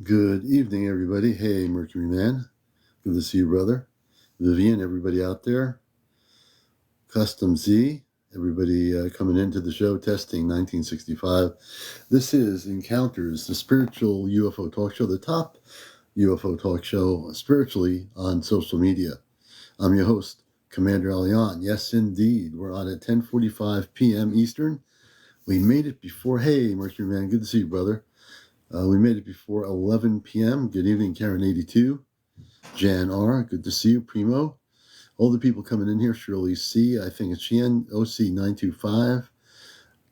Good evening, everybody. Hey, Mercury Man. Good to see you, brother. Vivian, everybody out there. Custom Z, everybody coming into the show, testing 1965. This is Encounters, the spiritual UFO talk show, the top UFO talk show spiritually on social media. I'm your host, CmdrAleon. Yes, indeed. We're on at 10:45 p.m. Eastern. We made it before. Hey, Mercury Man. Good to see you, brother. We made it before 11 p.m. Good evening, Karen82. Jan R., good to see you. Primo. All the people coming in here. Shirley C., I think it's Shan, OC925.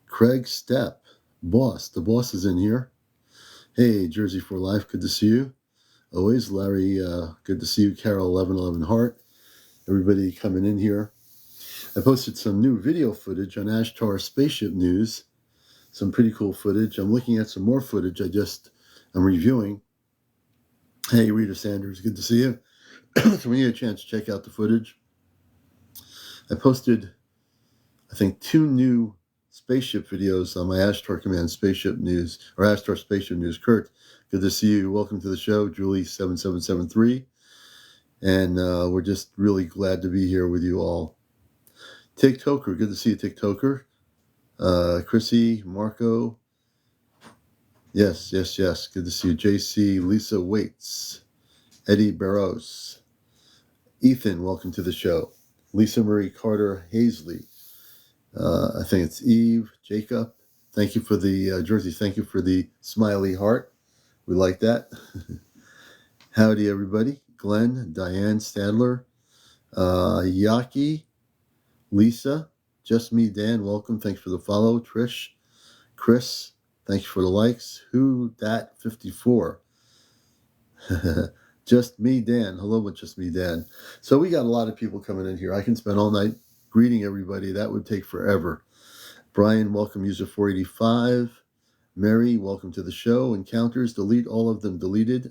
Craig Stepp. Boss. The boss is in here. Hey, Jersey for Life, good to see you. Always. Larry, good to see you. Carol 1111 Hart. Everybody coming in here. I posted some new video footage on Ashtar Spaceship News. Some pretty cool footage. I'm looking at some more footage I'm reviewing. Hey, Rita Sanders, good to see you. So when you get a chance, check out the footage. I posted, I think, 2 new spaceship videos on my Ashtar Command Spaceship News, or Ashtar Spaceship News. Kurt, good to see you. Welcome to the show. Julie7773. And we're just really glad to be here with you all. TikToker, good to see you, TikToker. Chrissy, Marco. Yes. Good to see you. JC, Lisa Waits. Eddie Barros. Ethan, welcome to the show. Lisa Marie Carter Hazley. I think it's Eve, Jacob. Thank you for the, Jersey, thank you for the smiley heart. We like that. Howdy, everybody. Glenn, Diane Stadler, Yaki, Lisa, Just Me, Dan, welcome. Thanks for the follow. Trish, Chris, thanks for the likes. Who Dat 54. Just Me, Dan. Hello, with Just Me, Dan. So we got a lot of people coming in here. I can spend all night greeting everybody. That would take forever. Brian, welcome, user 485. Mary, welcome to the show. Encounters, delete all of them, deleted.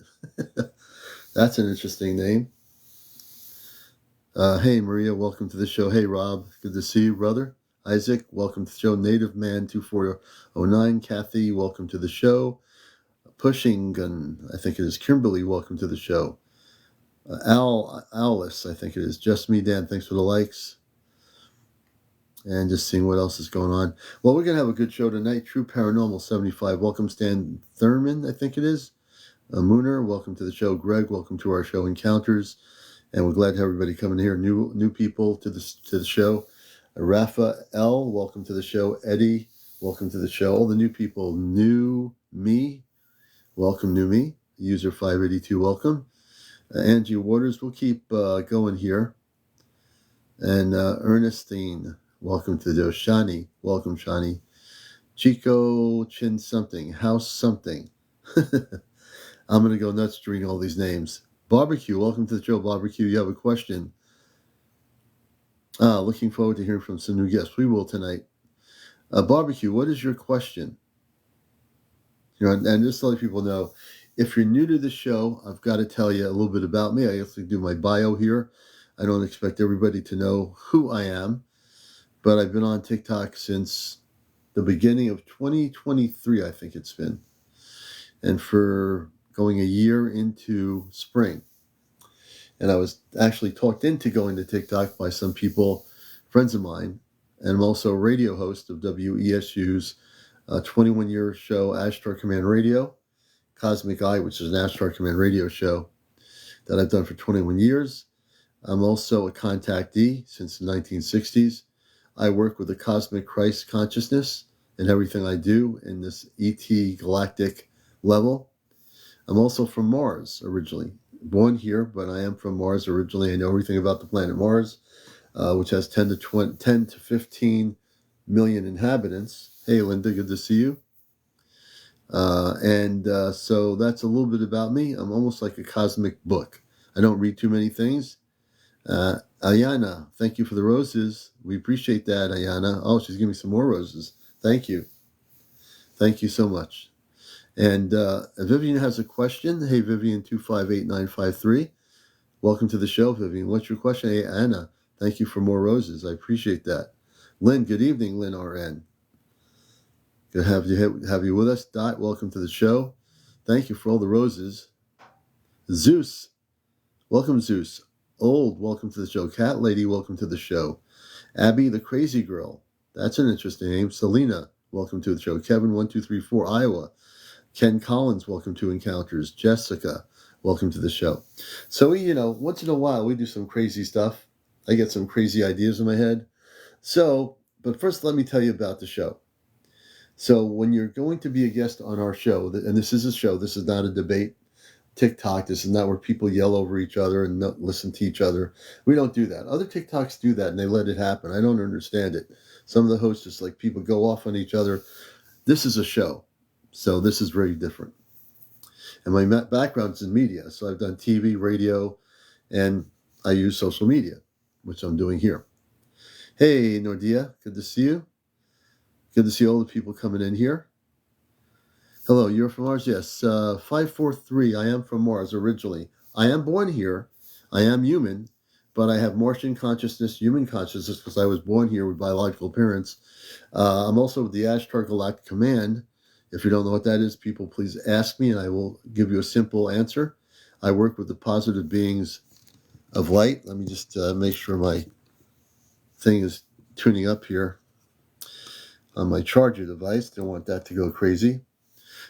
That's an interesting name. Hey, Maria, welcome to the show. Hey, Rob, good to see you, brother. Isaac, welcome to the show. Native Man 2409. Kathy, welcome to the show. Pushing Gun, I think it is. Kimberly, welcome to the show. Alice, I think it is. Just Me, Dan, thanks for the likes. And just seeing what else is going on. Well, we're going to have a good show tonight. True Paranormal 75. Welcome, Stan Thurman, I think it is. Mooner, welcome to the show. Greg, welcome to our show Encounters. And we're glad to have everybody coming here. New people to the show. Rafa L, welcome to the show. Eddie, welcome to the show. All the new people. New Me, welcome, New Me. User 582, welcome. Angie Waters, we'll keep going here. And Ernestine, welcome to the show. Shani, welcome, Shani. Chico Chin something, House something. I'm going to go nuts reading all these names. Barbecue, welcome to the show, Barbecue. You have a question. Looking forward to hearing from some new guests. We will tonight. Barbecue, what is your question? And just to let people know, if you're new to the show, I've got to tell you a little bit about me. I have to do my bio here. I don't expect everybody to know who I am, but I've been on TikTok since the beginning of 2023, I think it's been. And for going a year into spring. And I was actually talked into going to TikTok by some people, friends of mine. And I'm also a radio host of WESU's 21-year show, Ashtar Command Radio, Cosmic Eye, which is an Ashtar Command radio show that I've done for 21 years. I'm also a contactee since the 1960s. I work with the Cosmic Christ consciousness in everything I do in this ET galactic level. I'm also from Mars originally. Born here, but I am from Mars originally. I know everything about the planet Mars, which has 10 to 15 million inhabitants. Hey, Linda, good to see you. So that's a little bit about me. I'm almost like a cosmic book. I don't read too many things. Ayana, thank you for the roses. We appreciate that, Ayana. Oh, she's giving me some more roses. Thank you. Thank you so much. And Vivian has a question. Hey, Vivian 258-953. Welcome to the show, Vivian. What's your question? Hey, Anna, thank you for more roses. I appreciate that. Lynn, good evening, Lynn RN. Good to have you with us. Dot, welcome to the show. Thank you for all the roses. Zeus, welcome, Zeus. Old, welcome to the show. Cat Lady, welcome to the show. Abby, the crazy girl. That's an interesting name. Selena, welcome to the show. Kevin1234, Iowa. Ken Collins, welcome to Encounters. Jessica, welcome to the show. So once in a while we do some crazy stuff. I get some crazy ideas in my head. But first let me tell you about the show. So when you're going to be a guest on our show, and this is a show, this is not a debate TikTok, this is not where people yell over each other and not listen to each other. We don't do that. Other TikToks do that and they let it happen. I don't understand it. Some of the hosts just like people go off on each other. This is a show. So this is very different. And my background's in media. So I've done TV, radio, and I use social media, which I'm doing here. Hey, Nordia, good to see you. Good to see all the people coming in here. Hello, you're from Mars? Yes. 543, I am from Mars originally. I am born here. I am human, but I have Martian consciousness, human consciousness, because I was born here with biological parents. I'm also with the Ashtar Galactic Command. If you don't know what that is, people please ask me and I will give you a simple answer. I work with the positive beings of light. Let me just make sure my thing is tuning up here on my charger device. Don't want that to go crazy.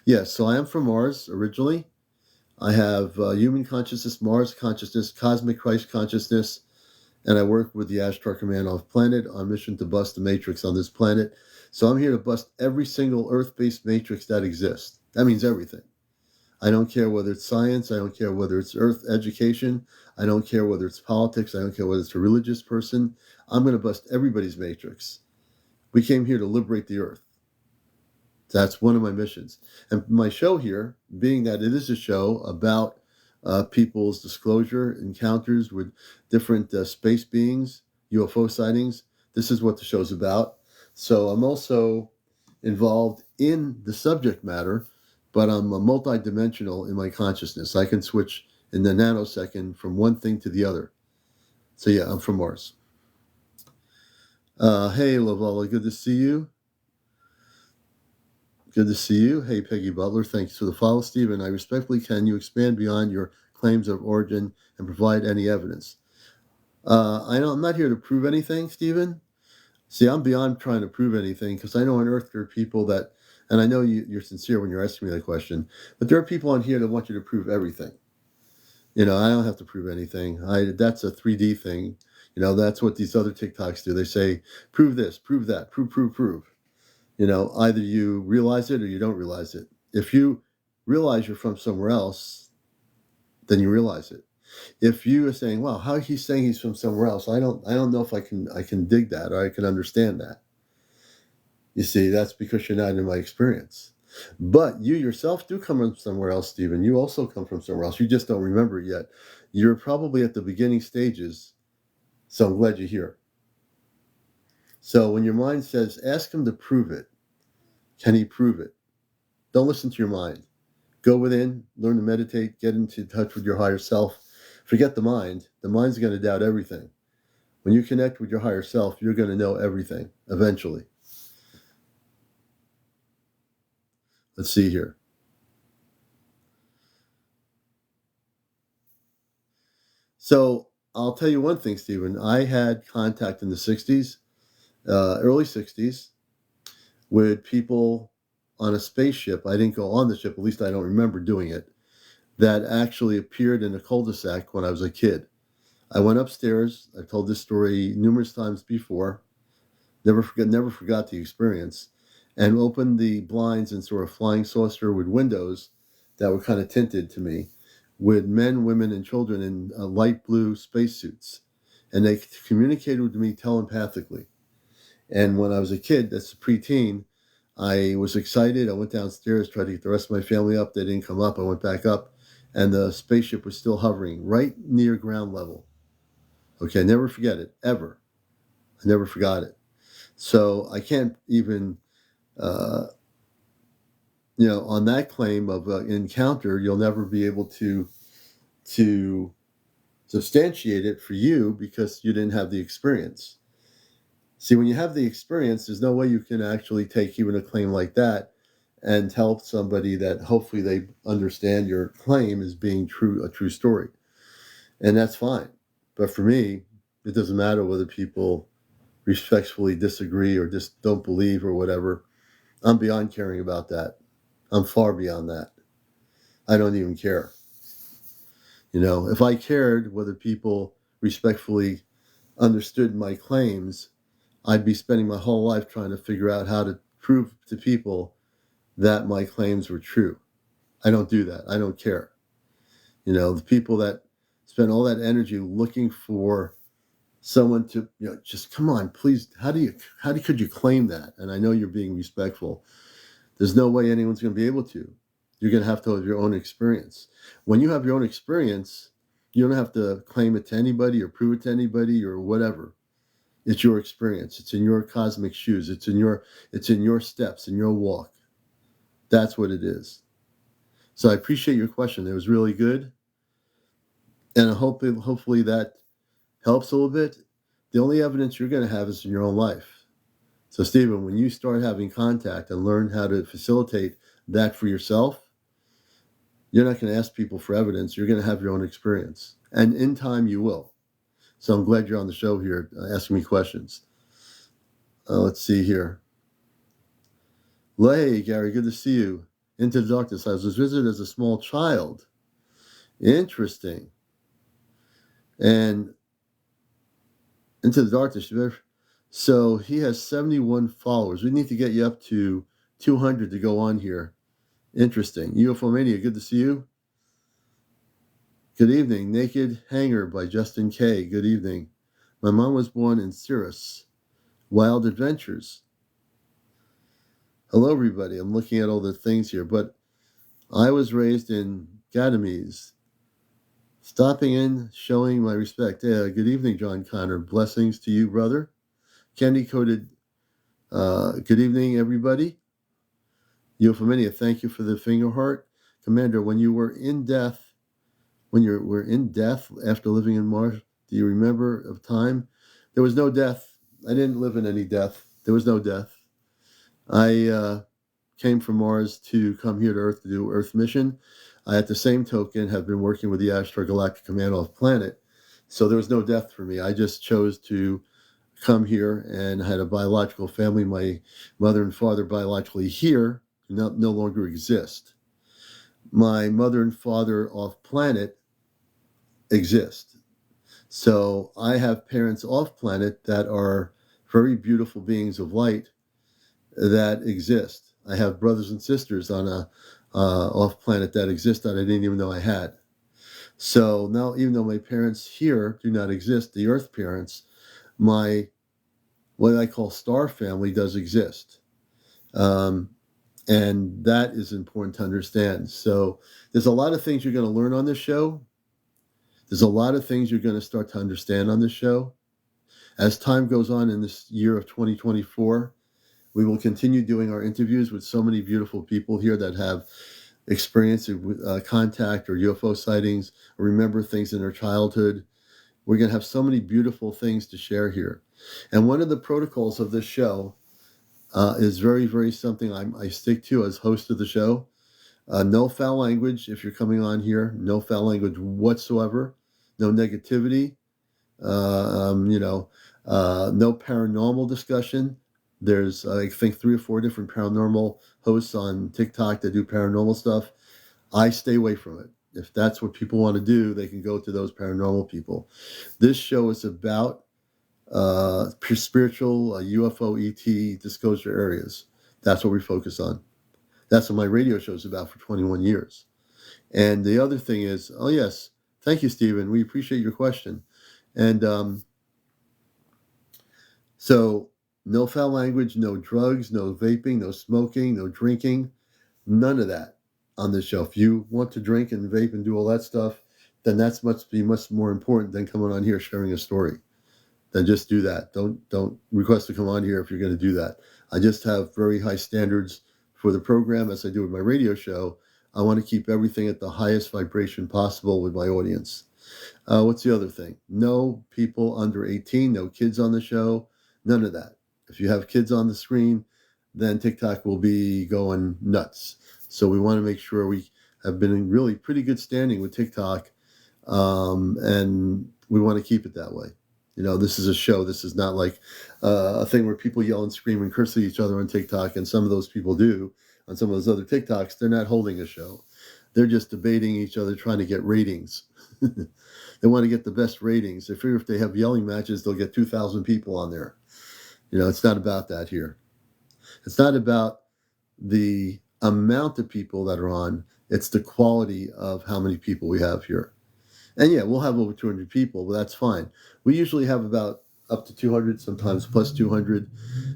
Yes, so I am from Mars originally. I have human consciousness, Mars consciousness, cosmic Christ consciousness, and I work with the Ashtar Command off planet on mission to bust the matrix on this planet. So I'm here to bust every single Earth-based matrix that exists. That means everything. I don't care whether it's science. I don't care whether it's Earth education. I don't care whether it's politics. I don't care whether it's a religious person. I'm going to bust everybody's matrix. We came here to liberate the Earth. That's one of my missions. And my show here, being that it is a show about people's disclosure, encounters with different space beings, UFO sightings, this is what the show's about. So I'm also involved in the subject matter, but I'm multidimensional in my consciousness. I can switch in the nanosecond from one thing to the other. So yeah, I'm from Mars. Hey, Lavala, good to see you. Good to see you. Hey, Peggy Butler, thanks for the follow, Stephen. I respectfully, can you expand beyond your claims of origin and provide any evidence? I'm not here to prove anything, Stephen. See, I'm beyond trying to prove anything because I know on Earth there are people that, and I know you're sincere when you're asking me that question, but there are people on here that want you to prove everything. I don't have to prove anything. That's a 3D thing. That's what these other TikToks do. They say, prove this, prove that, prove. Either you realize it or you don't realize it. If you realize you're from somewhere else, then you realize it. If you are saying, "Wow, how he's saying he's from somewhere else," I don't know if I can dig that or I can understand that. You see, that's because you're not in my experience. But you yourself do come from somewhere else, Stephen. You also come from somewhere else. You just don't remember it yet. You're probably at the beginning stages, so I'm glad you're here. So when your mind says, ask him to prove it, can he prove it? Don't listen to your mind. Go within, learn to meditate, get into touch with your higher self. Forget the mind. The mind's going to doubt everything. When you connect with your higher self, you're going to know everything eventually. Let's see here. So I'll tell you one thing, Stephen. I had contact in the 60s, early 60s, with people on a spaceship. I didn't go on the ship, at least I don't remember doing it, that actually appeared in a cul-de-sac when I was a kid. I went upstairs. I've told this story numerous times before. Never forgot the experience. And opened the blinds and saw a flying saucer with windows that were kind of tinted to me, with men, women, and children in light blue spacesuits. And they communicated with me telepathically. And when I was a kid, that's a preteen, I was excited. I went downstairs, tried to get the rest of my family up. They didn't come up. I went back up, and the spaceship was still hovering right near ground level. Okay, never forget it, ever. I never forgot it. So I can't even, on that claim of encounter, you'll never be able to substantiate it for you because you didn't have the experience. See, when you have the experience, there's no way you can actually take even a claim like that and tell somebody that hopefully they understand your claim as being a true story. And that's fine. But for me, it doesn't matter whether people respectfully disagree or just don't believe or whatever. I'm beyond caring about that. I'm far beyond that. I don't even care. If I cared whether people respectfully understood my claims, I'd be spending my whole life trying to figure out how to prove to people that my claims were true. I don't do that. I don't care. The people that spend all that energy looking for someone to, just come on, please, could you claim that? And I know you're being respectful. There's no way anyone's going to be able to. You're going to have your own experience. When you have your own experience, you don't have to claim it to anybody or prove it to anybody or whatever. It's your experience. It's in your cosmic shoes. It's in your steps, in your walk. That's what it is. So I appreciate your question. It was really good. And hopefully that helps a little bit. The only evidence you're going to have is in your own life. So Stephen, when you start having contact and learn how to facilitate that for yourself, you're not going to ask people for evidence. You're going to have your own experience. And in time, you will. So I'm glad you're on the show here asking me questions. Let's see here. Hey, Gary, good to see you. Into the Darkness. I was visited as a small child. Interesting. And Into the Darkness. So he has 71 followers. We need to get you up to 200 to go on here. Interesting. UFO Mania, good to see you. Good evening. Naked Hanger by Justin K. Good evening. My mom was born in Cirrus. Wild Adventures. Hello, everybody. I'm looking at all the things here, but I was raised in Gadames. Stopping in, showing my respect. Good evening, John Connor. Blessings to you, brother. Candy Coated. Good evening, everybody. Euphemia, thank you for the finger heart. Commander, when you were in death, after living in Mars, do you remember of time? There was no death. I didn't live in any death. There was no death. I came from Mars to come here to Earth to do Earth mission. I, at the same token, have been working with the Astrogalactic Command off planet. So there was no death for me. I just chose to come here and had a biological family. My mother and father biologically here no longer exist. My mother and father off planet exist. So I have parents off planet that are very beautiful beings of light that exist. I have brothers and sisters on a off planet that exist that I didn't even know I had. So now, even though my parents here do not exist, the Earth parents, my what I call star family does exist. And that is important to understand. So there's a lot of things you're going to learn on this show. There's a lot of things you're going to start to understand on this show. As time goes on in this year of 2024, we will continue doing our interviews with so many beautiful people here that have experience with contact or UFO sightings, or remember things in their childhood. We're going to have so many beautiful things to share here. And one of the protocols of this show is very, very something I stick to as host of the show. No foul language if you're coming on here. No foul language whatsoever. No negativity. No paranormal discussion. There's, I think, 3 or 4 different paranormal hosts on TikTok that do paranormal stuff. I stay away from it. If that's what people want to do, they can go to those paranormal people. This show is about spiritual UFO ET disclosure areas. That's what we focus on. That's what my radio show is about for 21 years. And the other thing is, oh yes, thank you, Stephen. We appreciate your question. And so no foul language, no drugs, no vaping, no smoking, no drinking, none of that on this show. If you want to drink and vape and do all that stuff, then that's much more important than coming on here sharing a story. Then just do that. Don't request to come on here if you're going to do that. I just have very high standards for the program, as I do with my radio show. I want to keep everything at the highest vibration possible with my audience. What's the other thing? No people under 18, no kids on the show, none of that. If you have kids on the screen, then TikTok will be going nuts. So we want to make sure we have been in really pretty good standing with TikTok, and we want to keep it that way. This is a show. This is not like a thing where people yell and scream and curse at each other on TikTok, and some of those people do on some of those other TikToks. They're not holding a show. They're just debating each other, trying to get ratings. They want to get the best ratings. They figure if they have yelling matches, they'll get 2,000 people on there. It's not about that here. It's not about the amount of people that are on. It's the quality of how many people we have here. And yeah, we'll have over 200 people, but that's fine. We usually have about up to 200, sometimes plus 200.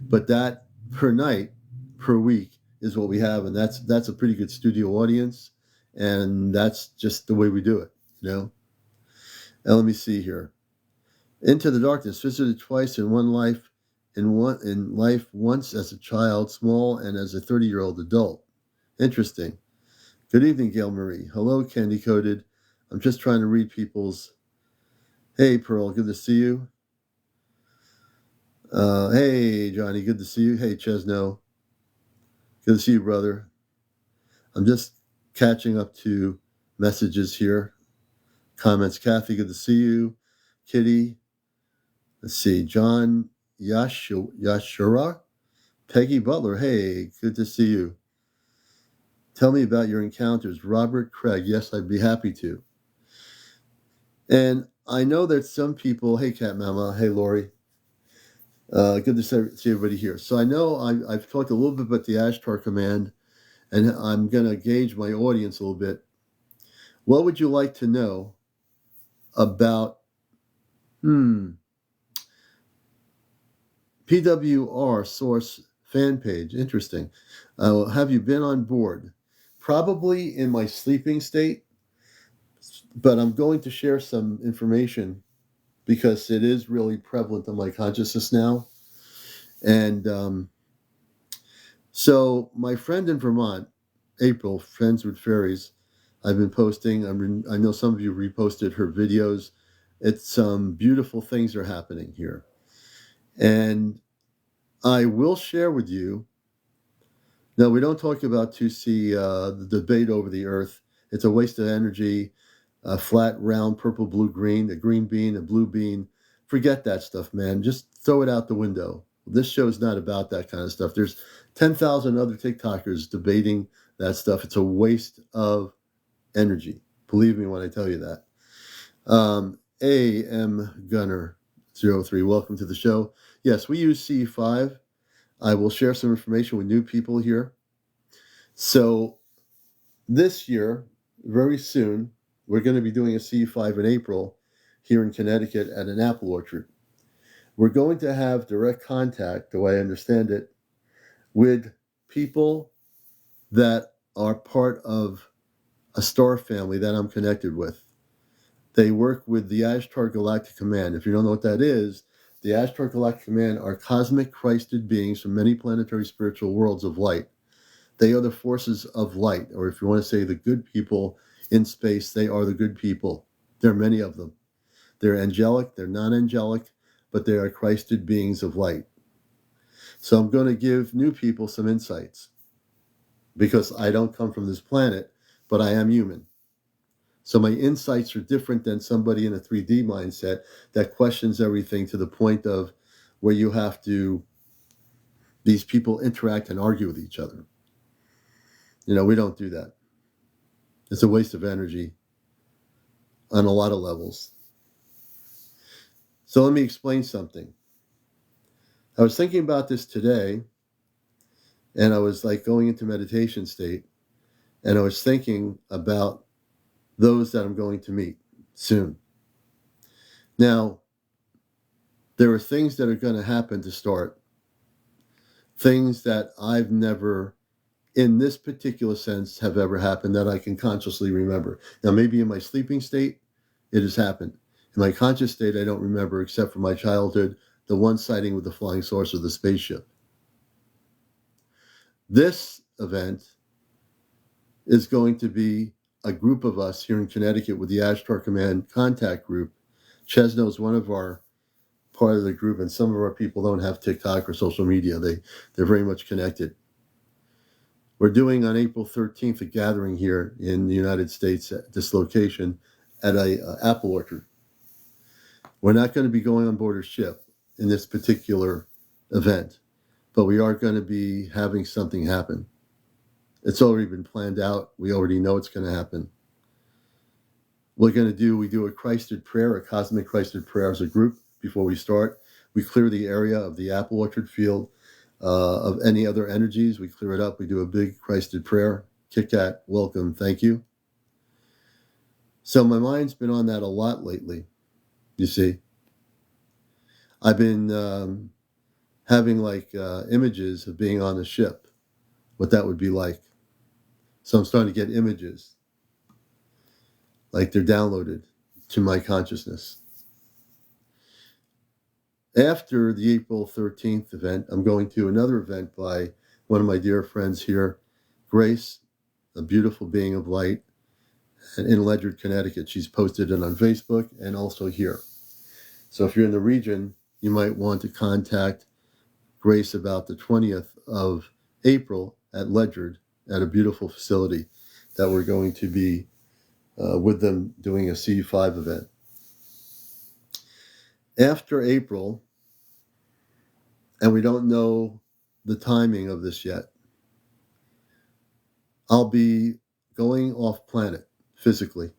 But that per night, per week is what we have. And that's a pretty good studio audience. And that's just the way we do it, And let me see here. Into the Darkness, visited twice in life once as a child, small, and as a 30-year-old adult. Interesting. Good evening, Gail Marie. Hello, Candy Coated. I'm just trying to read people's. Hey, Pearl, good to see you. Hey, Johnny, good to see you. Hey, Chesno. Good to see you, brother. I'm just catching up to messages here. Comments. Kathy, good to see you. Kitty. Let's see. John Yashura. Peggy Butler. Hey, good to see you. Tell me about your encounters. Robert Craig. Yes, I'd be happy to. And I know that some people. Hey, Cat Mama. Hey, Lori. Good to see everybody here. So I know I've talked a little bit about the Ashtar Command, and I'm going to gauge my audience a little bit. What would you like to know about PWR Source fan page? Interesting. Have you been on board? Probably in my sleeping state, but I'm going to share some information because it is really prevalent in my consciousness now. And so my friend in Vermont, April, Friends with Fairies, I've been posting. I know some of you reposted her videos. It's some beautiful things are happening here. And I will share with you. Now, we don't talk about 2C, the debate over the Earth. It's a waste of energy, a flat, round, purple, blue, green, a green bean, a blue bean. Forget that stuff, man. Just throw it out the window. This show's not about that kind of stuff. There's 10,000 other TikTokers debating that stuff. It's a waste of energy. Believe me when I tell you that. AM Gunner 03, welcome to the show. Yes, we use C5. I will share some information with new people here. So this year, very soon, we're going to be doing a C5 in April here in Connecticut at an apple orchard. We're going to have direct contact, the way I understand it, with people that are part of a star family that I'm connected with. They work with the Ashtar Galactic Command. If you don't know what that is, the Ashtar Galactic Command are cosmic Christed beings from many planetary spiritual worlds of light. They are the forces of light, or if you want to say the good people in space, they are the good people. There are many of them. They're angelic, they're non-angelic, but they are Christed beings of light. So I'm going to give new people some insights because I don't come from this planet, but I am human. So my insights are different than somebody in a 3D mindset that questions everything to the point of where you have to, these people interact and argue with each other. We don't do that. It's a waste of energy on a lot of levels. So let me explain something. I was thinking about this today, and I was like going into meditation state, and I was thinking about those that I'm going to meet soon. Now, there are things that are going to happen to start, things that I've never, in this particular sense, have ever happened that I can consciously remember. Now, maybe in my sleeping state, it has happened. In my conscious state, I don't remember, except for my childhood, the one sighting with the flying saucer, the spaceship. This event is going to be a group of us here in Connecticut with the Ashtar Command contact group. Chesno is one of our part of the group, and some of our people don't have TikTok or social media. They're very much connected. We're doing on April 13th a gathering here in the United States at this location at a apple orchard. We're not going to be going on board a ship in this particular event, but we are going to be having something happen. It's already been planned out. We already know it's going to happen. We're going to we do a Christed prayer, a cosmic Christed prayer as a group before we start. We clear the area of the apple orchard field of any other energies. We clear it up. We do a big Christed prayer. Kit Kat, welcome, thank you. So my mind's been on that a lot lately, you see. I've been having images of being on the ship, what that would be like. So I'm starting to get images, like they're downloaded to my consciousness. After the April 13th event, I'm going to another event by one of my dear friends here, Grace, a beautiful being of light, in Ledyard, Connecticut. She's posted it on Facebook and also here. So if you're in the region, you might want to contact Grace about the 20th of April at Ledyard at a beautiful facility that we're going to be with them doing a C5 event. After April, and we don't know the timing of this yet, I'll be going off planet physically.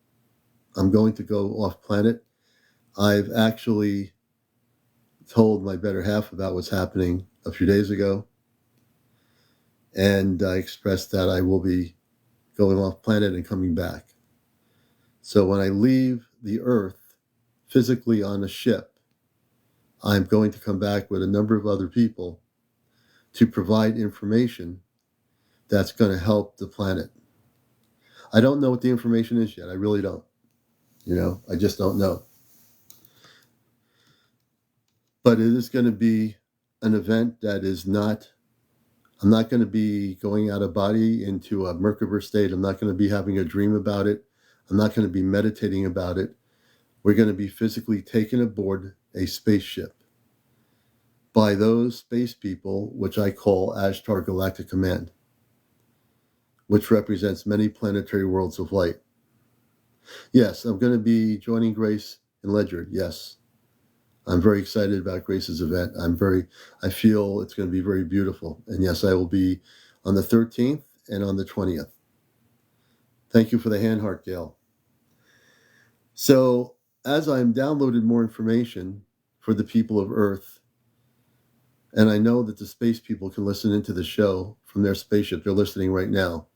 I'm going to go off planet. I've actually told my better half about what's happening a few days ago, and I expressed that I will be going off planet and coming back. So when I leave the Earth physically on a ship, I'm going to come back with a number of other people to provide information that's going to help the planet. I don't know what the information is yet. I really don't. I just don't know. But it is going to be an event that is not, I'm not going to be going out of body into a Merkaba state. I'm not going to be having a dream about it. I'm not going to be meditating about it. We're going to be physically taken aboard a spaceship by those space people, which I call Ashtar Galactic Command, which represents many planetary worlds of light. Yes, I'm going to be joining Grace in Ledyard. Yes. I'm very excited about Grace's event. I feel it's going to be very beautiful. And yes, I will be on the 13th and on the 20th. Thank you for the hand heart, Gail. So as I'm downloaded more information for the people of Earth, and I know that the space people can listen into the show from their spaceship. They're listening right now.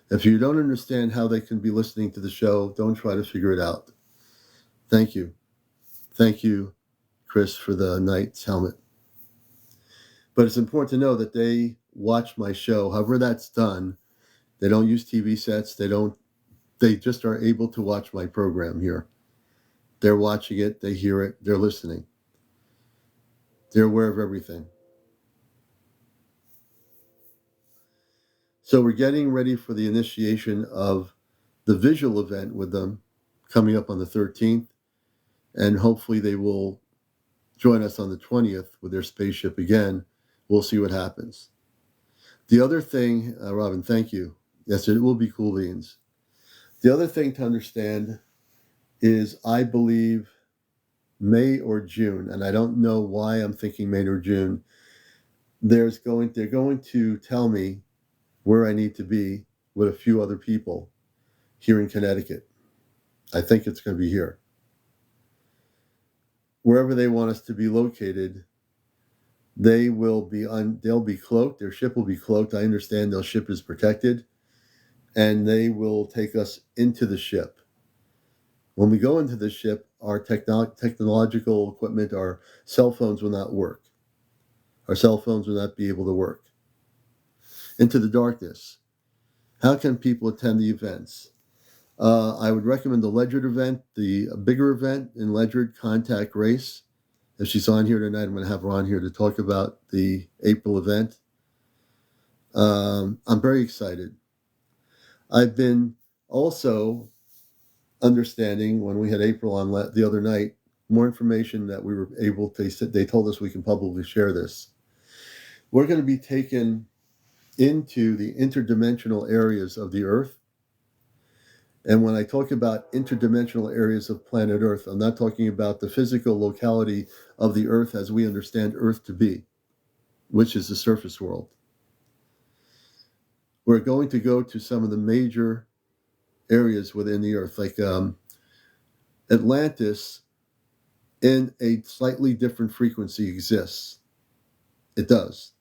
If you don't understand how they can be listening to the show, don't try to figure it out. Thank you. Thank you, Chris, for the Knight's helmet. But it's important to know that they watch my show. However that's done, they don't use TV sets. They just are able to watch my program here. They're watching it. They hear it. They're listening. They're aware of everything. So we're getting ready for the initiation of the visual event with them coming up on the 13th. And hopefully they will join us on the 20th with their spaceship again. We'll see what happens. The other thing, Robin, thank you. Yes, it will be cool beans. The other thing to understand is I believe May or June, and I don't know why I'm thinking May or June, they're going to tell me where I need to be with a few other people here in Connecticut. I think it's going to be here. Wherever they want us to be located, they'll be cloaked. Their ship will be cloaked. I understand their ship is protected, and they will take us into the ship. When we go into the ship, our technological equipment, our cell phones will not work. Our cell phones will not be able to work. Into the darkness. How can people attend the events? I would recommend the Ledyard event, the bigger event in Ledyard. Contact Grace. If she's on here tonight, I'm going to have her on here to talk about the April event. I'm very excited. I've been also understanding when we had April on the other night, more information that we were able to, they told us we can publicly share this. We're going to be taken into the interdimensional areas of the Earth. And when I talk about interdimensional areas of planet Earth, I'm not talking about the physical locality of the Earth as we understand Earth to be, which is the surface world. We're going to go to some of the major areas within the Earth, like Atlantis in a slightly different frequency exists. It does.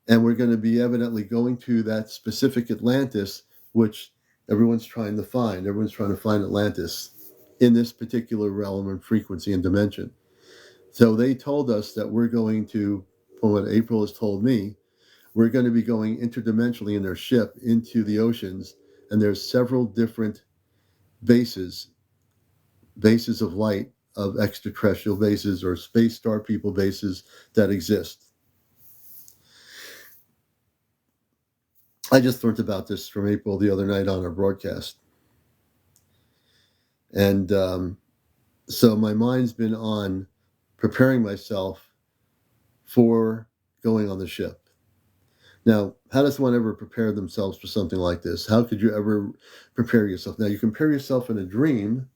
And we're going to be evidently going to that specific Atlantis, which everyone's trying to find. Everyone's trying to find Atlantis in this particular realm and frequency and dimension. So they told us that we're going to, from what April has told me, we're going to be going interdimensionally in their ship into the oceans. And there's several different bases of light, of extraterrestrial bases or space star people bases that exist. I just learned about this from April the other night on our broadcast. And so my mind's been on preparing myself for going on the ship. Now, how does one ever prepare themselves for something like this? How could you ever prepare yourself? Now, you can prepare yourself in a dream,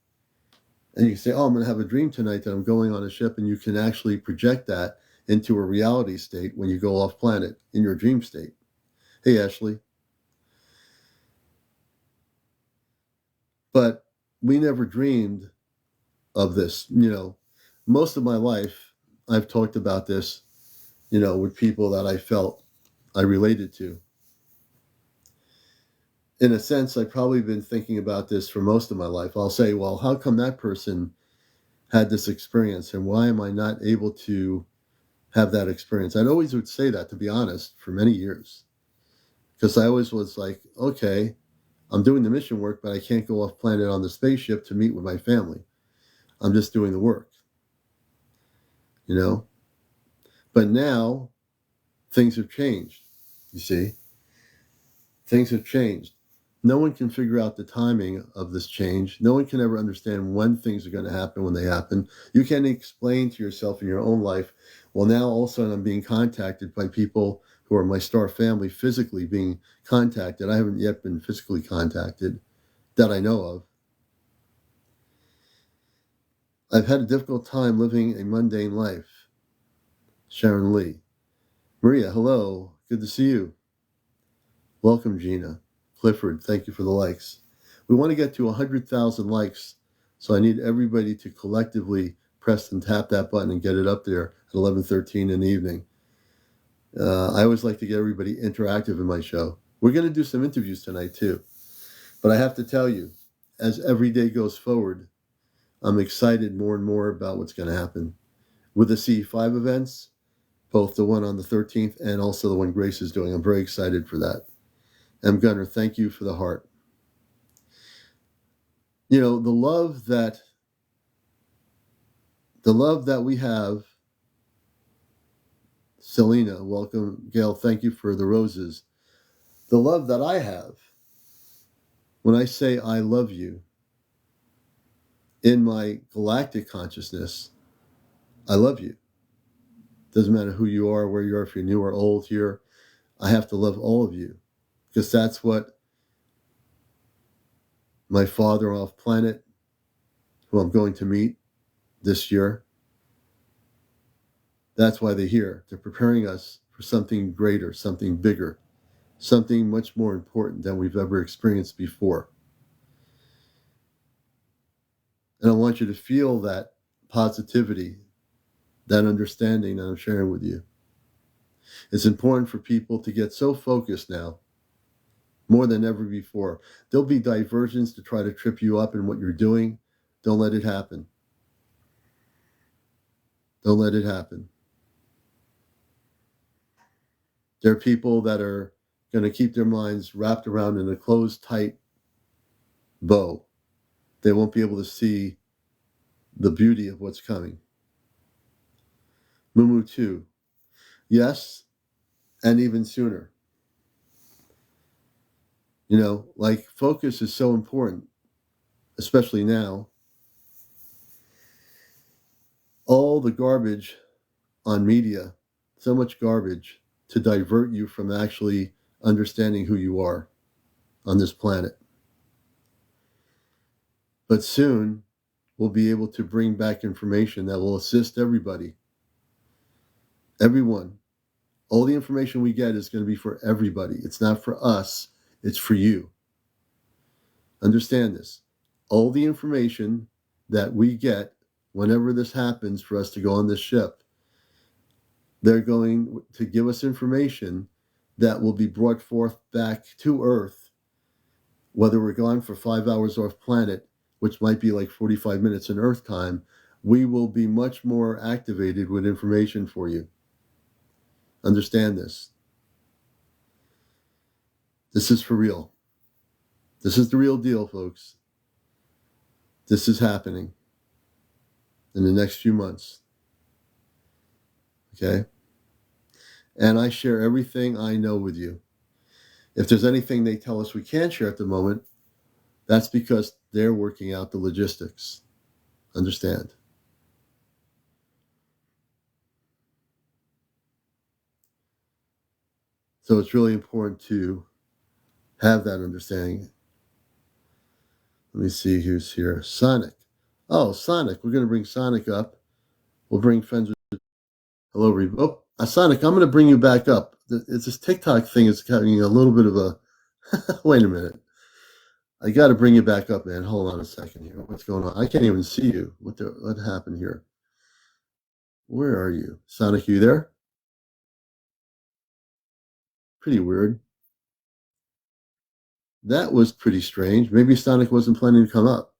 and you can say, oh, I'm going to have a dream tonight that I'm going on a ship, and you can actually project that into a reality state when you go off planet in your dream state. Hey, Ashley. But we never dreamed of this. Most of my life, I've talked about this, with people that I felt I related to. In a sense, I've probably been thinking about this for most of my life. I'll say, well, how come that person had this experience, and why am I not able to have that experience? I always would say that, to be honest, for many years. Because I always was like, okay, I'm doing the mission work, but I can't go off planet on the spaceship to meet with my family. I'm just doing the work. But now things have changed. You see, things have changed. No one can figure out the timing of this change. No one can ever understand when things are going to happen when they happen. You can't explain to yourself in your own life, well, now all of a sudden I'm being contacted by people who are my star family, physically being contacted. I haven't yet been physically contacted that I know of. I've had a difficult time living a mundane life. Sharon Lee. Maria, hello. Good to see you. Welcome, Gina. Clifford, thank you for the likes. We want to get to 100,000 likes, so I need everybody to collectively press and tap that button and get it up there at 11:13 in the evening. I always like to get everybody interactive in my show. We're going to do some interviews tonight, too. But I have to tell you, as every day goes forward, I'm excited more and more about what's going to happen. With the C5 events, both the one on the 13th and also the one Grace is doing, I'm very excited for that. M. Gunner, thank you for the heart. The love that we have. Selena, welcome. Gail, thank you for the roses. The love that I have when I say I love you in my galactic consciousness, I love you. Doesn't matter who you are, where you are, if you're new or old here, I have to love all of you, because that's what my father off planet, who I'm going to meet this year, that's why they're here. They're preparing us for something greater, something bigger, something much more important than we've ever experienced before. And I want you to feel that positivity, that understanding that I'm sharing with you. It's important for people to get so focused now, more than ever before. There'll be diversions to try to trip you up in what you're doing. Don't let it happen. Don't let it happen. There are people that are going to keep their minds wrapped around in a closed, tight bow. They won't be able to see the beauty of what's coming. Mumu 2. Yes, and even sooner. Focus is so important, especially now. all the garbage on media, so much garbage to divert you from actually understanding who you are on this planet. But soon we'll be able to bring back information that will assist everybody, everyone. All the information we get is going to be for everybody. It's not for us, it's for you. Understand this. All the information that we get whenever this happens for us to go on this ship, they're going to give us information that will be brought forth back to Earth, whether we're gone for 5 hours off planet, which might be like 45 minutes in Earth time. We will be much more activated with information for you. Understand this. This is for real. This is the real deal, folks. This is happening in the next few months. Okay? And I share everything I know with you. If there's anything they tell us we can't share at the moment, that's because they're working out the logistics. Understand? So it's really important to have that understanding. Let me see who's here. Sonic. Oh, Sonic. We're going to bring Sonic up. We'll bring friends with... Hello, Reba. Oh, Sonic, I'm going to bring you back up. It's this TikTok thing is having a little bit of a... Wait a minute. I got to bring you back up, man. Hold on a second here. What's going on? I can't even see you. What happened here? Where are you? Sonic, you there? Pretty weird. That was pretty strange. Maybe Sonic wasn't planning to come up.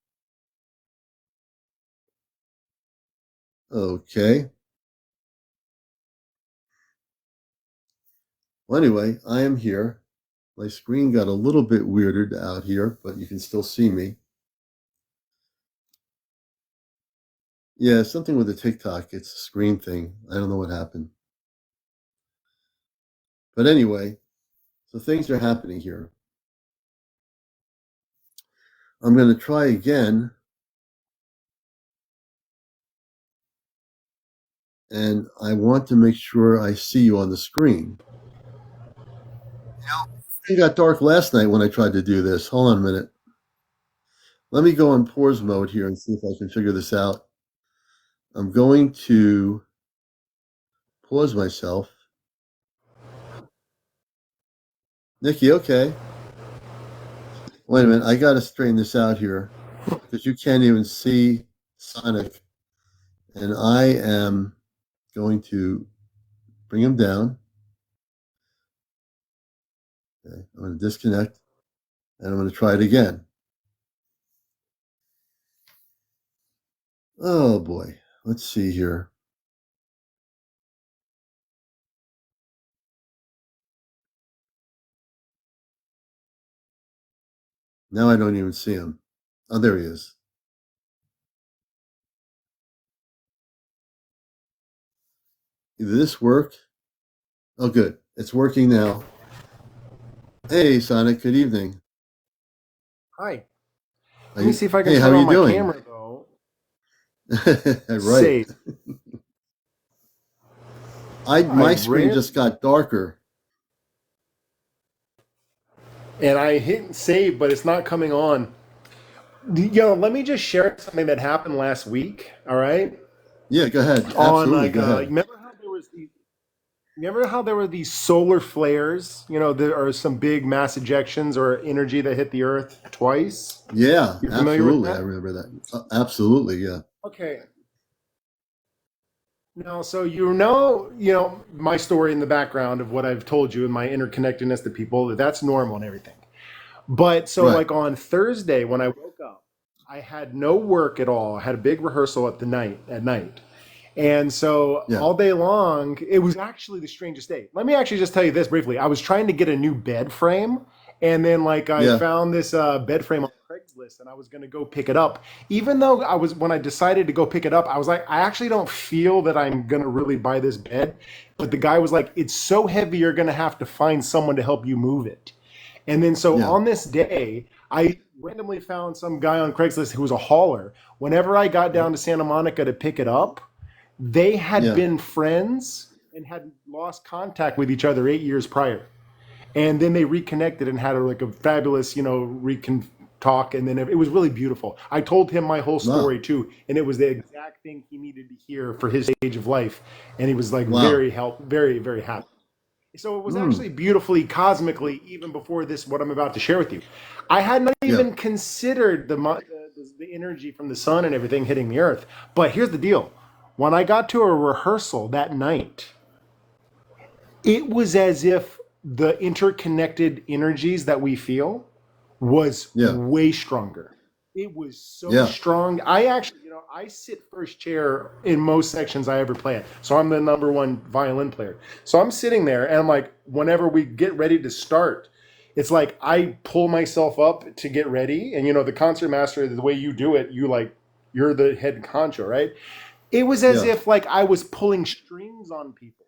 Okay. Well, anyway, I am here. My screen got a little bit weirded out here, but you can still see me. Yeah, something with the TikTok. It's a screen thing. I don't know what happened. But anyway, so things are happening here. I'm going to try again. And I want to make sure I see you on the screen. It got dark last night when I tried to do this. Hold on a minute. Let me go in pause mode here and see if I can figure this out. I'm going to pause myself. Nikki, okay. Wait a minute. I got to straighten this out here because you can't even see Sonic. And I am going to bring him down. Okay, I'm going to disconnect and I'm going to try it again. Oh boy. Let's see here. Now I don't even see him. Oh, there he is. Did this work? Oh, good. It's working now. Hey, Sonic. Good evening. Hi. Let me see if I can Hey, how turn are on you my doing? camera, though. Right. Save. My screen just got darker. And I hit save, but it's not coming on. Let me just share something that happened last week, all right? Yeah, go ahead. On Absolutely, go ahead. remember how there were these solar flares? There are some big mass ejections or energy that hit the Earth twice. Yeah, You familiar with absolutely. that? I remember that. Absolutely, yeah. Okay. Now, so my story in the background of what I've told you and my interconnectedness to people, that's normal and everything. But so Right. like on Thursday when I woke up, I had no work at all. I had a big rehearsal at night. And so Yeah. all day long, it was actually the strangest day. Let me actually just tell you this briefly. I was trying to get a new bed frame, and then I found this bed frame on Craigslist, and I was going to go pick it up. Even though when I decided to go pick it up, I was like, I actually don't feel that I'm going to really buy this bed. But the guy was like, it's so heavy, you're going to have to find someone to help you move it. And then on this day, I randomly found some guy on Craigslist who was a hauler. Whenever I got down to Santa Monica to pick it up, They had been friends and had lost contact with each other 8 years prior. And then they reconnected and had like a fabulous, talk. And then it was really beautiful. I told him my whole story too. And it was the exact thing he needed to hear for his stage of life. And he was like very, very happy. So it was actually beautifully cosmically, even before this, what I'm about to share with you. I had not even considered the energy from the sun and everything hitting the earth. But here's the deal. When I got to a rehearsal that night, it was as if the interconnected energies that we feel was way stronger. It was so strong. I actually, I sit first chair in most sections I ever play at. So I'm the number one violin player. So I'm sitting there and I'm like, whenever we get ready to start, it's like I pull myself up to get ready. And the concert master, the way you do it, you're the head honcho, right? It was as if like I was pulling strings on people.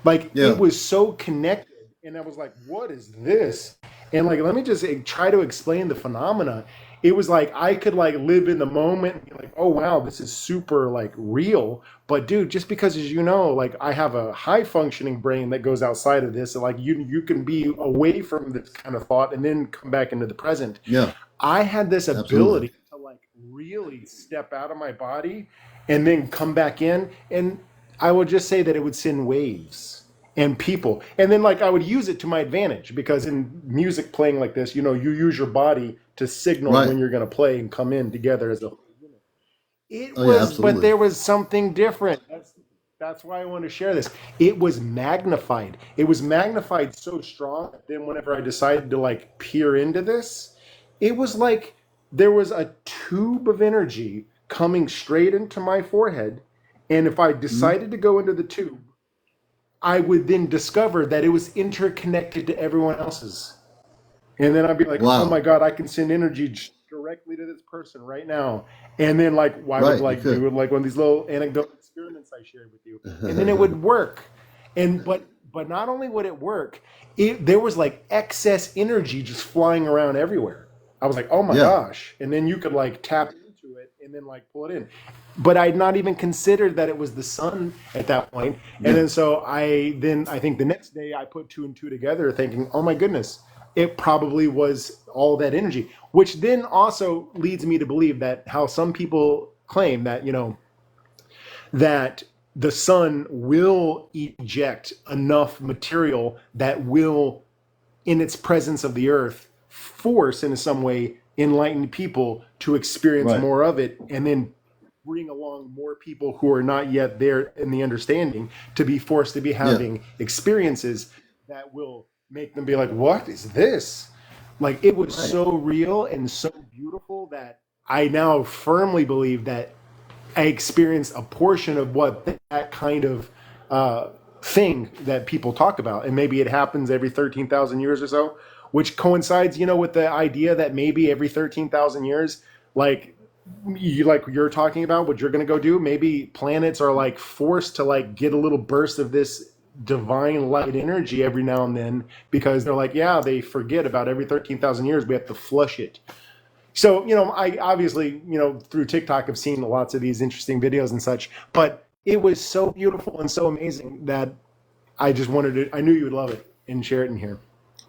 Like it was so connected. And I was like, what is this? And like, let me just try to explain the phenomena. It was like I could like live in the moment and be like, oh wow, this is super like real. But dude, just because, as you know, like I have a high functioning brain that goes outside of this, and like you can be away from this kind of thought and then come back into the present. Yeah. I had this ability to like really step out of my body and then come back in. And I would just say that it would send waves and people. And then like I would use it to my advantage, because in music playing like this, you use your body to signal when you're going to play and come in together as a whole unit. It was, but there was something different. That's why I want to share this. It was magnified. It was magnified so strong that then whenever I decided to like peer into this, it was like there was a tube of energy coming straight into my forehead. And if I decided to go into the tube, I would then discover that it was interconnected to everyone else's. And then I'd be like, oh my God, I can send energy directly to this person right now. And then like, why would like do like one of these little anecdotal experiments I shared with you. And then it would work. And but not only would it work, there was like excess energy just flying around everywhere. I was like, oh my gosh. And then you could like tap into it and then like pull it in. But I'd not even considered that it was the sun at that point. And then so I think the next day I put two and two together thinking, oh my goodness, it probably was all that energy, which then also leads me to believe that how some people claim that, that the sun will eject enough material that will, in its presence of the earth, force in some way enlightened people to experience more of it, and then bring along more people who are not yet there in the understanding to be forced to be having experiences that will make them be like, what is this? Like it was so real and so beautiful that I now firmly believe that I experienced a portion of what that kind of thing that people talk about. And maybe it happens every 13,000 years or so, which coincides, with the idea that maybe every 13,000 years, like you're talking about what you're going to go do, maybe planets are like forced to like get a little burst of this divine light energy every now and then, because they're like, they forget about every 13,000 years we have to flush it. So I obviously through TikTok have seen lots of these interesting videos and such, but it was so beautiful and so amazing that I just I knew you would love it and share it in here.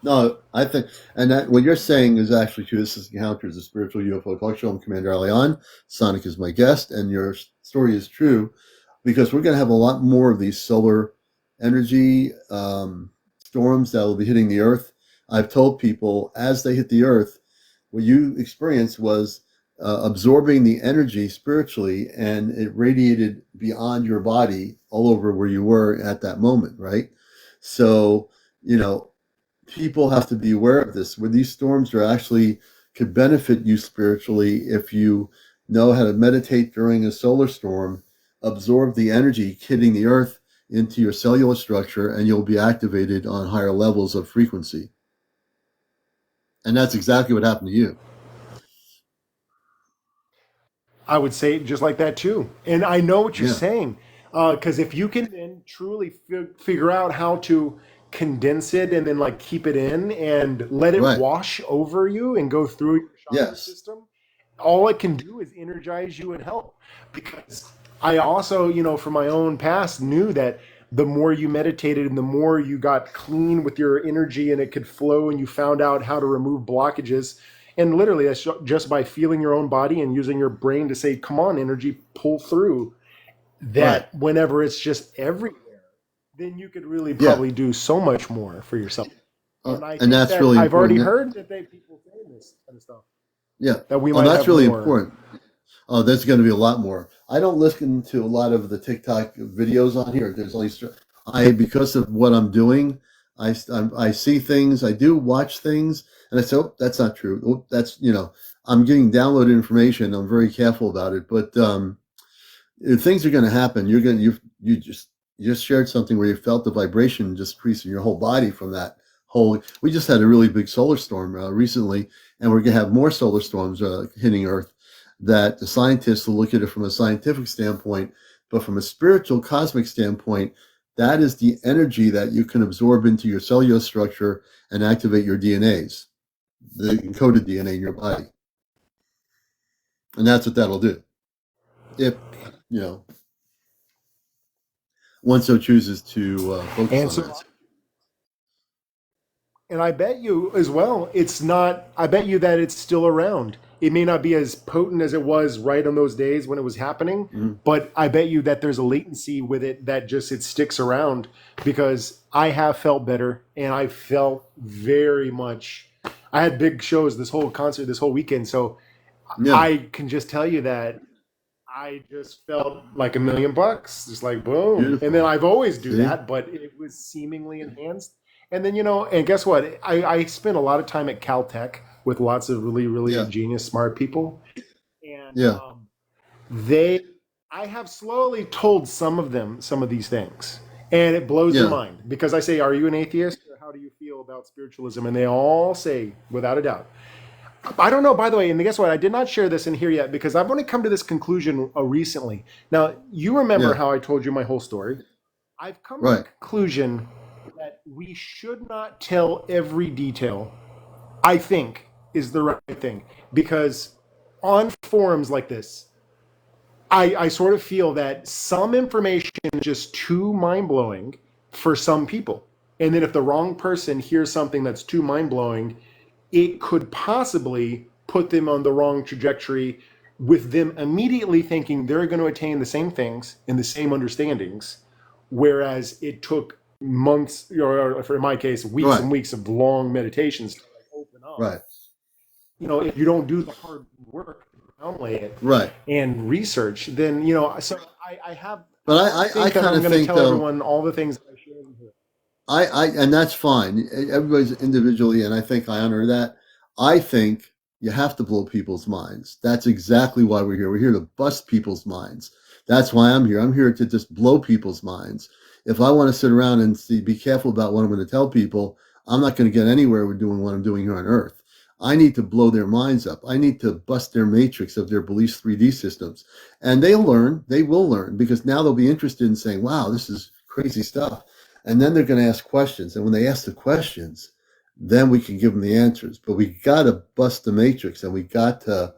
No, I think, and that what you're saying is actually true. This is Encounters, a spiritual UFO talk show. I'm CmdrAleon. Sonic is my guest, and your story is true, because we're going to have a lot more of these solar energy storms that will be hitting the Earth. I've told people as they hit the Earth, what you experienced was absorbing the energy spiritually, and it radiated beyond your body all over where you were at that moment, right? So, people have to be aware of this, where these storms are actually could benefit you spiritually if you know how to meditate during a solar storm, absorb the energy hitting the earth into your cellular structure, and you'll be activated on higher levels of frequency. And that's exactly what happened to you. I would say just like that too. And I know what you're saying, because if you can then truly figure out how to condense it and then like keep it in and let it wash over you and go through your chakra system, all it can do is energize you and help. Because I also, from my own past, knew that the more you meditated and the more you got clean with your energy and it could flow, and you found out how to remove blockages. And literally, that's just by feeling your own body and using your brain to say, come on, energy, pull through, Right. that whenever it's just everywhere, then you could really Yeah. probably do so much more for yourself. And I And think that's that really I've already important. heard that people saying this kind of stuff, Yeah. that we Oh, might that's have really more. important. Oh, there's going to be a lot more. I don't listen to a lot of the TikTok videos on here. There's only I because of what I'm doing. I see things. I do watch things, and I say, "Oh, that's not true. Oh, that's I'm getting downloaded information. I'm very careful about it, but things are going to happen. You just shared something where you felt the vibration just increase in your whole body from that whole. We just had a really big solar storm recently, and we're going to have more solar storms hitting Earth. That the scientists will look at it from a scientific standpoint, but from a spiritual cosmic standpoint, that is the energy that you can absorb into your cellular structure and activate your DNAs, the encoded DNA in your body, and that's what that'll do. If you know one so chooses to focus And on so that. And I bet you as well, it's not, I bet you that it's still around. It may not be as potent as it was right on those days when it was happening, Mhm. but I bet you that there's a latency with it that just it sticks around, because I have felt better and I felt very much. I had big shows this whole concert, this whole weekend. So Yeah, I can just tell you that I just felt like $1 million, just like boom. And then beautiful. I've always do See? that, but it was seemingly enhanced. And then, and guess what? I spent a lot of time at Caltech with lots of really, really Yeah, genius, smart people. And yeah, they, I have slowly told some of them some of these things. And it blows their yeah. mind, because I say, are you an atheist? Or how do you feel about spiritualism? And they all say, without a doubt, I don't know, by the way, and guess what? I did not share this in here yet because I've only come to this conclusion recently. Now, you remember Yeah, how I told you my whole story. I've come to the right. conclusion that we should not tell every detail, I think, is the right thing. Because on forums like this, I sort of feel that some information is just too mind blowing for some people. And then if the wrong person hears something that's too mind blowing, it could possibly put them on the wrong trajectory, with them immediately thinking they're going to attain the same things and the same understandings, whereas it took months, or in my case, weeks Right, and weeks of long meditations to like open up. right, If you don't do the hard work to downlay it right. and research, then so I But don't I think that kind I'm of going to think tell though, everyone all the things that I shared in here. and that's fine. Everybody's individually, and I think I honor that. I think you have to blow people's minds. That's exactly why we're here. We're here to bust people's minds. That's why I'm here. I'm here to just blow people's minds. If I want to sit around and be careful about what I'm going to tell people, I'm not going to get anywhere with doing what I'm doing here on Earth. I need to blow their minds up. I need to bust their matrix of their beliefs 3D systems. And they'll learn. They will learn, because now they'll be interested in saying, wow, this is crazy stuff. And then they're going to ask questions. And when they ask the questions, then we can give them the answers. But we got to bust the matrix, and we got to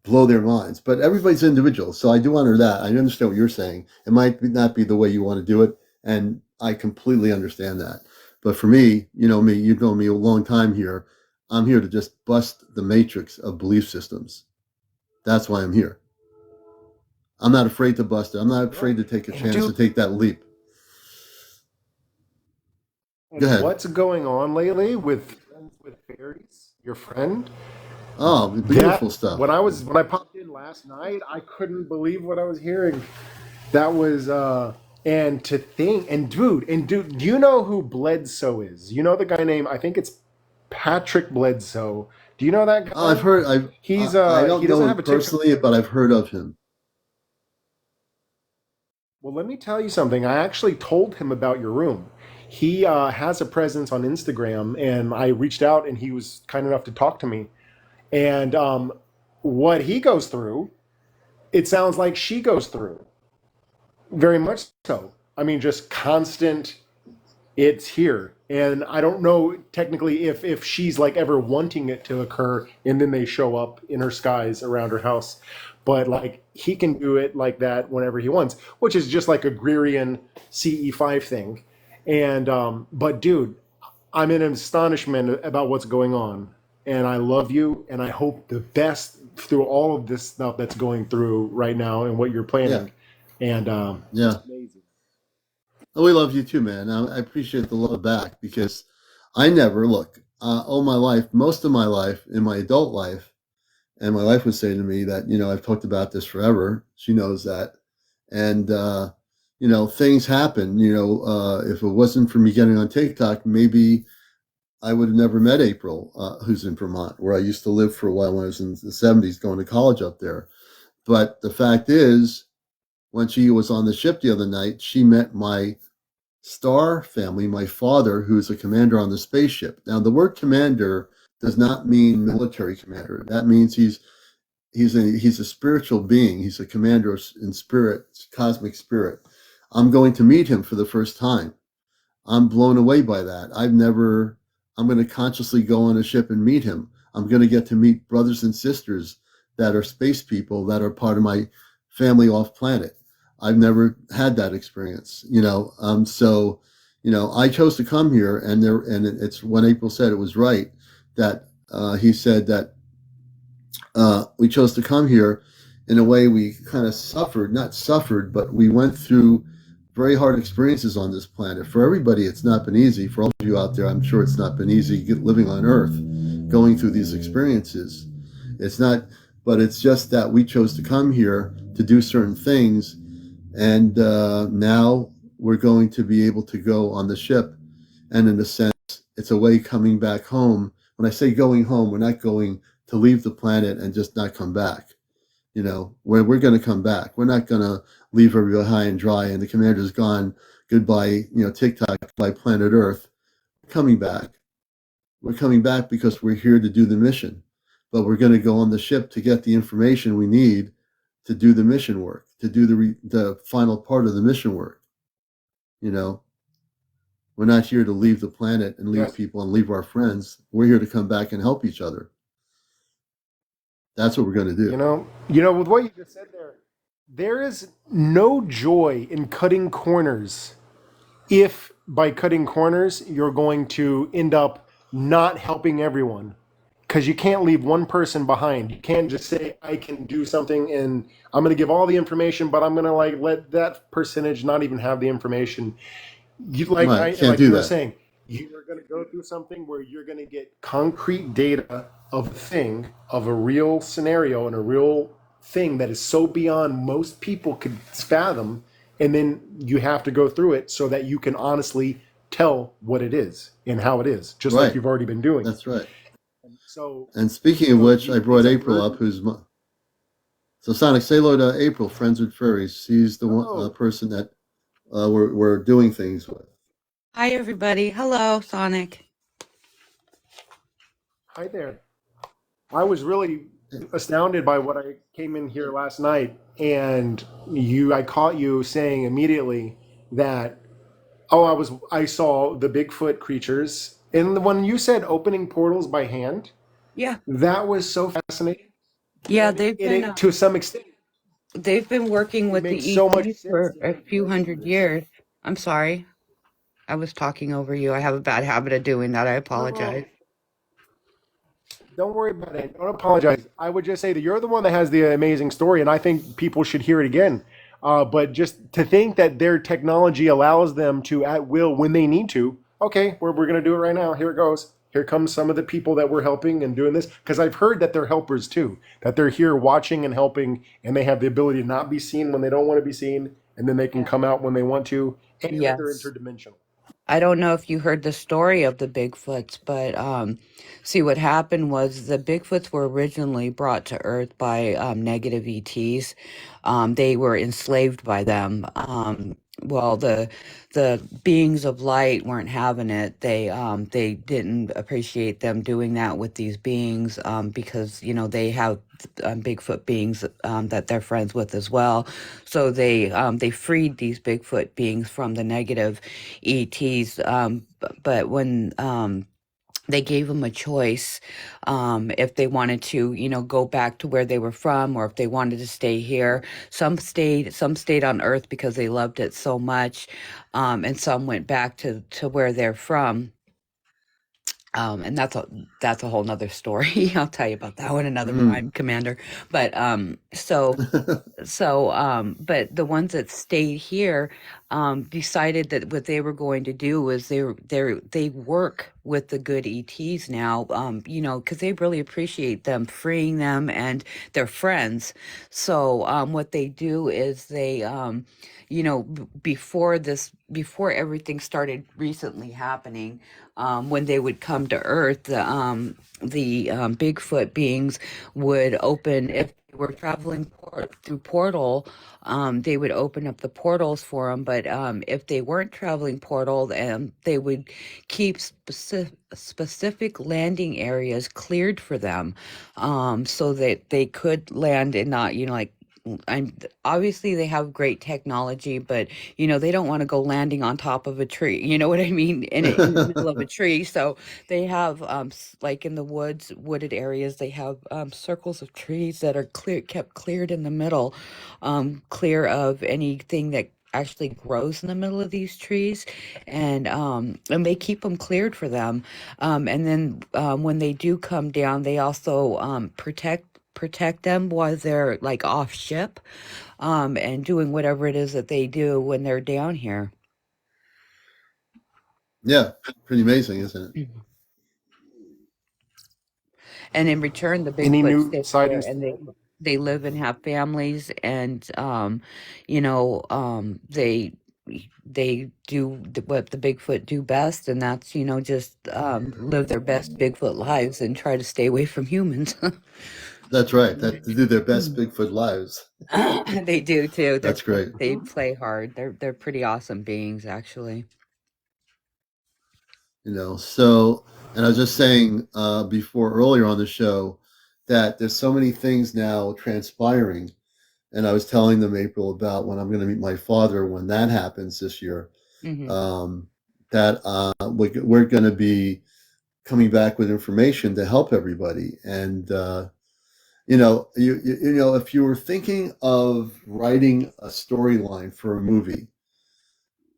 blow their minds. But everybody's individual. So I do honor that. I understand what you're saying. It might not be the way you want to do it. And I completely understand that. But for me, you've known me a long time here. I'm here to just bust the matrix of belief systems. That's why I'm here. I'm not afraid to bust it. I'm not Yeah. afraid to take a And chance dude, to take that leap. Go and ahead. what's going on lately with Friends with Fairies, your friend? Oh, That beautiful stuff. when I popped in last night, I couldn't believe what I was hearing. That was and to think, and dude, do you know who Bledsoe is? You know the guy named, I think it's Patrick Bledsoe. Do you know that I've guy? heard. I He don't doesn't know have him a TikTok. personally, but I've heard of him. Well, let me tell you something. I actually told him about your room. He has a presence on Instagram, and I reached out, and he was kind enough to talk to me. And what he goes through, it sounds like she goes through, very much so. I mean, just constant. It's here, and I don't know technically if she's like ever wanting it to occur, and then they show up in her skies around her house. but like he can do it like that whenever he wants, which is just like a Greerian CE5 thing. And but dude, I'm in astonishment about what's going on, and I love you, and I hope the best through all of this stuff that's going through right now and what you're Yeah. planning. And it's Yeah. amazing. Oh, we love you too, man. I appreciate the love back because I never look all my life, most of my life in my adult life, and my wife would say to me that I've talked about this forever. She knows that, and things happen. If it wasn't for me getting on TikTok, maybe I would have never met April, who's in Vermont, where I used to live for a while when I was in the '70s, going to college up there. But the fact is, when she was on the ship the other night, she met my Star family, my father, who's a commander on the spaceship. Now, the word commander does not mean military commander. That means he's a spiritual being. He's a commander in spirit, cosmic spirit. I'm going to meet him for the first time. I'm blown away by that. I'm going to consciously go on a ship and meet him. I'm going to get to meet brothers and sisters that are space people that are part of my family off planet. I've never had that experience. So, I chose to come here, and it's when April said it was right that he said that we chose to come here. In a way, we kind of not suffered, but we went through very hard experiences on this planet. For everybody, it's not been easy. For all of you out there, I'm sure it's not been easy living on Earth, going through these experiences. It's not, but it's just that we chose to come here to do certain things, and now we're going to be able to go on the ship, and in a sense, it's a way coming back home. When I say going home, we're not going to leave the planet and just not come back. We're going to come back. We're not going to leave everybody high and dry and the commander's gone. Goodbye, TikTok, by planet Earth. Coming back. We're coming back because we're here to do the mission. But we're going to go on the ship to get the information we need to do the mission work, to do the final part of the mission work. We're not here to leave the planet and leave Yes. people and leave our friends. We're here to come back and help each other. That's what we're going to do. With what you just said there is no joy in cutting corners if by cutting corners you're going to end up not helping everyone, because you can't leave one person behind. You can't just say I can do something and I'm going to give all the information, but I'm going to like let that percentage not even have the information. You like Right, I can't like do you were that. saying, you're going to go through something where you're going to get concrete data of a thing, of a real scenario and a real thing that is so beyond most people could fathom, and then you have to go through it so that you can honestly tell what it is and how it is, just like Right. you've already been doing. That's right. So, And speaking of which, I brought it's a April up, burden. so Sonic, say hello to April, Friends with Furries. She's the one Oh, person that we're doing things with. Hi, everybody. Hello, Sonic. hi there. I was really astounded by what I came in here last night, and I caught you saying immediately that, oh, I saw the Bigfoot creatures, and when you said opening portals by hand, Yeah, that was so fascinating, yeah, and it to some extent they've been working it with makes the so much ETs sense for to a me few going through hundred this. years. I'm sorry. I was talking over you. I have a bad habit of doing that. I No, apologize. don't worry about it. Don't apologize. I would just say that you're the one that has the amazing story, and I think people should hear it again. But just to think that their technology allows them to, at will, when they need to, okay, we're going to do it right now. Here it goes. Here comes some of the people that we're helping and doing this. Because I've heard that they're helpers too, that they're here watching and helping, and they have the ability to not be seen when they don't want to be seen, and then they can come out when they want to, and that they're Yes. interdimensional. I don't know if you heard the story of the Bigfoots, but see, what happened was the Bigfoots were originally brought to Earth by negative ETs. They were enslaved by them. Well, the beings of light weren't having it. They didn't appreciate them doing that with these beings because they have Bigfoot beings that they're friends with as well. So they freed these Bigfoot beings from the negative ETs. But when they gave them a choice, if they wanted to, go back to where they were from, or if they wanted to stay here. Some stayed on Earth because they loved it so much, and some went back to where they're from. And that's a whole nother story. I'll tell you about that one another Mm. time, Commander. But but the ones that stayed here, decided that what they were going to do was they work with the good ETs now, because they really appreciate them freeing them and their friends. So what they do is they, before everything started recently happening, when they would come to Earth, the Bigfoot beings would open, if they were traveling through portal, they would open up the portals for them. But if they weren't traveling portal, they would keep specific landing areas cleared for them, so that they could land and not, like, I'm obviously they have great technology, but they don't want to go landing on top of a tree. You know what I mean? In the middle of a tree. So they have, like in the wooded areas, they have circles of trees that are kept cleared in the middle, clear of anything that actually grows in the middle of these trees, and they keep them cleared for them. And then when they do come down, they also protect them while they're like off ship, and doing whatever it is that they do when they're down here. Yeah, pretty amazing, isn't it? Mhm. And in return, the Any Bigfoot new stay here, sightings? and they live and have families, and they do what the Bigfoot do best, and that's just live their best Bigfoot lives and try to stay away from humans. That's right. That they do their best Bigfoot lives. They do too. That's great. They play hard. They're pretty awesome beings, actually. So, and I was just saying before earlier on the show that there's so many things now transpiring. And I was telling them, April, about when I'm going to meet my father when that happens this year. Hmm. Um, that we're going to be coming back with information to help everybody. And if you were thinking of writing a storyline for a movie,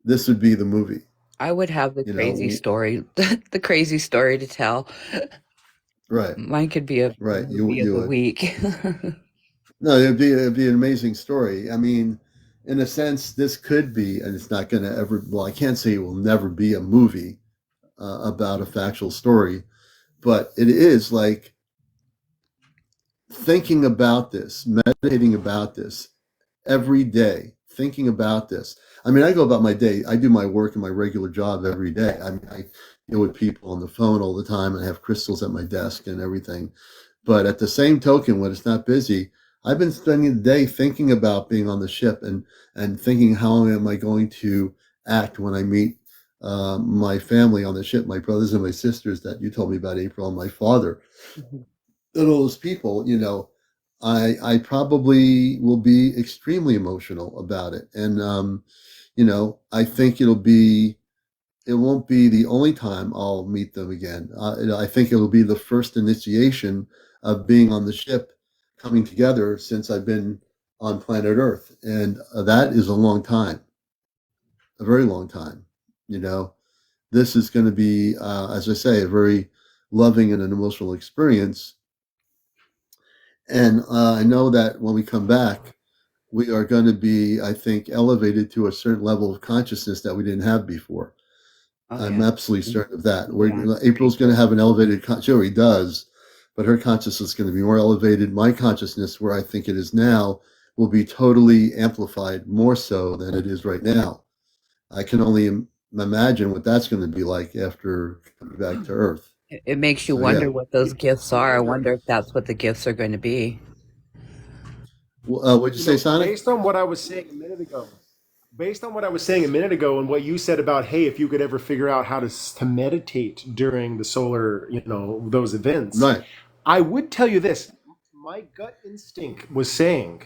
this would be the movie. I would have the You crazy know, story, the crazy story to tell. right, Mine could be a right. movie of You the would. week. No, it'd be an amazing story. I mean, in a sense, this could be, and it's not going to ever. Well, I can't say it will never be a movie about a factual story, but it is like thinking about this, meditating about this every day, thinking about this. I mean, I go about my day. I do my work and my regular job every day. I mean, I deal with people on the phone all the time, and I have crystals at my desk and everything. But at the same token, when it's not busy, I've been spending the day thinking about being on the ship and thinking how am I going to act when I meet my family on the ship, my brothers and my sisters that you told me about, April, and my father, Mhm. and all those people. I probably will be extremely emotional about it, and I think it won't be the only time I'll meet them again. I think it'll be the first initiation of being on the ship coming together since I've been on planet Earth. And that is a long time, a very long time. You know, this is going to be, as I say, a very loving and an emotional experience. And I know that when we come back, we are going to be, I think, elevated to a certain level of consciousness that we didn't have before. Oh I'm yeah. absolutely certain of that. Yeah. April's going to have an elevated, she already does, but her consciousness is going to be more elevated. My consciousness, where I think it is now, will be totally amplified more so than it is right now. I can only imagine what that's going to be like after coming back to Earth. It makes you So yeah. wonder what those gifts are. I wonder if that's what the gifts are going to be. What'd you say, Sonic? Based on what I was saying a minute ago, and what you said about, hey, if you could ever figure out how to meditate during the solar, those events, Right. I would tell you this. My gut instinct was saying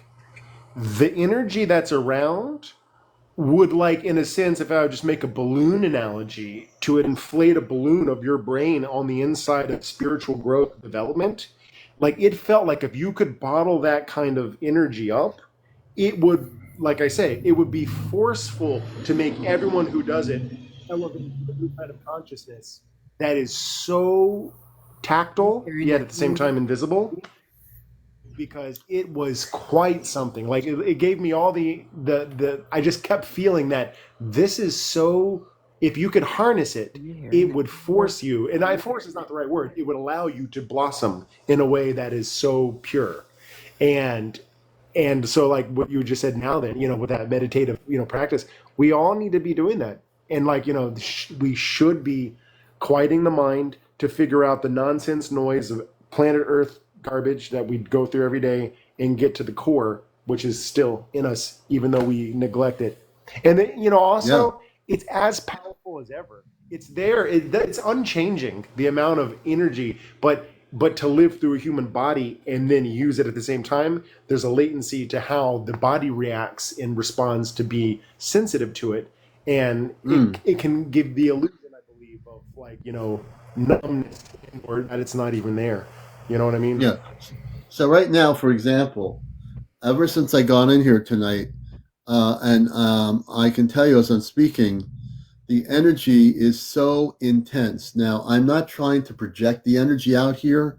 the energy that's around would, like, in a sense, if I would just make a balloon analogy, to inflate a balloon of your brain on the inside of spiritual growth and development, like, it felt like if you could bottle that kind of energy up, it would, like I say, it would be forceful to make everyone who does it elevate to a new kind of consciousness that is so tactile Hearing yet that at the same time invisible, because it was quite something. Like, it gave me all the I just kept feeling that this is so, if you could harness it, it would force you, and force is not the right word, it would allow you to blossom in a way that is so pure. And so, like what you just said now, then, with that meditative, practice, we all need to be doing that. And, like, we should be quieting the mind to figure out the nonsense noise of planet Earth garbage that we go through every day, and get to the core, which is still in us, even though we neglect it. And then, also, it's as powerful as ever. It's there. It's unchanging, the amount of energy, but to live through a human body and then use it at the same time, there's a latency to how the body reacts and responds to be sensitive to it. And it can give the illusion, I believe, of, like, numbness, or that it's not even there. You know what I mean? Yeah. So right now, for example, ever since I got in here tonight, and I can tell you as I'm speaking, the energy is so intense. Now, I'm not trying to project the energy out here.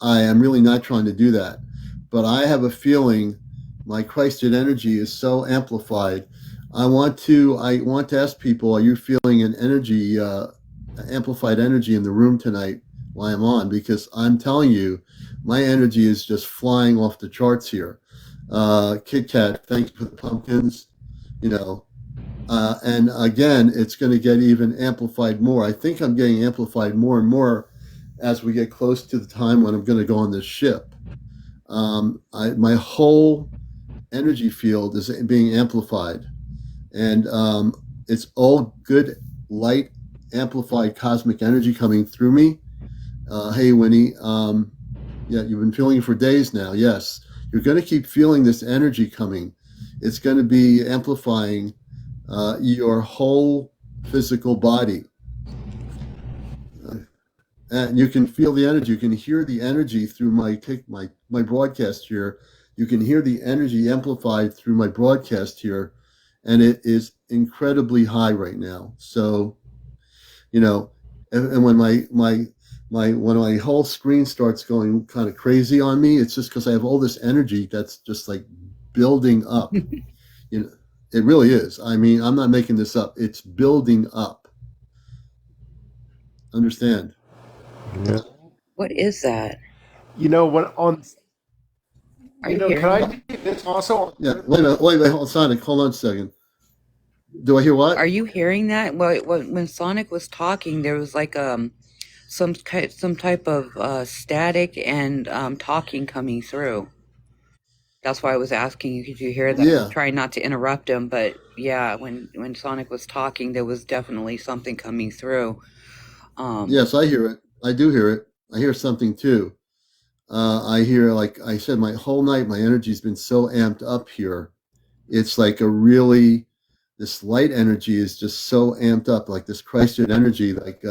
I am really not trying to do that. But I have a feeling my Christed energy is so amplified. I want to ask people, are you feeling an energy, amplified energy in the room tonight while I'm on? Because I'm telling you, my energy is just flying off the charts here. Kit Kat, thanks for the pumpkins. You know, and again, it's going to get even amplified more. I think I'm getting amplified more and more as we get close to the time when I'm going to go on this ship. My whole energy field is being amplified, and it's all good, light, amplified cosmic energy coming through me. Hey, Winnie. Yeah, you've been feeling it for days now. Yes, you're going to keep feeling this energy coming. It's going to be amplifying your whole physical body. And you can feel the energy. You can hear the energy through my broadcast here. You can hear the energy amplified through my broadcast here, and it is incredibly high right now. So, and when my whole screen starts going kind of crazy on me, it's just because I have all this energy that's just like building up. It really is. I mean, I'm not making this up. It's building up. Understand? Yeah. What is that? When on, Are you can hearing I that? do this also? Yeah. Wait a minute. Wait, Sonic. Hold on a second. Do I hear what? Are you hearing that? Well, when Sonic was talking, there was like some type of static and talking coming through. That's why I was asking you, could you hear that? Yeah. Trying not to interrupt him, but yeah, when Sonic was talking, there was definitely something coming through. Yes, I hear it. I do hear it. I hear something too. I hear, like I said, my whole night, my energy's been so amped up here. It's like this light energy is just so amped up, like this Christed energy. Like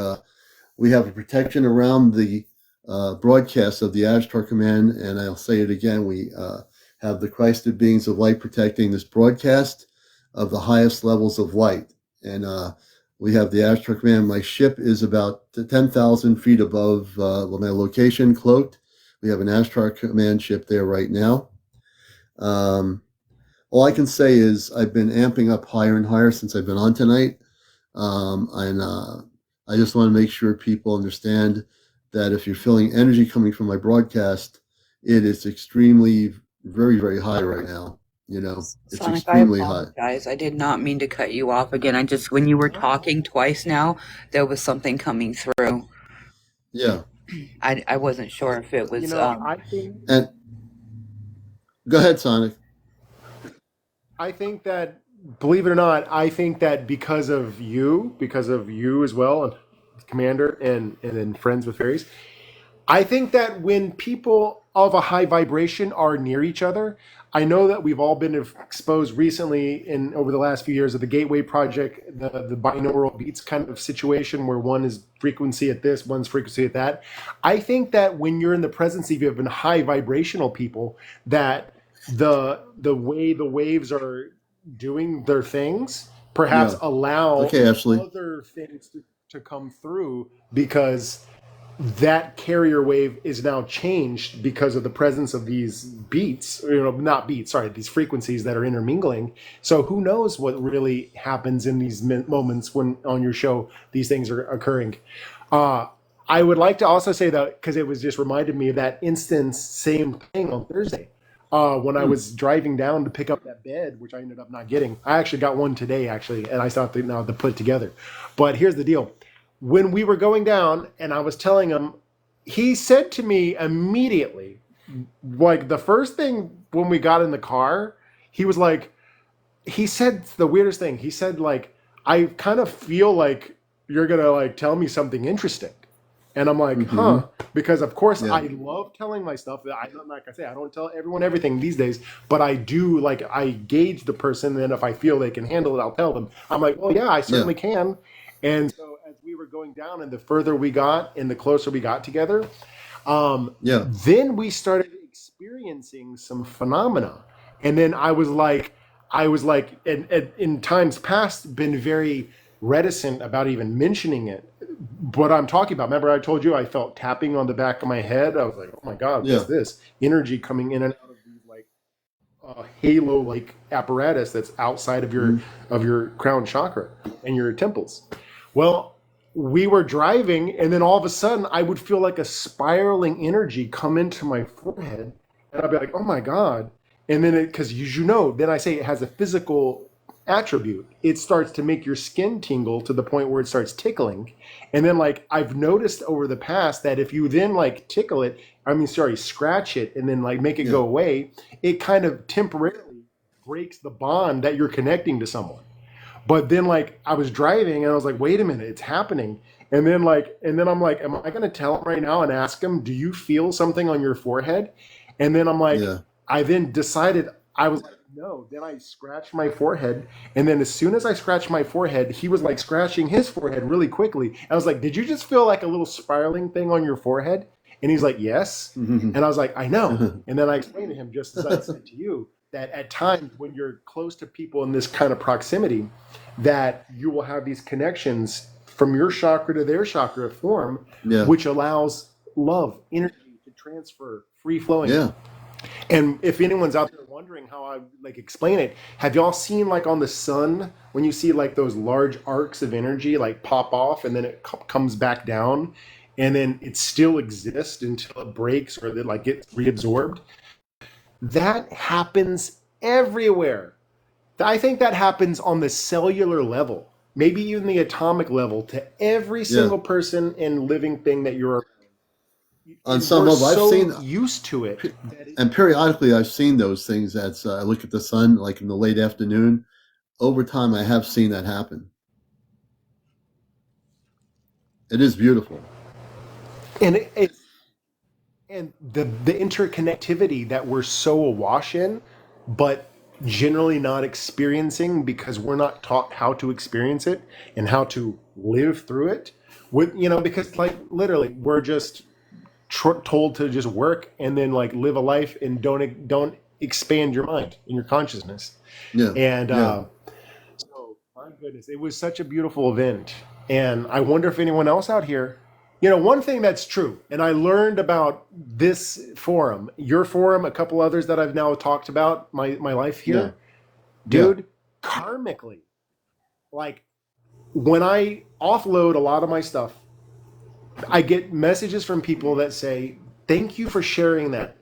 we have a protection around the broadcast of the Ashtar Command, and I'll say it again. We have the Christed beings of light protecting this broadcast of the highest levels of light, and we have the Ashtar Command. My ship is about 10,000 feet above my location, cloaked. We have an Ashtar Command ship there right now. All I can say is I've been amping up higher and higher since I've been on tonight. And I just want to make sure people understand that if you're feeling energy coming from my broadcast, it is extremely, very, very high right now. It's Sonic, extremely I high. apologize. I did not mean to cut you off again. When you were talking twice now, there was something coming through. Yeah. I wasn't sure if it was. I think. And go ahead, Sonic. I think that, believe it or not, I think that because of you as well, and Commander, and then Friends with Fairies, I think that when people of a high vibration are near each other, I know that we've all been exposed recently in over the last few years of the Gateway Project, the binaural beats kind of situation where one is frequency at this, one's frequency at that. I think that when you're in the presence of even high vibrational people, that the way the waves are doing their things perhaps Yeah. allow Okay, Ashley. other things to come through because that carrier wave is now changed because of the presence of these beats, not beats, sorry, these frequencies that are intermingling. So who knows what really happens in these moments when on your show these things are occurring. I would like to also say that, because it was just reminded me of that instance, same thing on Thursday. When I was driving down to pick up that bed, which I ended up not getting. I actually got one today, actually, and I still have to now to put it together. But here's the deal. When we were going down and I was telling him, he said to me immediately, like the first thing when we got in the car, he was like, he said the weirdest thing. He said, like, I kind of feel like you're going to like tell me something interesting. And I'm like, huh? Because of course I love telling my stuff. I don't, like I say, I don't tell everyone everything these days, but I do, like, I gauge the person, and if I feel they can handle it, I'll tell them. I'm like, well, yeah, I certainly can. And so as we were going down, and the further we got, and the closer we got together, then we started experiencing some phenomena. And then I was like, and in times past, been very reticent about even mentioning it. What I'm talking about, remember I told you I felt tapping on the back of my head? I was like, oh my God, what's this? Energy coming in and out of these like halo like apparatus that's outside of your crown chakra and your temples. Well, we were driving, and then all of a sudden I would feel like a spiraling energy come into my forehead, and I'd be like, oh my God. And then because then I say it has a physical attribute. It starts to make your skin tingle to the point where it starts tickling. And then like I've noticed over the past that if you then like scratch it and then like make it go away, it kind of temporarily breaks the bond that you're connecting to someone. But then like I was driving and I was like, wait a minute, it's happening. And then I'm like, am I going to tell him right now and ask him, do you feel something on your forehead? And then I'm like, I then decided, I was like, no. Then I scratched my forehead. And then as soon as I scratched my forehead, he was like scratching his forehead really quickly. I was like, did you just feel like a little spiraling thing on your forehead? And he's like, yes. And I was like, I know. And then I explained to him, just as I said to you, that at times when you're close to people in this kind of proximity, that you will have these connections from your chakra to their chakra form, which allows love, energy to transfer, free flowing. Yeah. And if anyone's out there wondering how I like explain it, have y'all seen like on the sun when you see like those large arcs of energy like pop off and then it comes back down and then it still exists until it breaks or it like gets reabsorbed? That happens everywhere. I think that happens on the cellular level, maybe even the atomic level, to every single person and living thing that you're around. On some level, I've seen used to it, and periodically I've seen those things. As I look at the sun, like in the late afternoon. Over time, I have seen that happen. It is beautiful, and the interconnectivity that we're so awash in, but generally not experiencing because we're not taught how to experience it and how to live through it. Because like literally, we're just told to just work and then like live a life and don't expand your mind and your consciousness. So my goodness, it was such a beautiful event. And I wonder if anyone else out here, one thing that's true, and I learned about this forum, your forum, a couple others that I've now talked about my life here, dude, karmically, like when I offload a lot of my stuff, I get messages from people that say, thank you for sharing that.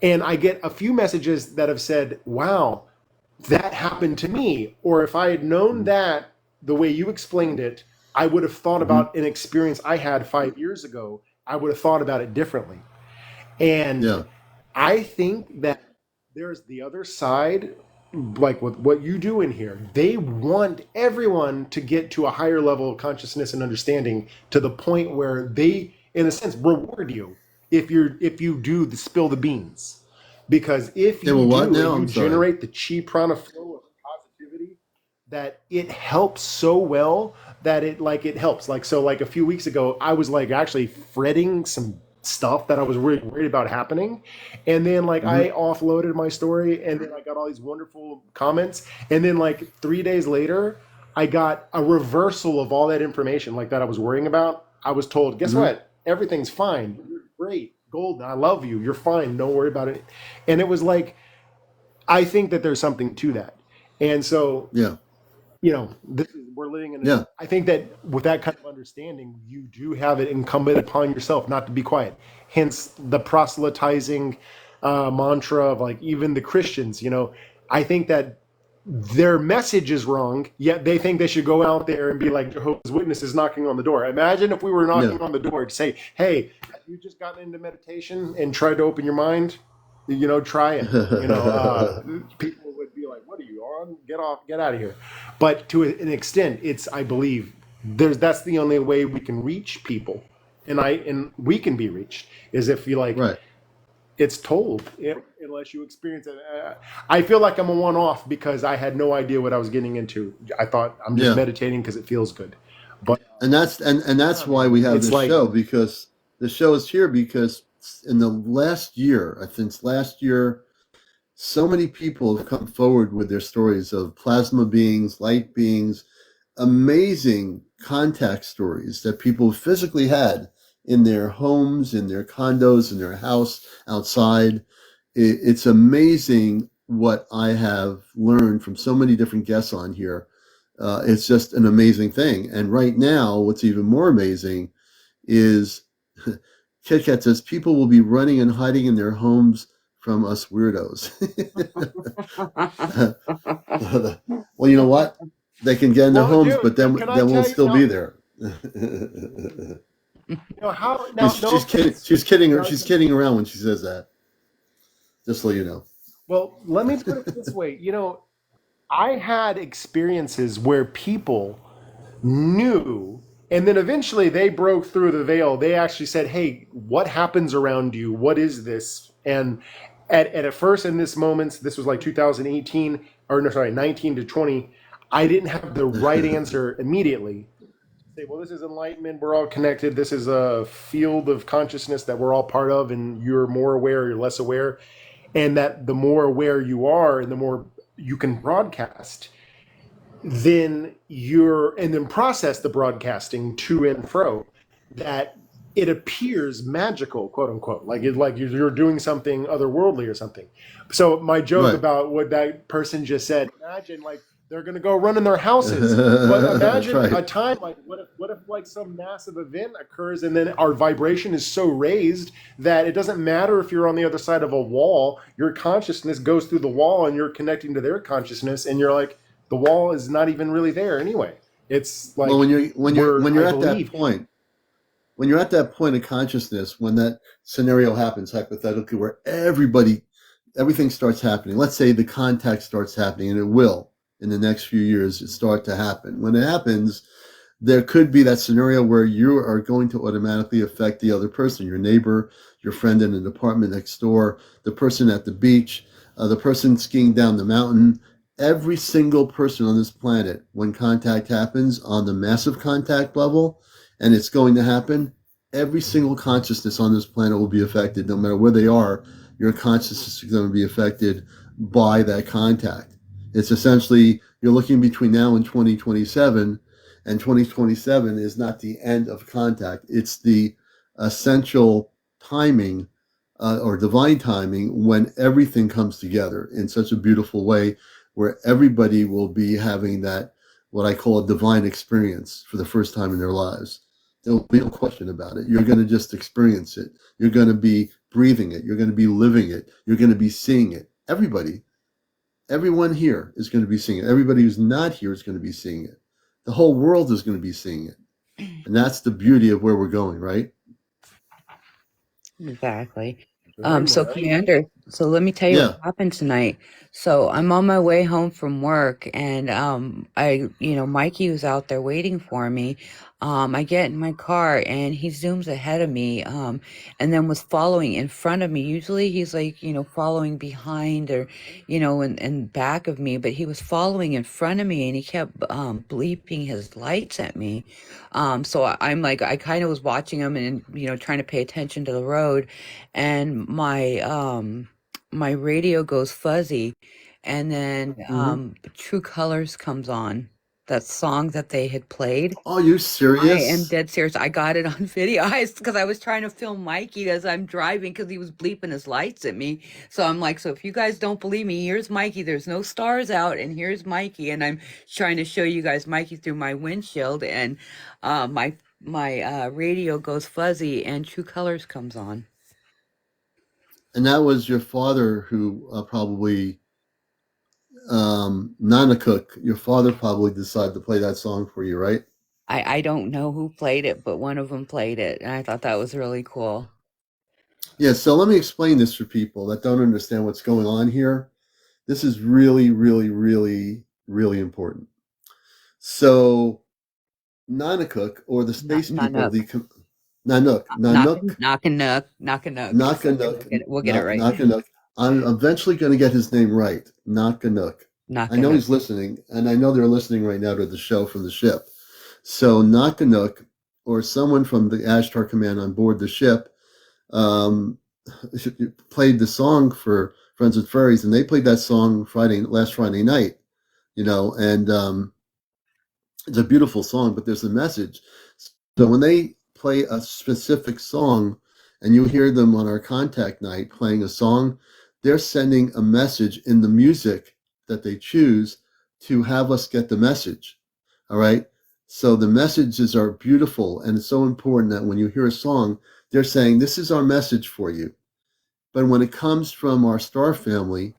And I get a few messages that have said, wow, that happened to me. Or if I had known that the way you explained it, I would have thought about an experience I had 5 years ago. I would have thought about it differently. And I think that there's the other side, like with what you do in here. They want everyone to get to a higher level of consciousness and understanding to the point where they in a sense, reward you if you do spill the beans, because if They you will what do now? and you I'm sorry. generate the chi prana flow of positivity, that it helps so well that it helps. Like, so like a few weeks ago, I was like actually fretting some stuff that I was really worried about happening, and then like Hmm. I offloaded my story, and then I got all these wonderful comments, and then like 3 days later, I got a reversal of all that information like that I was worrying about. I was told, guess Hmm. what? Everything's fine. You're great, golden. I love you. You're fine. Don't worry about it. And it was like, I think that there's something to that. And so, Yeah. we're living in Yeah. I think that with that kind of understanding, you do have it incumbent upon yourself not to be quiet. Hence the proselytizing mantra of like even the Christians. I think that their message is wrong, yet they think they should go out there and be like Jehovah's Witnesses knocking on the door. Imagine if we were Yeah. knocking on the door to say, hey, have you just gotten into meditation and tried to open your mind? Try it. People would be like, what are you on? Get off, get out of here. But to an extent, I believe that's the only way we can reach people. And we can be reached is if you like, Right. it's told, unless you experience it. I feel like I'm a one-off because I had no idea what I was getting into. I thought I'm just Yeah. meditating because it feels good, but And that's yeah, why man, we have it's this like show, because the show is here because in the last year, I think last year, so many people have come forward with their stories of plasma beings, light beings, amazing contact stories that people physically had in their homes, in their condos, in their house, outside. It's amazing what I have learned from so many different guests on here. It's just an amazing thing. And right now, what's even more amazing is Kit Kat says people will be running and hiding in their homes from us weirdos. Well, you know what? They can get in their well, homes, dude, but then can I then we'll tell you still now? be there. How now? she's No she's kidding. offense. She's kidding. Now, She's kidding around when she says that. Just so you know. well, let me put it this way. I had experiences where people knew, and then eventually they broke through the veil. They actually said, hey, what happens around you? What is this? And at first, in this moment, this was like 2018, or no, sorry, 19 to 20, I didn't have the right answer immediately. Say, well, this is enlightenment. We're all connected. This is a field of consciousness that we're all part of, and you're more aware, you're less aware. And that the more aware you are and the more you can broadcast, then process the broadcasting to and fro, that it appears magical, quote unquote, like you're doing something otherworldly or something. So my joke Right. about what that person just said, imagine like they're going to go run in their houses, but That's imagine right. a time like what if like some massive event occurs and then our vibration is so raised that it doesn't matter if you're on the other side of a wall, your consciousness goes through the wall and you're connecting to their consciousness, and you're like, the wall is not even really there anyway. It's Well, like when you're I at that believe. point, when you're at that point of consciousness, when that scenario happens hypothetically, where everything starts happening. Let's say the contact starts happening, and it will in the next few years. It start to happen. When it happens, there could be that scenario where you are going to automatically affect the other person, your neighbor, your friend in an apartment next door, the person at the beach, the person skiing down the mountain. Every single person on this planet, when contact happens on the massive contact level, and it's going to happen, every single consciousness on this planet will be affected. No matter where they are, your consciousness is going to be affected by that contact. It's essentially, you're looking between now and 2027, and 2027 is not the end of contact. It's the essential timing, or divine timing, when everything comes together in such a beautiful way, where everybody will be having that, what I call a divine experience for the first time in their lives. There'll be no question about it. You're going to just experience it. You're going to be breathing it. You're going to be living it. You're going to be seeing it. Everyone here is going to be seeing it. Everybody who's not here is going to be seeing it. The whole world is going to be seeing it. And that's the beauty of where we're going, right? Exactly. Very So much. Commander, so let me tell you what Yeah. happened tonight. So I'm on my way home from work, and Mikey was out there waiting for me. I get in my car, and he zooms ahead of me, and then was following in front of me. Usually he's like, following behind or, and back of me, but he was following in front of me, and he kept bleeping his lights at me. I'm like, I kind of was watching him and, trying to pay attention to the road, and my radio goes fuzzy, and then Hmm. True Colors comes on, that song that they had played. Oh, you I am serious? dead serious. I got it on video because I was trying to film Mikey as I'm driving because he was bleeping his lights at me. So I'm like, so if you guys don't believe me, here's Mikey. There's no stars out, and here's Mikey, and I'm trying to show you guys Mikey through my windshield, and my radio goes fuzzy, and True Colors comes on. And that was your father who probably Nana Cook. Your father probably decided to play that song for you, right? I don't know who played it, but one of them played it, and I thought that was really cool. Yeah. So let me explain this for people that don't understand what's going on here. This is really, really, really, really important. So Nanook, or the space people, Nanook, Nanook, Nanook. We'll get it right. Nanook. I'm eventually going to get his name right. Nanook. I know Nanook. he's listening, and I know they're listening right now to the show from the ship. So Nanook, or someone from the Ashtar Command on board the ship, um, played the song for Friends with Furries, and they played that song last Friday night. And it's a beautiful song, but there's a message. So when they play a specific song, and you hear them on our contact night playing a song, they're sending a message in the music that they choose to have us get the message. All right. So the messages are beautiful, and it's so important that when you hear a song, they're saying, this is our message for you. But when it comes from our star family,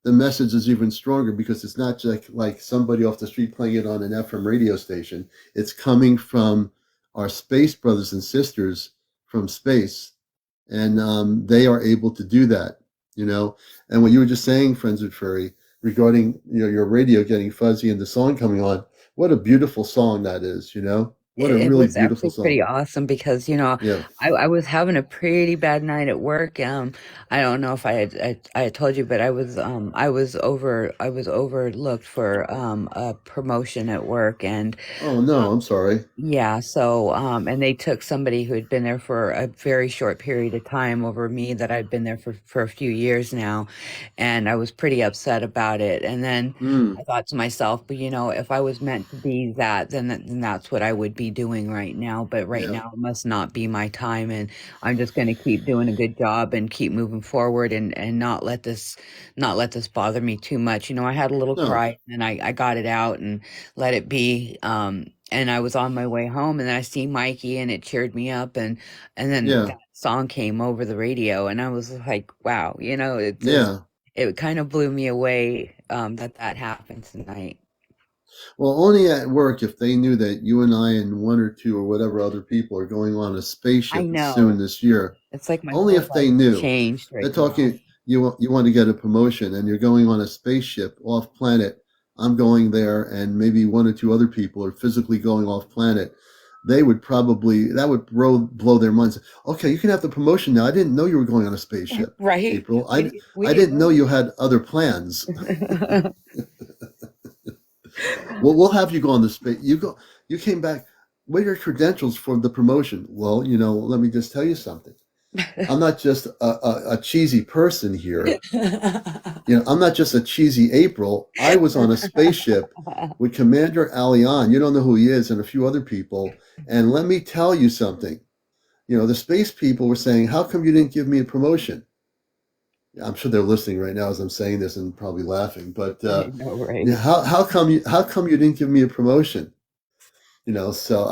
the message is even stronger, because it's not just like somebody off the street playing it on an FM radio station. It's coming from our space brothers and sisters from space, and they are able to do that. And what you were just saying, Friends with Furry, regarding your radio getting fuzzy and the song coming on, what a beautiful song that is. What a It really was beautiful actually song. pretty awesome because, Yeah. I was having a pretty bad night at work. I don't know if I had told you, but I was overlooked for a promotion at work, and Oh no, I'm sorry. yeah, so and they took somebody who had been there for a very short period of time over me that I'd been there for a few years now, and I was pretty upset about it. And then Mm, I thought to myself, but if I was meant to be that, then that's what I would be doing right now. But right yeah. now it must not be my time, and I'm just going to keep doing a good job and keep moving forward, and not let this bother me too much. I had a little No. cry, and I got it out and let it be. And I was on my way home, and then I see Mikey, and it cheered me up, and then Yeah. that song came over the radio, and I was like, wow, Yeah. it kind of blew me away, that happened tonight. Well, only at work, if they knew that you and I and one or two or whatever other people are going on a I spaceship soon know. this year. It's like my Only whole if they life knew. changed They're right now. talking. You want to get a promotion, and you're going on a spaceship off planet. I'm going there, and maybe one or two other people are physically going off planet. They would probably that would blow their minds. Okay, you can have the promotion now. I didn't know you were going on a spaceship, Right? April. I We I didn't didn't know know. you had other plans. Well, we'll have you go on the space. You came back. What are your credentials for the promotion? Well, let me just tell you something. I'm not just a cheesy person here. I'm not just a cheesy April. I was on a spaceship with CmdrAleon. You don't know who he is, and a few other people. And let me tell you something. The space people were saying, "How come you didn't give me a promotion?" I'm sure they're listening right now as I'm saying this and probably laughing. But I know, right? yeah, how come you didn't give me a promotion? So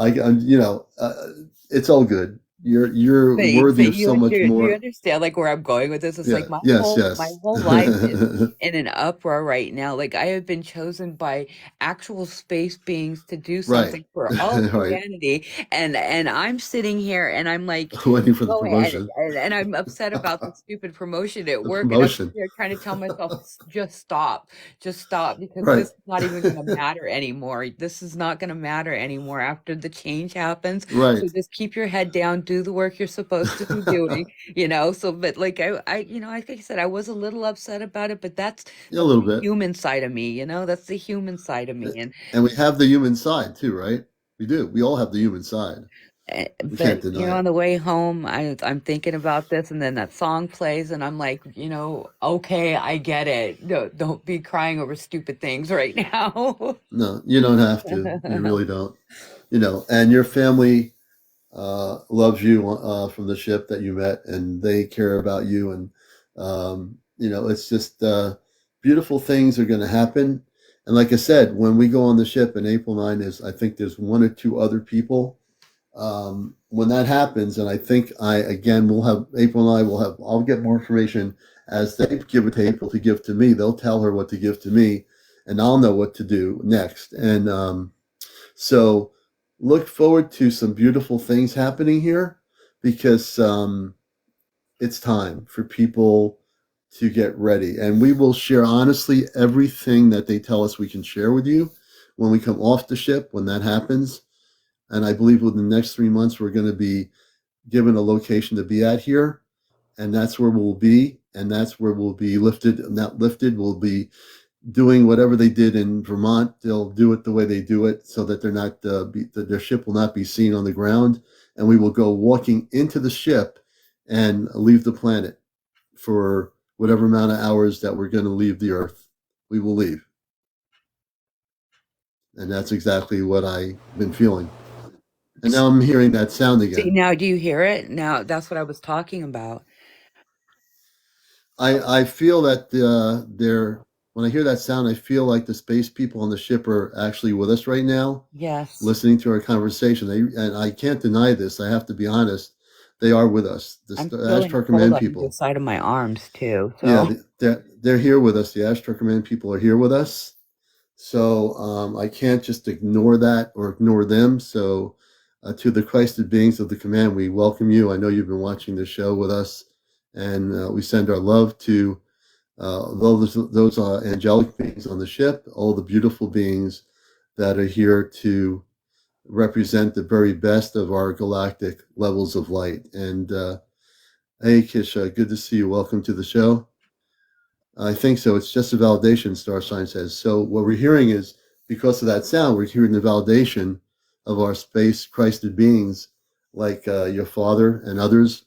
it's all good. you're worthy of so much Do you more. understand like where I'm going with this? It's Yeah. like Yes. my Yes. whole life is in an uproar right now. Like I have been chosen by actual space beings to do Right. something for all of Right. humanity, and I'm sitting here and I'm like, Waiting for the oh, promotion. and I'm upset about the stupid promotion at The work, and I'm sitting promotion. here trying to tell myself, just stop, because Right. this is not even going to matter anymore. This is not going to matter anymore after the change happens. So Right. just keep your head down, do the work you're supposed to be doing, you know. So, but like like I said, I was a little upset about it, but Yeah, a that's little the bit. human side of me, you know. That's the human side of me, And we have the human side too, right? We do. We all have the human side. We but can't you deny know, on it. the way home, I'm thinking about this, and then that song plays, and I'm like, you know, okay, I get it. No, don't be crying over stupid things right now. No, you don't have to. You really don't. And your family loves you from the ship that you met, and they care about you. And it's just beautiful things are going to happen. And like I said, when we go on the ship in April 9 is I think there's one or two other people. When that happens, and I think I again will have April and I will have I'll get more information as they give it to April to give to me. They'll tell her what to give to me, and I'll know what to do next. And so look forward to some beautiful things happening here because it's time for people to get ready. And we will share honestly everything that they tell us we can share with you when we come off the ship, when that happens. And I believe within the next 3 months, we're going to be given a location to be at here. And that's where we'll be. And that's where we'll be lifted, not lifted. We'll be doing whatever they did in Vermont. They'll do it the way they do it so that they're not, that their ship will not be seen on the ground. And we will go walking into the ship and leave the planet for whatever amount of hours that we're going to leave the Earth. We will leave. And that's exactly what I've been feeling. And now I'm hearing that sound See, again. now do you hear it? Now that's what I was talking about. I feel that they're when I hear that sound, I feel like the space people on the ship are actually with us right now, Yes. listening to our conversation. And I can't deny this. I have to be honest. They are with us. I'm The feeling Ashtar cold Command on the people. side of my arms too. Yeah, So they're here with us. The Ashtar Command people are here with us. So I can't just ignore that or ignore them. So to the Christed beings of the command, we welcome you. I know you've been watching this show with us, and we send our love to those angelic beings on the ship, all the beautiful beings that are here to represent the very best of our galactic levels of light. And hey, Kisha, good to see you. Welcome to the show. I think so. It's just a validation, Star Sign says. So what we're hearing is because of that sound, we're hearing the validation of our space Christed beings, like your father and others.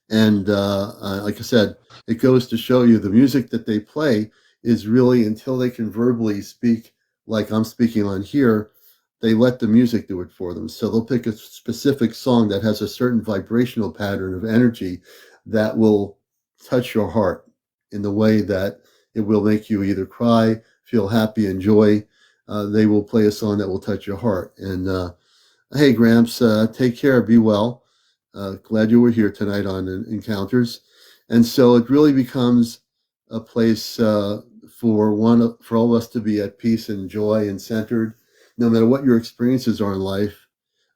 And like I said, it goes to show you the music that they play is really until they can verbally speak like I'm speaking on here, they let the music do it for them. So they'll pick a specific song that has a certain vibrational pattern of energy that will touch your heart in the way that it will make you either cry, feel happy, enjoy. They will play a song that will touch your heart. And hey, Gramps, take care, be well. Glad you were here tonight on Encounters. And so it really becomes a place for all of us to be at peace and joy and centered. No matter what your experiences are in life,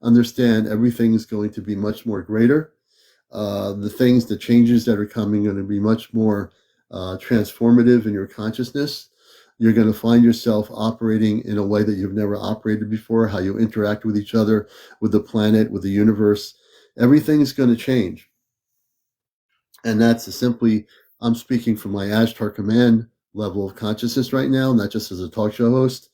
understand everything is going to be much more greater. The changes that are coming are going to be much more transformative in your consciousness. You're going to find yourself operating in a way that you've never operated before, how you interact with each other, with the planet, with the universe. Everything's going to change. And that's simply, I'm speaking from my Ashtar Command level of consciousness right now, not just as a talk show host.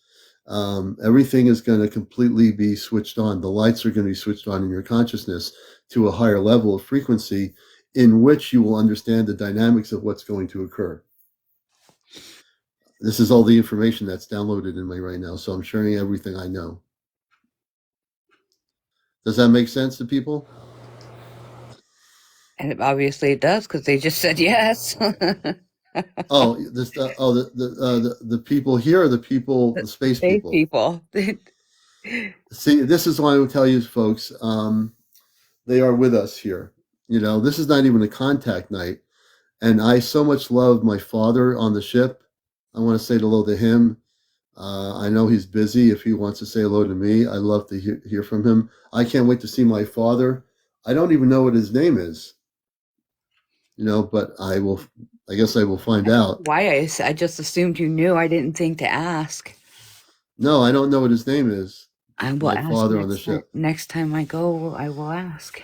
Everything is going to completely be switched on. The lights are going to be switched on in your consciousness to a higher level of frequency in which you will understand the dynamics of what's going to occur. This is all the information that's downloaded in me right now, so I'm sharing everything I know. Does that make sense to people? and obviously it does because they just said yes. Oh, the people here are the space Space people. people. See, this is what I would tell you, folks. they are with us here. This is not even a contact night. And I so much love my father on the ship. I want to say hello to him. I know he's busy. If he wants to say hello to me, I'd love to hear from him. I can't wait to see my father. I don't even know what his name is, but I guess I will find out. Why I just assumed you knew. I didn't think to ask. No, I don't know what his name is. I will My ask father on the ship. Next time I go, I will ask.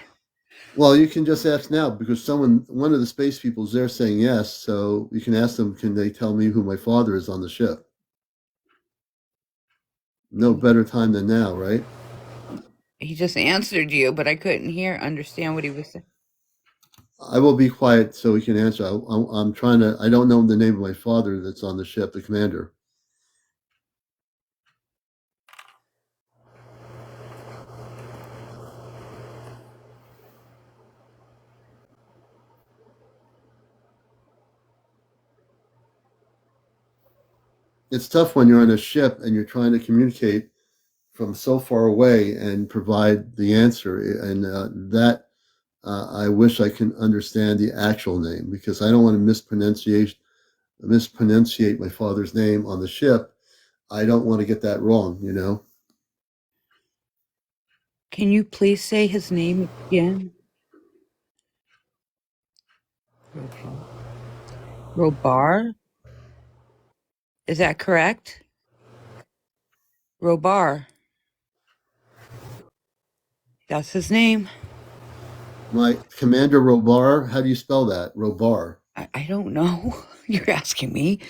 Well, you can just ask now because one of the space people is there saying yes. So you can ask them, can they tell me who my father is on the ship? No better time than now, right? He just answered you, but I couldn't understand what he was saying. I will be quiet so he can answer. I'm trying to, I don't know the name of my father that's on the ship, the commander. It's tough when you're on a ship and you're trying to communicate from so far away and provide the answer. And I wish I can understand the actual name because I don't want to mispronunciate my father's name on the ship. I don't want to get that wrong, Can you please say his name again? Robar? Is that correct? Robar. That's his name. My Commander Robar, how do you spell that? Robar. I don't know. You're asking me.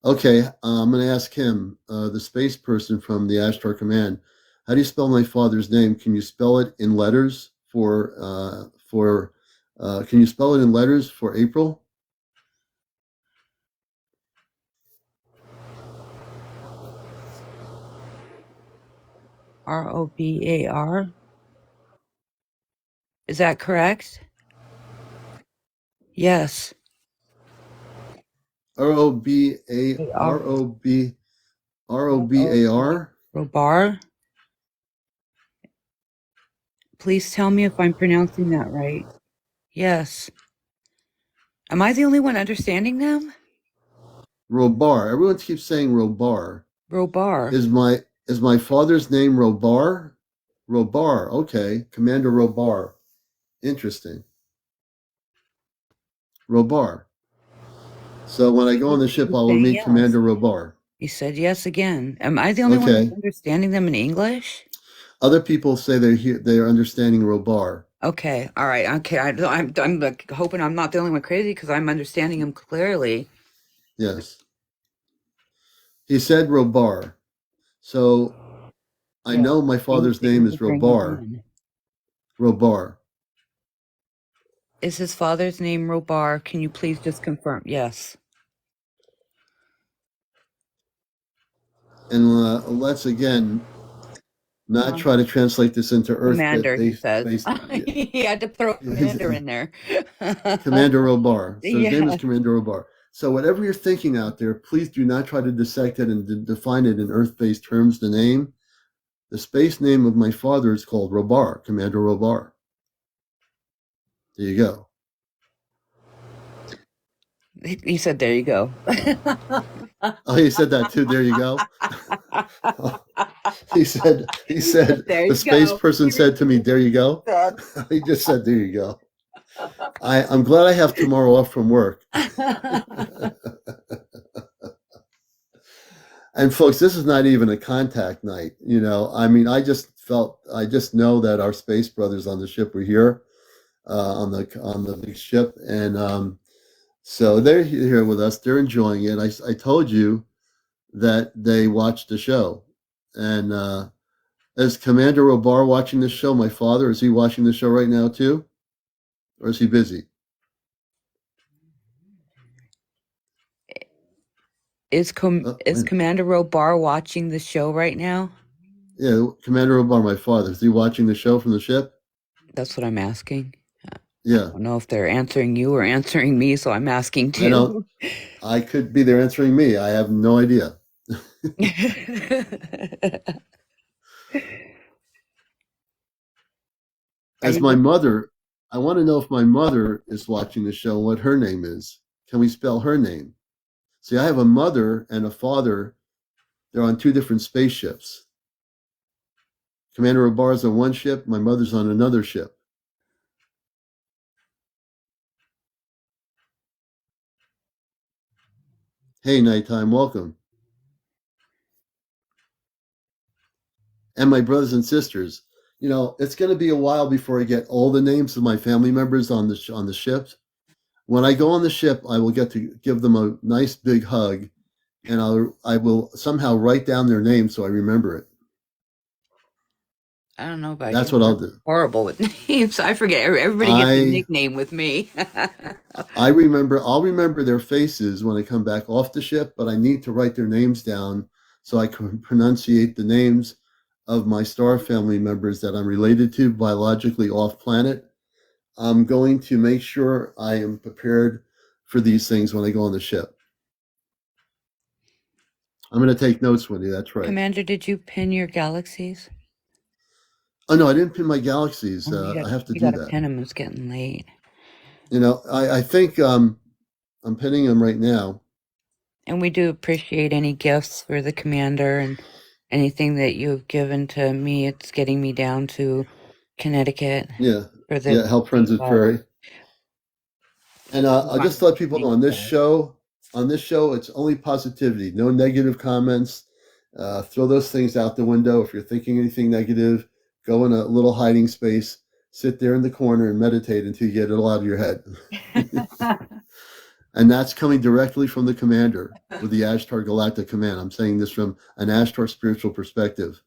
Okay, I'm going to ask him, the space person from the Ashtar Command. How do you spell my father's name? Can you spell it in letters can you spell it in letters for April? Robar. Is that correct? Yes. Robar. Robar. Please tell me if I'm pronouncing that right. Yes. Am I the only one understanding them? Robar. Everyone keeps saying Robar. Robar. Is my father's name Robar? Robar. Okay, Commander Robar. Interesting. Robar. So when I go on the ship, I will meet yes. Commander Robar. He said yes again. Am I the only one who's understanding them in English? Other people say they're understanding Robar. Okay, all right, okay. I'm like, hoping I'm not the only one crazy because I'm understanding him clearly. Yes. He said Robar. So I know my father's name is Robar. Robar. Is his father's name Robar? Can you please just confirm? Yes. And let's again not try to translate this into Earth. Commander, he says. He had to throw Commander in there. Commander Robar. So his name is Commander Robar. So whatever you're thinking out there, please do not try to dissect it and define it in Earth-based terms, the name. The space name of my father is called Robar, Commander Robar. There you go. He said, there you go. Oh, he said that too. There you go. He said the space person said to me, there you go. He just said, there you go. I'm glad I have tomorrow off from work. And folks, this is not even a contact night. I mean, I just know that our space brothers on the ship were here on the big ship. And so they're here with us. They're enjoying it. I told you that they watched the show. And is Commander Robar watching this show? My father, is he watching the show right now too? Or is he busy? Is Commander Robar watching the show right now? Yeah, Commander Robar, my father. Is he watching the show from the ship? That's what I'm asking. Yeah. I don't know if they're answering you or answering me, so I'm asking too. I could be there answering me. I have no idea. as my mother, I want to know if my mother is watching the show and what her name is. Can we spell her name? See, I have a mother and a father. They're on two different spaceships. Commander Obar's on one ship. My mother's on another ship. Hey, Nighttime, welcome. And my brothers and sisters. You know, it's going to be a while before I get all the names of my family members on the ship. When I go on the ship, I will get to give them a nice big hug, and I will somehow write down their name so I remember it. I don't know about That's you. what I'll do. Horrible with names. I forget. Everybody gets a nickname with me. I'll remember their faces when I come back off the ship, but I need to write their names down so I can pronunciate the names of my star family members that I'm related to biologically off planet. I'm going to make sure I am prepared for these things when I go on the ship. I'm going to take notes with you. That's right. Commander, did you pin your galaxies? Oh, no, I didn't pin my galaxies. I have to do that. You got to pin them. It's getting late. You know, I think I'm pinning them right now. And we do appreciate any gifts for the commander and anything that you've given to me. It's getting me down to Connecticut. Yeah. Help Friends with Prairie. And I'll just let people know on this show, it's only positivity, no negative comments. Throw those things out the window. If you're thinking anything negative, go in a little hiding space, sit there in the corner and meditate until you get it all out of your head. And that's coming directly from the commander with the Ashtar Galactic Command. I'm saying this from an Ashtar spiritual perspective.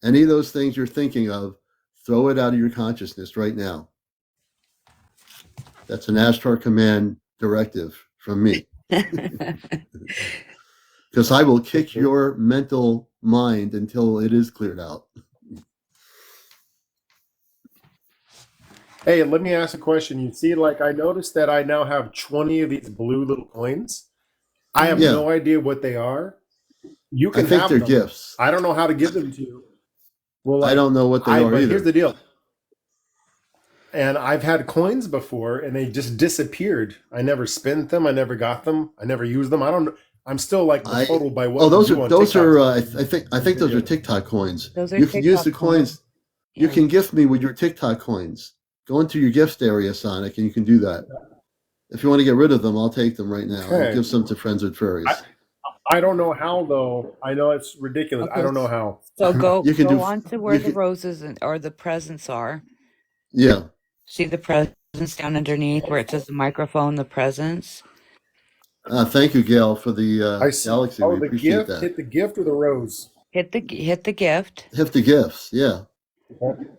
Any of those things you're thinking of, throw it out of your consciousness right now. That's an Ashtar Command directive from me. Because I will kick your mental mind until it is cleared out. Hey, let me ask a question. You see, like, I noticed that I now have 20 of these blue little coins. I have no idea what they are. You can have them. They're gifts. I don't know how to give them to you. Well, I don't know what they are but either. Here's the deal. And I've had coins before, and they just disappeared. I never spent them. I never got them. I never used them. I don't. I'm still like befuddled by what. Oh, those are. I think those are TikTok coins. You can use the coins. You can gift me with your TikTok coins. Go into your gifts area, Sonic, and you can do that. If you want to get rid of them, I'll take them right now. Okay. I'll give some to Friends with Furries. I don't know how, though. I know it's ridiculous. Okay. I don't know how. So go on to where the roses or the presents are. Yeah. See the presents down underneath where it says the microphone, the presents? Thank you, Gail, for the galaxy. Oh, we appreciate gift, that. Hit the gift or the rose? Hit the gift. Hit the gifts, yeah. Okay.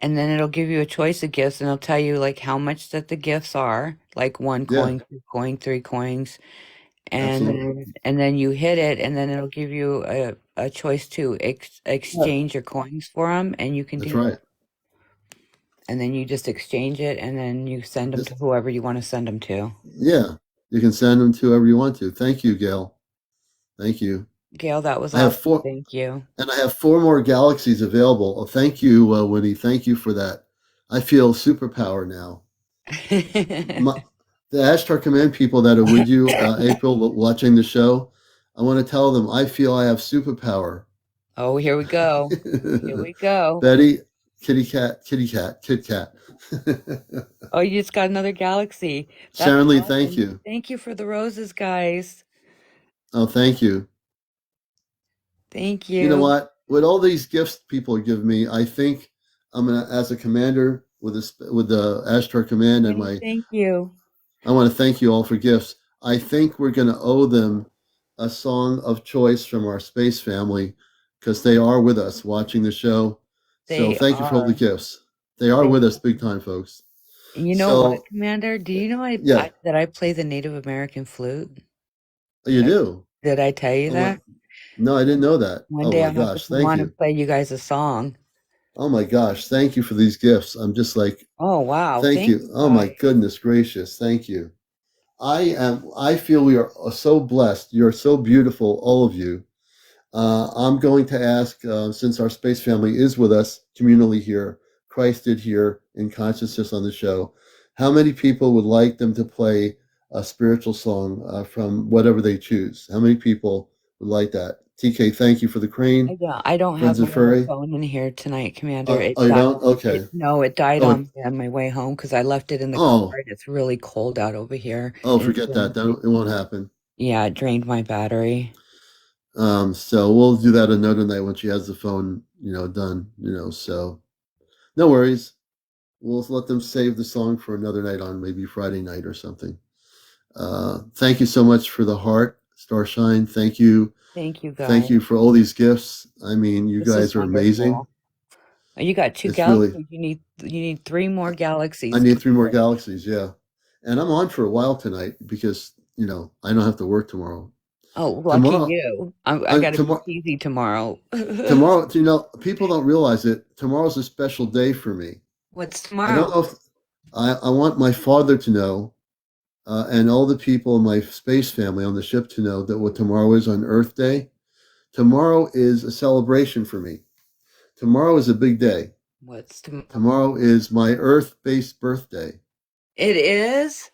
And then it'll give you a choice of gifts, and it'll tell you like how much that the gifts are, like 1 coin, 2 coin, 3 coins, and then you hit it, and then it'll give you a choice to exchange your coins for them, and you can do right. That. And then you just exchange it, and then you send them to whoever you want to send them to. Yeah, you can send them to whoever you want to. Thank you, Gail. Thank you. Gail, that was awesome. Thank you. And I have 4 more galaxies available. Oh, thank you, Winnie. Thank you for that. I feel superpower now. The Ashtar Command people that are with you, April, watching the show, I want to tell them I feel I have superpower. Oh, here we go. Here we go. Betty, kitty cat, Kit Kat. Oh, you just got another galaxy. Sharon Lee, thank you. Thank you for the roses, guys. Oh, thank you. Thank you. You know what? With all these gifts people give me, I think I'm gonna, as a commander with the Ashtar Command and thank you. I want to thank you all for gifts. I think we're gonna owe them a song of choice from our space family because they are with us watching the show. So thank you for all the gifts. They are with us big time, folks. You know what, Commander? Do you know that I play the Native American flute? Oh, you do? Did I tell you that? No, I didn't know that. One day I want to play you guys a song. Oh my gosh, thank you for these gifts. I'm just like, oh wow, thank you. Oh my goodness gracious, thank you. I feel we are so blessed. You're so beautiful, all of you. I'm going to ask, since our space family is with us communally here Christ did here in consciousness on the show, how many people would like them to play a spiritual song from whatever they choose? How many people would like that? TK, thank you for the crane. I don't have Friends of my other Furry. phone in here tonight, Commander. It Oh, you died. don't? Okay. No, it died Oh, on my way home because I left it in the car. oh, It's really cold out over here. oh, And forget that. It won't happen. yeah, it drained my battery. So we'll do that another night when she has the phone, done, so no worries. We'll let them save the song for another night on maybe Friday night or something. Thank you so much for the heart, Starshine. Thank you. Thank you, guys. Thank you for all these gifts. I mean, you This guys are amazing. You got 2 It's galaxies. really, You need 3 more galaxies. I need 3 more galaxies, yeah. And I'm on for a while tonight because, I don't have to work tomorrow. Oh, lucky Tomorrow, you. I got to be easy tomorrow. tomorrow, people don't realize it. Tomorrow's a special day for me. What's I tomorrow? don't know if I want my father to know, and all the people in my space family on the ship to know that what tomorrow is on Earth Day. Tomorrow is a celebration for me. Tomorrow is a big day. What's tomorrow? Tomorrow is my Earth-based birthday. It is?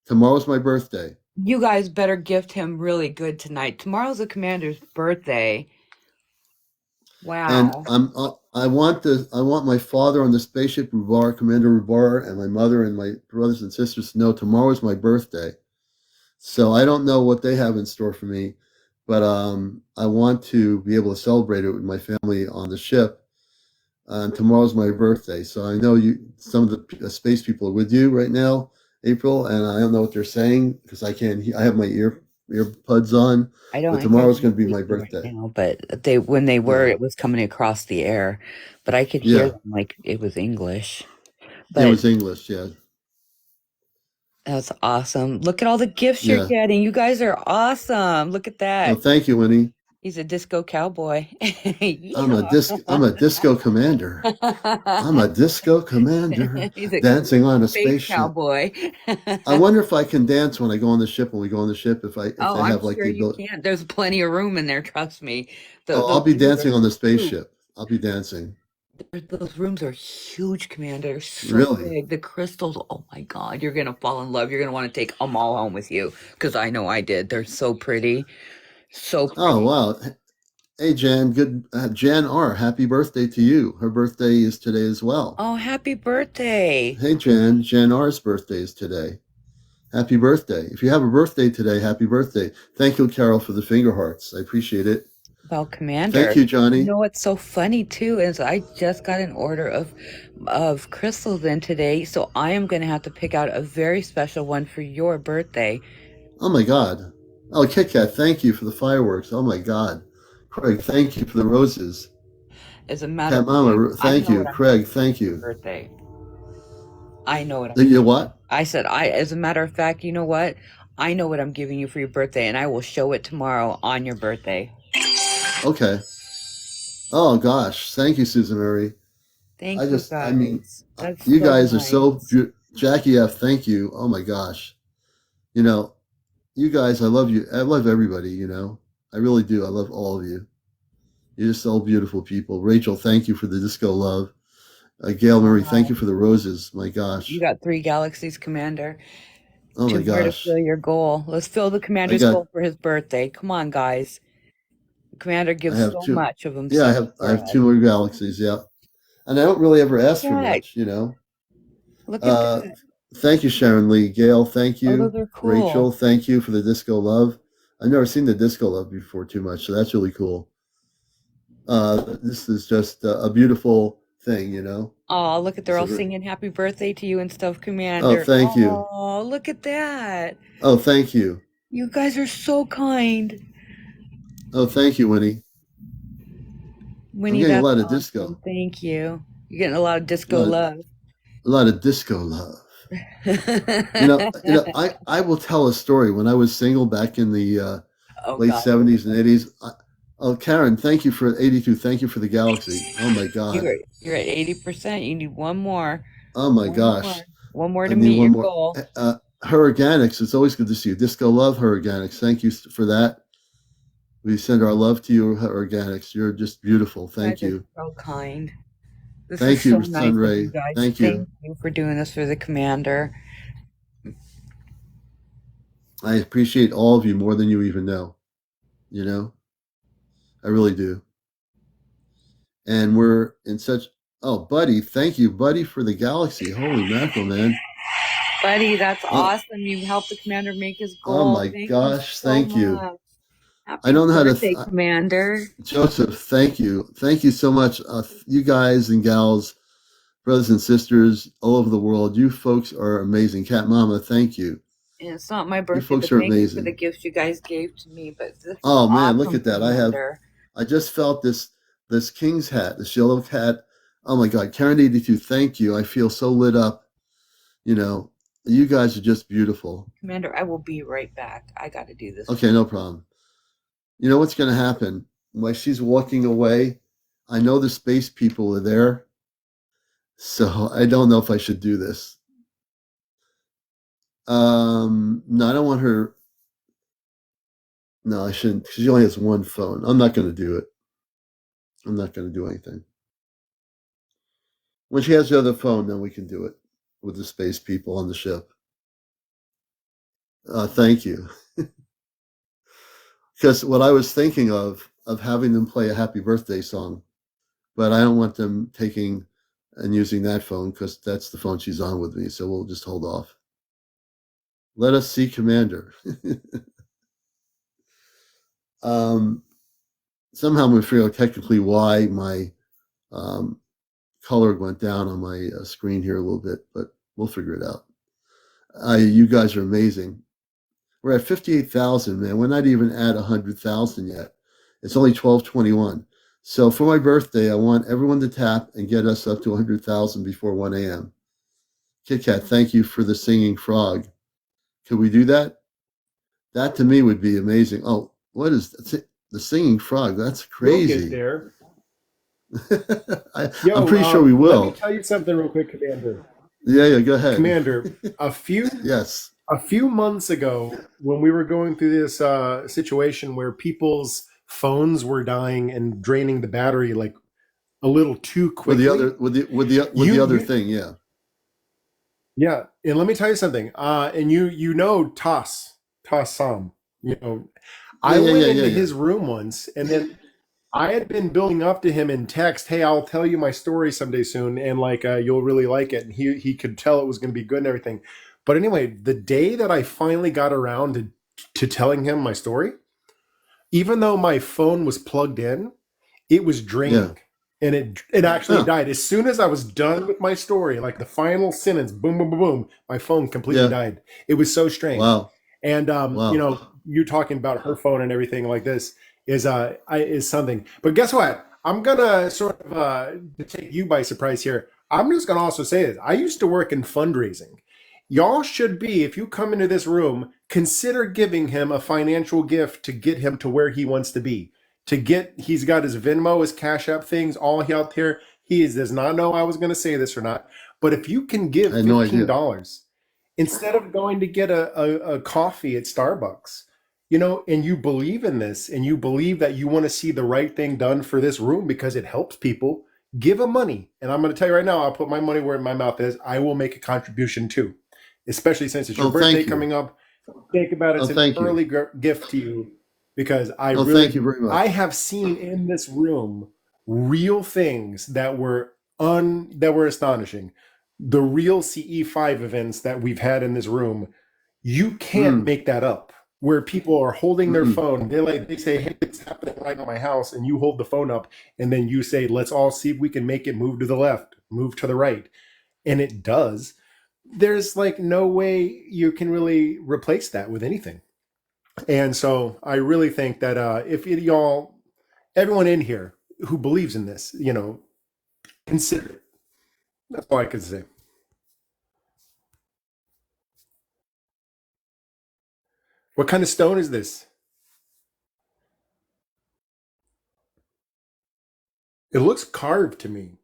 Tomorrow's my birthday. You guys better gift him really good tonight. Tomorrow's the commander's birthday. Wow. And I want my father on the spaceship, Commander Rubar, and my mother and my brothers and sisters to know tomorrow is my birthday. So I don't know what they have in store for me, but I want to be able to celebrate it with my family on the ship. And tomorrow's my birthday, so I know some of the space people are with you right now, April, and I don't know what they're saying because I can't. I have my earbuds on. I don't. But tomorrow's going to be my birthday. Right now, but when they were, it was coming across the air, but I could hear them like it was English. But it was English, yeah. That's awesome. Look at all the gifts you're getting. You guys are awesome. Look at that. Oh, thank you, Winnie. He's a disco cowboy. I'm a disco commander. I'm a disco commander. He's a dancing on a spaceship. Cowboy. I wonder if I can dance when I go on the ship. When we go on the ship, if they have I'm like sure the ability. you can. There's plenty of room in there. Trust me. I'll be dancing on the spaceship. I'll be dancing. Those rooms are huge, Commander. So really big. The crystals. Oh my God! You're gonna fall in love. You're gonna want to take them all home with you because I know I did. They're so pretty. So pretty. Oh wow. Hey Jan, Jan R, happy birthday to you. Her birthday is today as well. Oh, happy birthday. Hey Jan R's birthday is today. Happy birthday. If you have a birthday today, happy birthday. Thank you, Carol, for the finger hearts. I appreciate it. Well, Commander. Thank you, Johnny. You know what's so funny too is I just got an order of crystals in today, so I am going to have to pick out a very special one for your birthday. Oh my God. Oh, Kit Kat, thank you for the fireworks. Oh my God. Craig, thank you for the roses. As a matter of fact, thank you. Craig, thank you. Birthday. I know what. You know what? I said, as a matter of fact, you know what? I know what I'm giving you for your birthday, and I will show it tomorrow on your birthday. Okay. Oh gosh, thank you, Susan Murray. Thank you guys. I mean, you guys are so Jackie F. Thank you. Oh my gosh. You guys, I love you. I love everybody. I really do. I love all of you. You're just all beautiful people. Rachel, thank you for the disco love. Gail Murray, thank you for the roses. My gosh. You got 3 galaxies, Commander. Oh my gosh. To fill your goal. Let's fill the Commander's goal for his birthday. Come on, guys. The Commander gives so much of himself. Yeah, I have 2 more galaxies. Yeah, and I don't really ever ask for much. Look at that. Thank you, Sharon Lee. Gail, thank you. Oh, those are cool. Rachel, thank you for the disco love. I've never seen the disco love before too much, so that's really cool. This is just a beautiful thing, Oh, look at they're all singing happy birthday to you and stuff, Commander. Oh, thank you. Oh, look at that. Oh, thank you. You guys are so kind. Oh, thank you, Winnie. Winnie, I'm getting a lot of disco. Thank you. You're getting a lot of disco love. A lot of disco love. I will tell a story. When I was single back in the late 70s and 80s. Karen, thank you for 82. Thank you for the galaxy. Oh my God. You're at 80%. You need one more. Oh my gosh. One more to meet your goal. Her Organics. It's always good to see you. Disco love, Her Organics. Thank you for that. We send our love to you, Her Organics. You're just beautiful. Thank you. So kind. This is Thank so you, nice of you Sunray. guys. Thank you. Thank you for doing this for the commander. I appreciate all of you more than you even know. You know, I really do. And we're in such. Oh, buddy, thank you, buddy, for the galaxy. Holy mackerel, man. Buddy, that's Oh, awesome. You helped the commander make his oh goal. my Thank you gosh, so thank you. much. I Happy don't know how to. birthday, Commander. Joseph, thank you. Thank you so much. You guys and gals, brothers and sisters all over the world, you folks are amazing. Cat Mama, thank you. And it's not my You birthday, folks but are thank you for the amazing. gifts you guys gave to me. But this is Oh man, look awesome, at that. Commander. I just felt this king's hat, this yellow hat. Oh my God, Karen 82, thank you. I feel so lit up. You know, you guys are just beautiful. Commander, I will be right back. I got to do this. Okay, no problem. You know what's going to happen? While she's walking away, I know the space people are there. So I don't know if I should do this. No, I don't want her. No, I shouldn't. She only has one phone. I'm not going to do it. I'm not going to do anything. When she has the other phone, then we can do it with the space people on the ship. Thank you. Because what I was thinking of having them play a happy birthday song, but I don't want them taking and using that phone because that's the phone she's on with me. So we'll just hold off. Let us see Commander. Somehow I'm going to figure out technically why my color went down on my screen here a little bit, but we'll figure it out. You guys are amazing. We're at 58,000, man. We're not even at 100,000 yet. It's only 12:21. So for my birthday, I want everyone to tap and get us up to 100,000 before 1 a.m. Kit Kat, thank you for the singing frog. Could we do that? That to me would be amazing. Oh, what is the singing frog? That's crazy. We'll get there. I'm pretty sure we will. Let me tell you something real quick, Commander. Yeah, go ahead. Commander, a few months ago, when we were going through this situation where people's phones were dying and draining the battery like a little too quickly, with the other thing, yeah. Yeah, and let me tell you something. And you know Toss Sam. You know, I went into his room once, and then I had been building up to him in text. Hey, I'll tell you my story someday soon, and like you'll really like it. And he could tell it was going to be good and everything. But anyway, the day that I finally got around to telling him my story, even though my phone was plugged in, it was draining. And it actually died. As soon as I was done with my story, like the final sentence, boom, boom, boom, boom, my phone completely died. It was so strange. Wow. And you know, you talking about her phone and everything like this is something. But guess what? I'm gonna sort of to take you by surprise here. I'm just gonna also say this. I used to work in fundraising. Y'all should be, if you come into this room, consider giving him a financial gift to get him to where he wants to be. He's got his Venmo, his Cash App things all out there. He does not know I was going to say this or not. But if you can give $15 instead of going to get a coffee at Starbucks, you know, and you believe in this and you believe that you want to see the right thing done for this room because it helps people, give him money. And I'm going to tell you right now, I'll put my money where my mouth is. I will make a contribution too, especially since it's your birthday coming up. Think about it. It's an early gift to you. Because thank you very much. I have seen in this room real things that were astonishing. The real CE5 events that we've had in this room, you can't make that up. Where people are holding their phone, they say, "Hey, it's happening right in my house," and you hold the phone up, and then you say, "Let's all see if we can make it move to the left, move to the right," and it does. There's like no way you can really replace that with anything. And so I really think that if y'all, everyone in here who believes in this, you know, consider it. That's all I could say. What kind of stone is this? It looks carved to me.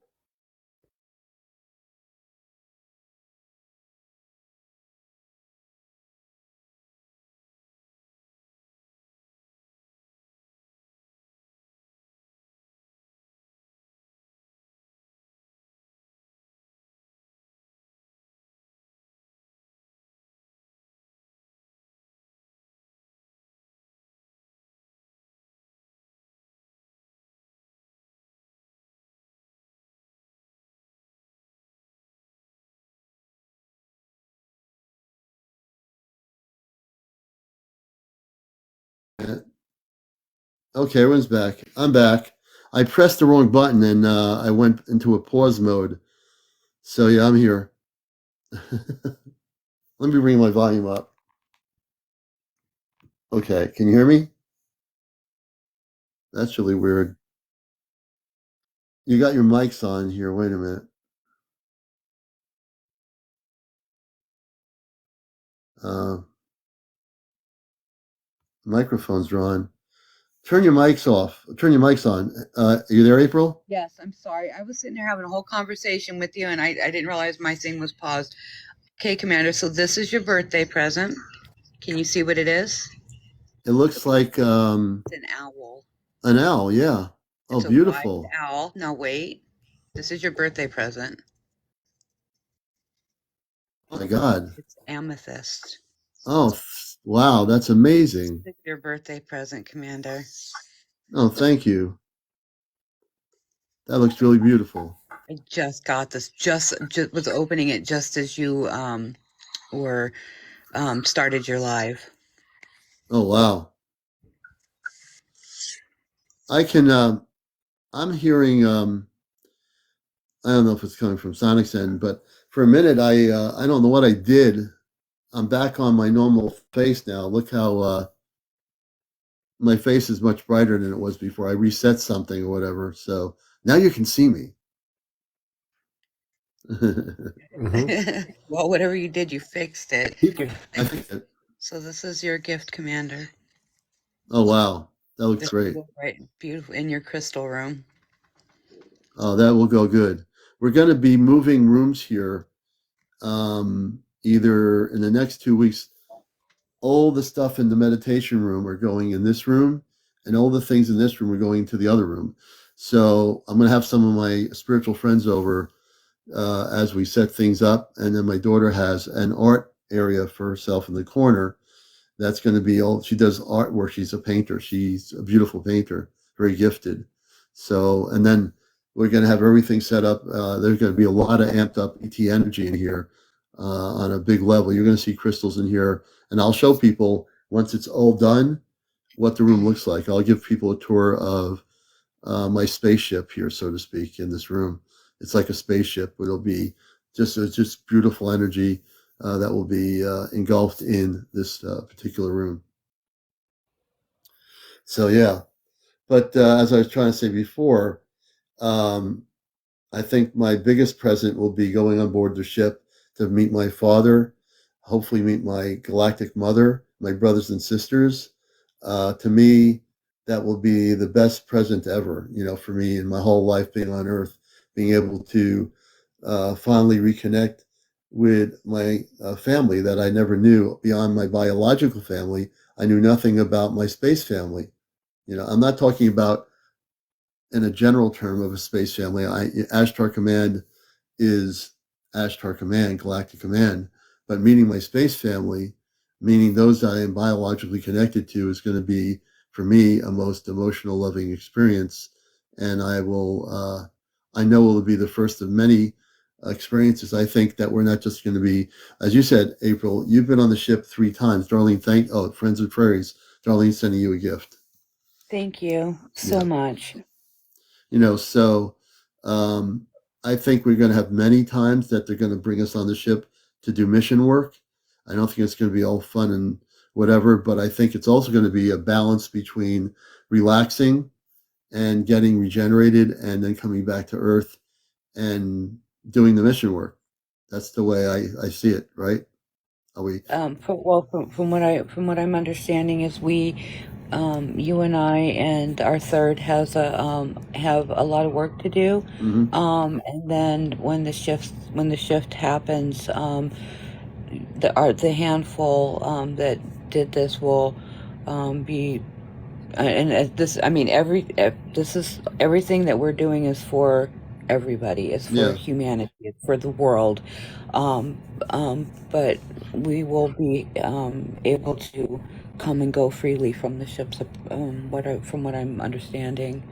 Okay, everyone's back. I'm back. I pressed the wrong button and I went into a pause mode. So yeah, I'm here. Let me bring my volume up. Okay, can you hear me? That's really weird. You got your mics on here. Wait a minute. Uh, Microphones are on. Turn your mics off. Turn your mics on. Are you there, April? Yes, I'm sorry. I was sitting there having a whole conversation with you, and I didn't realize my thing was paused. Okay, Commander, so this is your birthday present. Can you see what it is? It looks like It's an owl. an owl, yeah. Oh, It's a white beautiful. owl. Now wait. This is your birthday present. Oh my God. It's amethyst. Oh, wow, that's amazing. It's your birthday present, Commander. Oh, thank you. That looks really beautiful. I just got this. Just was opening it just as you were started your live. Oh, wow. I can I'm hearing I don't know if it's coming from Sonic's end, but for a minute I don't know what I did. I'm back on my normal face now. Look how my face is much brighter than it was before. I reset something or whatever. So now you can see me. Mm-hmm. Well, whatever you did, you fixed it. I think it. So this is your gift, Commander. Oh wow, that looks This great. will go right, beautiful in your crystal room. Oh, that will go good. We're going to be moving rooms here either in the next 2 weeks. All the stuff in the meditation room are going in this room, and all the things in this room are going to the other room. So I'm going to have some of my spiritual friends over as we set things up. And then my daughter has an art area for herself in the corner. That's going to be all. She does artwork. She's a painter. She's a beautiful painter, very gifted. So, and then we're going to have everything set up. There's going to be a lot of amped up ET energy in here on a big level. You're going to see crystals in here, and I'll show people once it's all done what the room looks like. I'll give people a tour of my spaceship here, so to speak, in this room. It's like a spaceship. It'll be just beautiful energy that will be engulfed in this particular room. So yeah, but as I was trying to say before, um, I think my biggest present will be going on board the ship to meet my father, hopefully meet my galactic mother, my brothers and sisters. To me, that will be the best present ever, for me in my whole life being on Earth, being able to finally reconnect with my family that I never knew beyond my biological family. I knew nothing about my space family. I'm not talking about in a general term of a space family. Ashtar Command is Ashtar Command, Galactic Command, but meeting my space family, meaning those that I am biologically connected to, is going to be for me a most emotional, loving experience, and I know it will be the first of many experiences. I think that we're not just going to be, as you said, April. You've been on the ship 3 times, Darlene. Friends of Prairies. Darlene sending you a gift. Thank you so much. So I think we're going to have many times that they're going to bring us on the ship to do mission work. I don't think it's going to be all fun and whatever, but I think it's also going to be a balance between relaxing and getting regenerated and then coming back to Earth and doing the mission work. That's the way I see it, right? Are we? From what I'm understanding is you and I and our third have a lot of work to do. Mm-hmm. And then when the shift happens, the handful that did this will be and this I mean this is everything that we're doing is for everybody. It's for humanity. It's for the world. But we will be able to come and go freely from the ships. From what I'm understanding.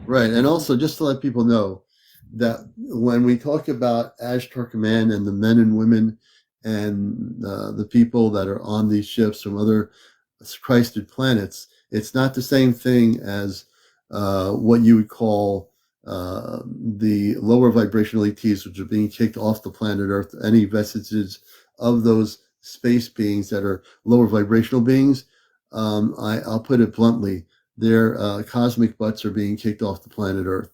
Right, and also just to let people know that when we talk about Ashtar Command and the men and women and the people that are on these ships from other Christed planets, It's not the same thing as what you would call the lower vibrational ETs, which are being kicked off the planet Earth. Any vestiges of those space beings that are lower vibrational beings, I'll put it bluntly, their cosmic butts are being kicked off the planet Earth.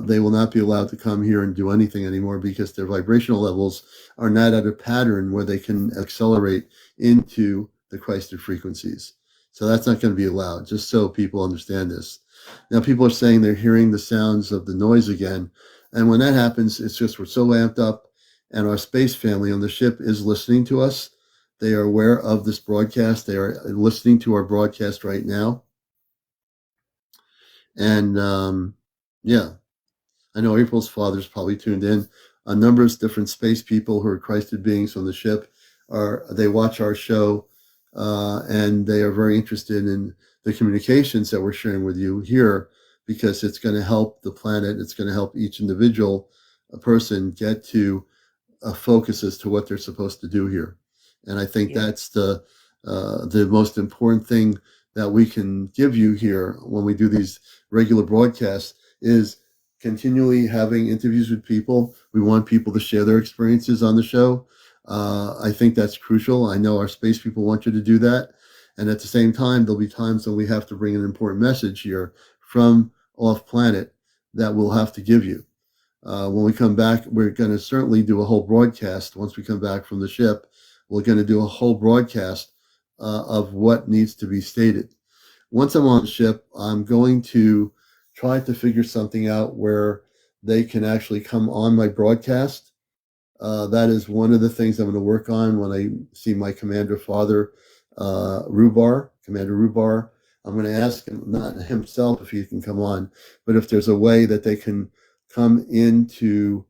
They will not be allowed to come here and do anything anymore because their vibrational levels are not at a pattern where they can accelerate into the Christed frequencies. So that's not going to be allowed, just so people understand this. Now, people are saying they're hearing the sounds of the noise again. And when that happens, it's just we're so amped up, and our space family on the ship is listening to us. They are aware of this broadcast. They are listening to our broadcast right now. And yeah, I know April's father's probably tuned in. A number of different space people who are Christed beings on the ship they watch our show, and they are very interested in the communications that we're sharing with you here, because it's going to help the planet. It's going to help each individual person get to a focus as to what they're supposed to do here. And I think that's the most important thing that we can give you here when we do these regular broadcasts is continually having interviews with people. We want people to share their experiences on the show. I think that's crucial. I know our space people want you to do that. And at the same time, there'll be times when we have to bring an important message here from off planet that we'll have to give you. When we come back, we're going to certainly do a whole broadcast. Once we come back from the ship, we're going to do a whole broadcast of what needs to be stated. Once I'm on the ship, I'm going to try to figure something out where they can actually come on my broadcast. That is one of the things I'm going to work on when I see my commander father, Commander Rubar. I'm going to ask him, not himself if he can come on, but if there's a way that they can come into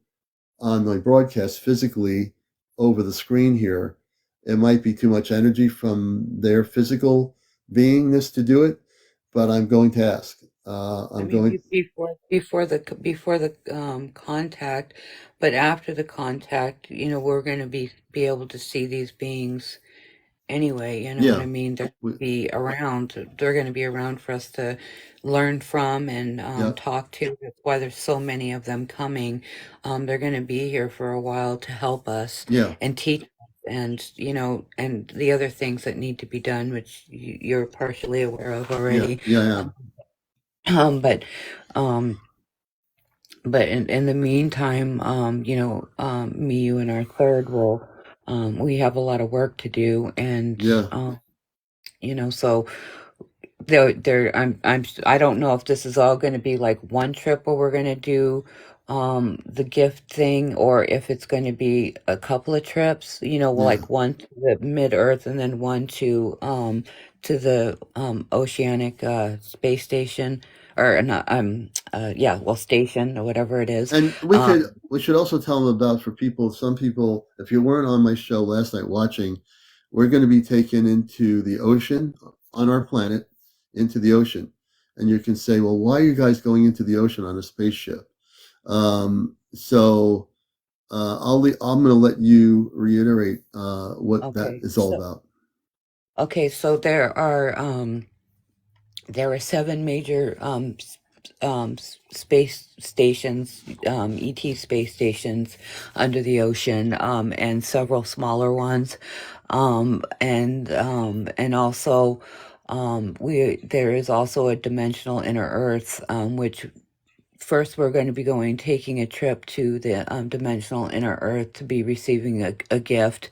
on my broadcast physically over the screen here. It might be too much energy from their physical beingness to do it, but I'm going to ask. Before the contact, but after the contact, we're going to be able to see these beings anyway. You know what I mean? They're going to be around. They're going to be around for us to learn from and talk to. That's why there's so many of them coming. They're going to be here for a while to help us and teach. And and the other things that need to be done, which you're partially aware of already. But in the meantime, me, you, and our third will, we have a lot of work to do, and so I don't know if this is all going to be like one trip where we're going to do the gift thing, or if it's going to be a couple of trips, like one to the mid-earth and then one to the oceanic space station, or not station, or whatever it is. And we should also tell them about, for people, some people, if you weren't on my show last night watching, we're going to be taken into the ocean on our planet, into the ocean. And you can say, well, why are you guys going into the ocean on a spaceship? I'm going to let you reiterate what that is all about. Okay, so there are 7 major space stations, ET space stations under the ocean, and several smaller ones, and also there is also a dimensional inner Earth, which first we're going to be taking a trip to the dimensional inner Earth to be receiving a gift.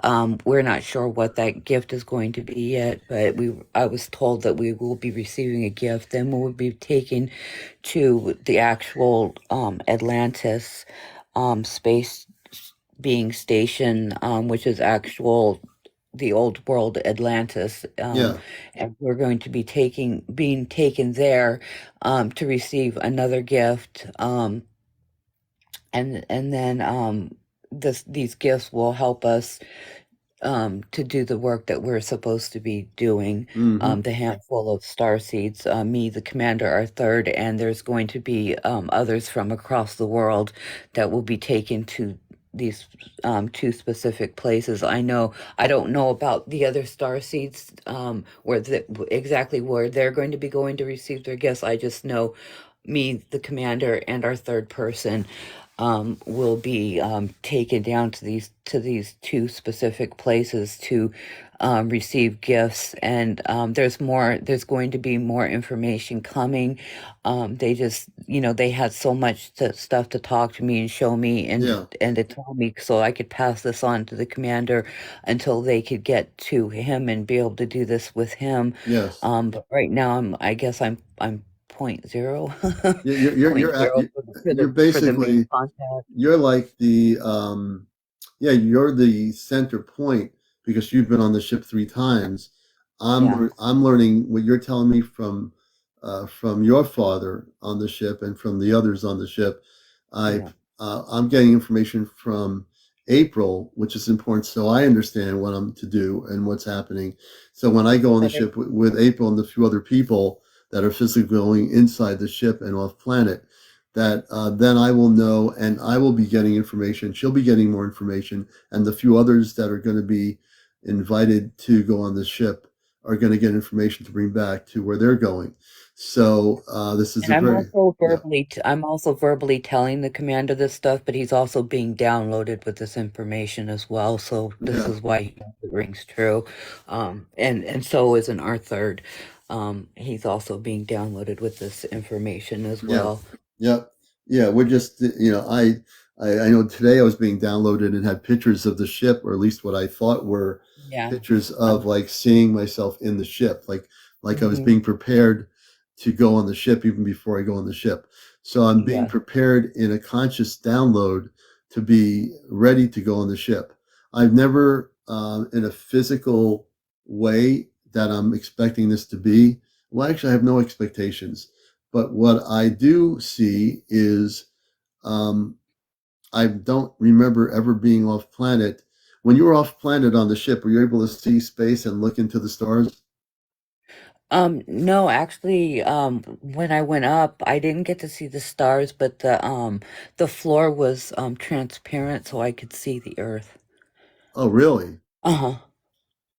We're not sure what that gift is going to be yet, but I was told that we will be receiving a gift. Then we'll be taken to the actual Atlantis space being station, which is the old world Atlantis, and we're going to be being taken there to receive another gift, and then these gifts will help us to do the work that we're supposed to be doing. The handful of star seeds, me, the commander, our third, and there's going to be others from across the world that will be taken to two specific places. I don't know about the other star seeds, exactly where they're going to be going to receive their gifts. I just know me, the commander, and our third person will be taken down to these two specific places to receive gifts, and there's going to be more information coming. They just, they had so much stuff to talk to me and show me Yeah. and to tell me so I could pass this on to the commander until they could get to him and be able to do this with him. Yes. But right now I guess I'm point zero, You're point at, zero you're for the main basically, contact. you're like the yeah, you're the center point because you've been on the ship 3 times. Yeah, I'm learning what you're telling me from your father on the ship and from the others on the ship. I yeah. I'm getting information from April, which is important, so I understand what I'm to do and what's happening. So when I go on the But it, ship with April and the few other people that are physically going inside the ship and off planet, that then I will know and I will be getting information. She'll be getting more information, and the few others that are going to be invited to go on the ship are going to get information to bring back to where they're going. So this is and a very, yeah, I'm also verbally telling the commander this stuff, but he's also being downloaded with this information as well. So this yeah, is why it rings true. And so is an our third. He's also being downloaded with this information as yeah, well. yeah, yeah. We're just, I know today I was being downloaded and had pictures of the ship, or at least what I thought were Yeah. pictures of Um, like seeing myself in the ship, like I was mhm. being prepared to go on the ship even before I go on the ship. So I'm being Yeah. prepared in a conscious download to be ready to go on the ship. I've never, in a physical way that I'm expecting this to be. Well, actually, I have no expectations. But what I do see is um, I don't remember ever being off planet. When you were off planet on the ship, were you able to see space and look into the stars? No, actually, when I went up, I didn't get to see the stars, but the floor was transparent so I could see the earth. Oh, really? Uh-huh.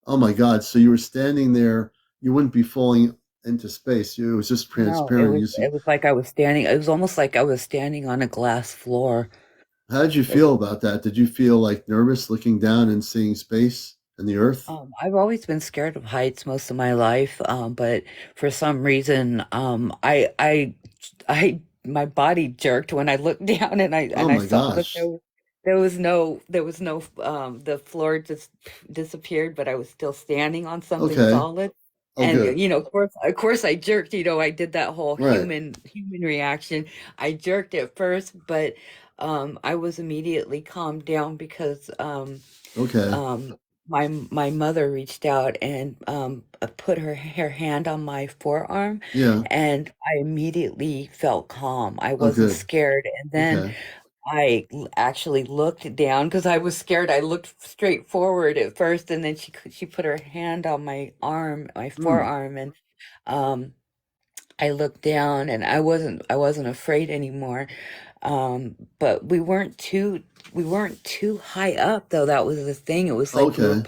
Oh my God! So you were standing there. You wouldn't be falling into space. It was just No, transparent. You see. it was like I was standing, it was almost like I was standing on a glass floor. How did you It feel about that? Did you feel like nervous looking down and seeing space and the Earth? I've always been scared of heights most of my life, but for some reason, my body jerked when I looked down Oh and I my saw that gosh. there was no, the floor just disappeared, but I was still standing on something Okay. solid. Oh, And good. of course, I jerked. I did that whole Right. human reaction. I jerked at first, but I was immediately calmed down because Okay. um, my mother reached out and put her hand on my forearm, Yeah. and I immediately felt calm. I Oh, wasn't good. scared, and then Okay. actually looked down because I was scared. I looked straight forward at first, and then she put her hand on my arm, my Hmm. forearm, and um, I looked down, and I wasn't afraid anymore. But we weren't too high up though. That was the thing. It was like Okay.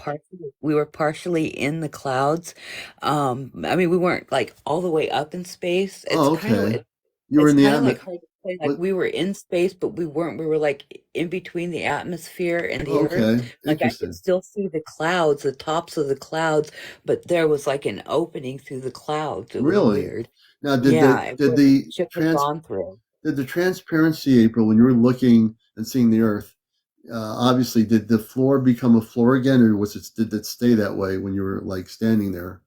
we were partially in the clouds. I mean, we weren't like all the way up in space. Oh, okay. You were It's in the kind of like atmos. hard to say. Like What? we were in space, but we weren't. We were like in between the atmosphere and the Oh, earth. okay. Like I could Interesting. still see the clouds, the tops of the clouds, but there was like an opening through the clouds. It was Really? weird. Now, Yeah, did where the the ship had gone through. transparency, April, when you were looking and seeing the Earth, obviously, did the floor become a floor again, or did it stay that way when you were like standing there?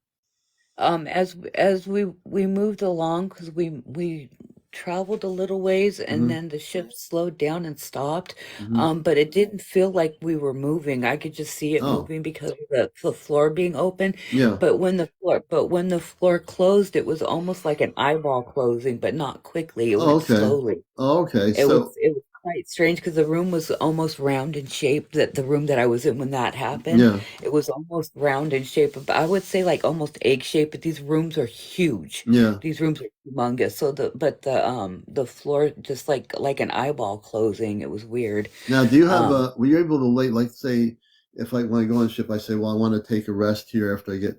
As we moved along, because we traveled a little ways, and Hmm. then the ship slowed down and stopped. Hmm. But it didn't feel like we were moving. I could just see it Oh, moving because of the floor being open. yeah. But when the floor closed, it was almost like an eyeball closing, but not quickly. It Oh, went okay. slowly. Oh, okay. It was So it was quite strange because the room was almost round in shape. That the room that I was in when that happened, Yeah, it was almost round in shape. But I would say like almost egg shape. But these rooms are huge. yeah. These rooms are humongous. So the floor just like an eyeball closing. It was weird. Now, do you have Um, a? Were you able to lay, like, say, if I when I go on a ship, I say, well, I want to take a rest here after I get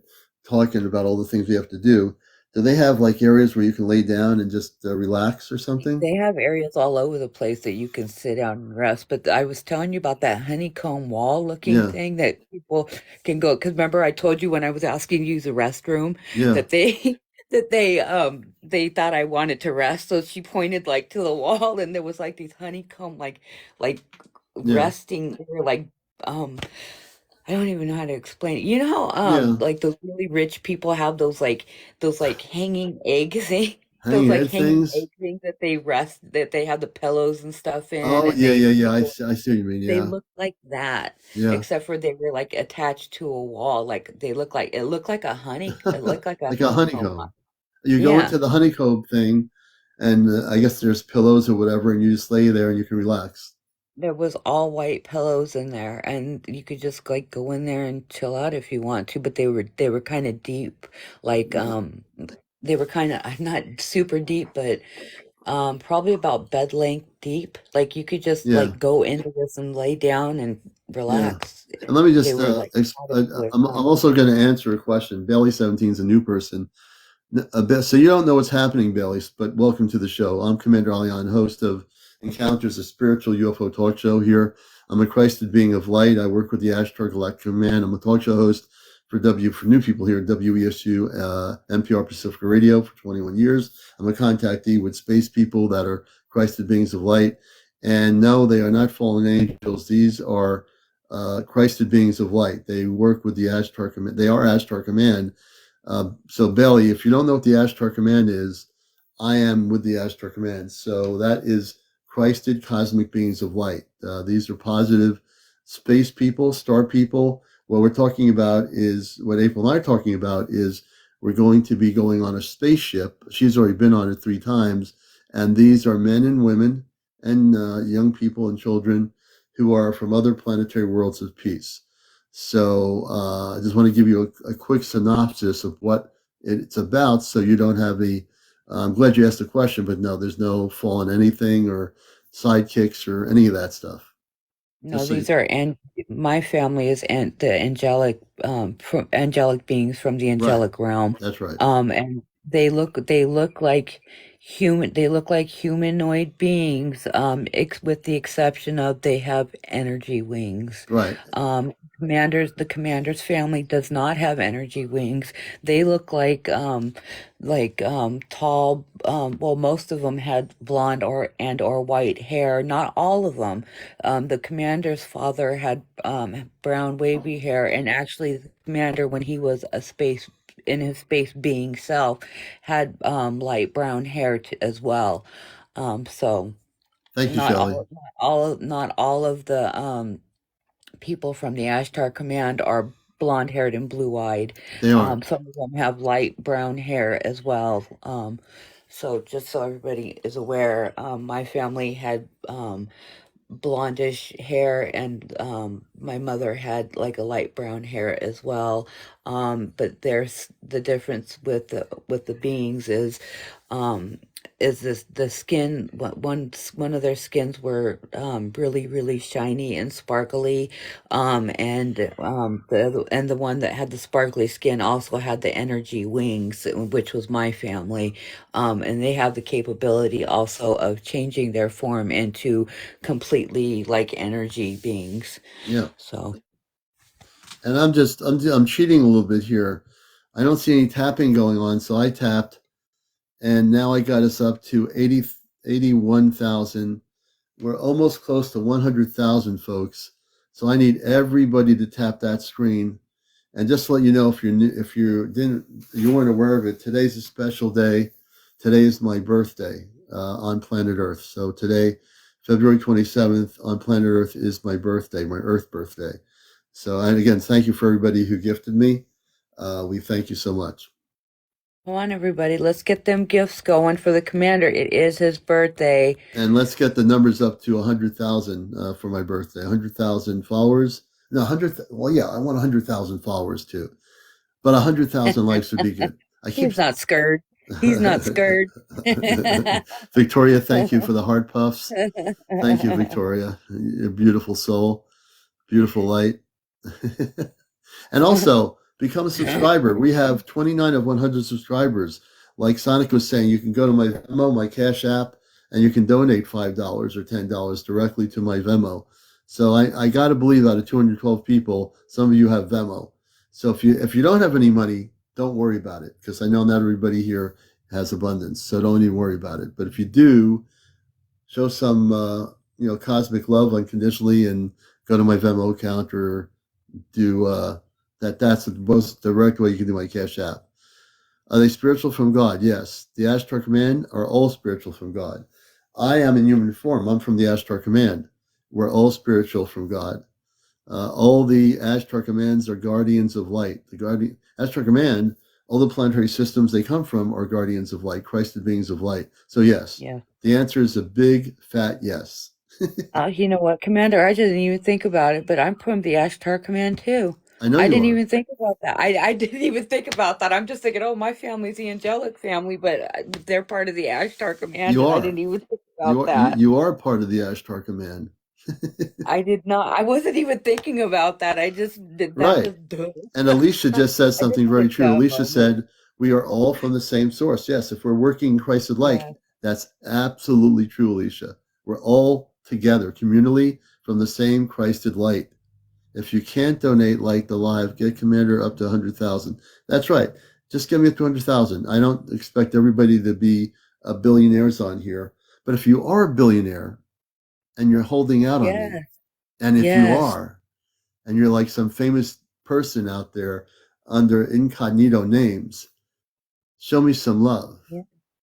talking about all the things we have to do. Do they have like areas where you can lay down and just relax or something? They have areas all over the place that you can sit down and rest, but I was telling you about that honeycomb wall looking Yeah, thing that people can go. Because remember, I told you when I was asking you to use the restroom yeah, that they they thought I wanted to rest. So she pointed like to the wall, and there was like these honeycomb like yeah, resting or like um I don't even know how to explain it. You know how yeah. like those really rich people have those like hanging egg thing, those Hanging like head hanging things. egg things that they rest that they have the pillows and stuff in Oh and yeah, yeah, yeah. they go I see what you mean. they Yeah, look like that, yeah. except for they were like attached to a wall. Like they look like it looked like a it looked like a Like a honeycomb. honeycomb. You go Yeah. into the honeycomb thing, and I guess there's pillows or whatever, and you just lay there and you can relax. There was all white pillows in there, and you could just like go in there and chill out if you want to, but they were kind of deep, like Yeah, they were kind of not super deep, but probably about bed length deep. Like you could just yeah, like go into this and lay down and yeah. relax. And let me They just, were like waterproof. I'm also going to answer a question. Bailey 17 is a new person. A bit, so you don't know what's happening, Bailey, but welcome to the show. I'm CmdrAleon, host of Encounters, a spiritual UFO talk show here. I'm a Christed being of light. I work with the Ashtar Galactic Command. I'm a talk show host for new people here at WESU, NPR Pacifica Radio for 21 years. I'm a contactee with space people that are Christed beings of light. And no, they are not fallen angels. These are Christed beings of light. They work with the Ashtar Command. They are Ashtar Command. So, Bailey, if you don't know what the Ashtar Command is, I am with the Ashtar Command. So that is Christed cosmic beings of light. These are positive space people, star people. What we're talking about is what April and I are talking about is we're going to be going on a spaceship. She's already been on it 3 times, and these are men and women and young people and children who are from other planetary worlds of peace. So I just want to give you a quick synopsis of what it's about so you don't have the. I'm glad you asked the question, but no, there's no fallen anything or sidekicks or any of that stuff. No, Just so these are and my family is the angelic from angelic beings from the right, angelic realm. that's right, And they look like humanoid beings with the exception of they have energy wings. right, The commander's family does not have energy wings. They look like tall well most of them had blonde or white hair, not all of them. The commander's father had brown wavy hair, and actually the commander, when he was in his space being self, had light brown hair as well. So thank you, Shelley. not all of the people from the Ashtar Command are blonde haired and blue eyed. They aren't. Some of them have light brown hair as well. So just so everybody is aware, my family had blondish hair, and my mother had like a light brown hair as well. But there's the difference with the beings um is this the skin one of their skins were really shiny and sparkly, and the one that had the sparkly skin also had the energy wings, which was my family. And they have the capability also of changing their form into completely like energy beings. Yeah, So and I'm cheating a little bit here. I don't see any tapping going on, so I tapped, and now I got us up to 81,000. We're almost close to 100,000 folks. So I need everybody to tap that screen. And just to let you know, if you weren't aware of it, today's a special day. Today is my birthday on planet Earth. So today, February 27th on planet Earth is my birthday, my Earth birthday. So, and again, thank you for everybody who gifted me. We thank you so much. on, everybody. Let's get them gifts going for the commander. It is his birthday. And let's get the numbers up to 100,000 for my birthday. 100,000 followers. No, 100. Well, yeah, I want 100,000 followers too. But 100,000 likes would be good. He's not scared. He's not scared. Victoria, thank you for the heart puffs. Thank you, Victoria. You're a beautiful soul, beautiful light. And also, become a subscriber. We have 29 of 100 subscribers. Like Sonic was saying, you can go to my Venmo, my Cash App, and you can donate $5 or $10 directly to my Venmo. So I got to believe out of 212 people, some of you have Venmo. So if you don't have any money, don't worry about it, because I know not everybody here has abundance. So don't even worry about it. But if you do, show some cosmic love unconditionally and go to my Venmo account or do that's the most direct way you can do my Cash App. Are they spiritual from God? Yes. The Ashtar Command are all spiritual from God. I am in human form. I'm from the Ashtar Command. We're all spiritual from God. All the Ashtar Commands are guardians of light. The Ashtar Command, all the planetary systems they come from are guardians of light, Christed beings of light. So yes, the answer is a big fat yes. You know what, Commander? I didn't even think about it, but I'm from the Ashtar Command too. I know I didn't even think about that. I didn't even think about that. I'm just thinking, oh, my family's the angelic family, but they're part of the Ashtar Command. You are. I didn't even think about that. You are part of the Ashtar Command. I did not. I wasn't even thinking about that. I just did that. Right. And Alicia just said something very true. Alicia said, we are all from the same source. Yes, if we're working Christed like, that's absolutely true, Alicia. We're all together communally from the same Christed light. If you can't donate like the live, get Commander up to 100,000. That's right. Just get me up to 100,000. I don't expect everybody to be billionaires on here. But if you are a billionaire and you're holding out on me, and if you are, and you're like some famous person out there under incognito names, show me some love.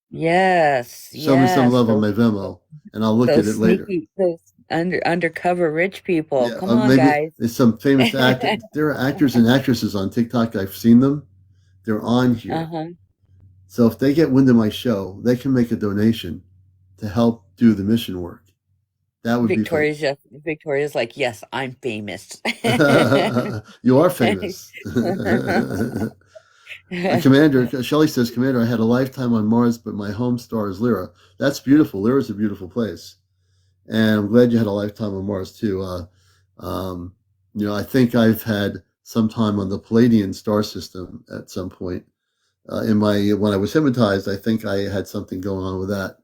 Yes. Show me some love on my Venmo, and I'll look at it later. Those undercover rich people. Come on, guys. There's some famous actors. There are actors and actresses on TikTok. I've seen them. They're on here. So if they get wind of my show, they can make a donation to help do the mission work. That would Victoria's like, yes, I'm famous. You are famous. Commander, Shelley says, Commander, I had a lifetime on Mars, but my home star is Lyra. That's beautiful. Lyra's a beautiful place. And I'm glad you had a lifetime on Mars too. I think I've had some time on the Palladian star system at some point. When I was hypnotized, I think I had something going on with that.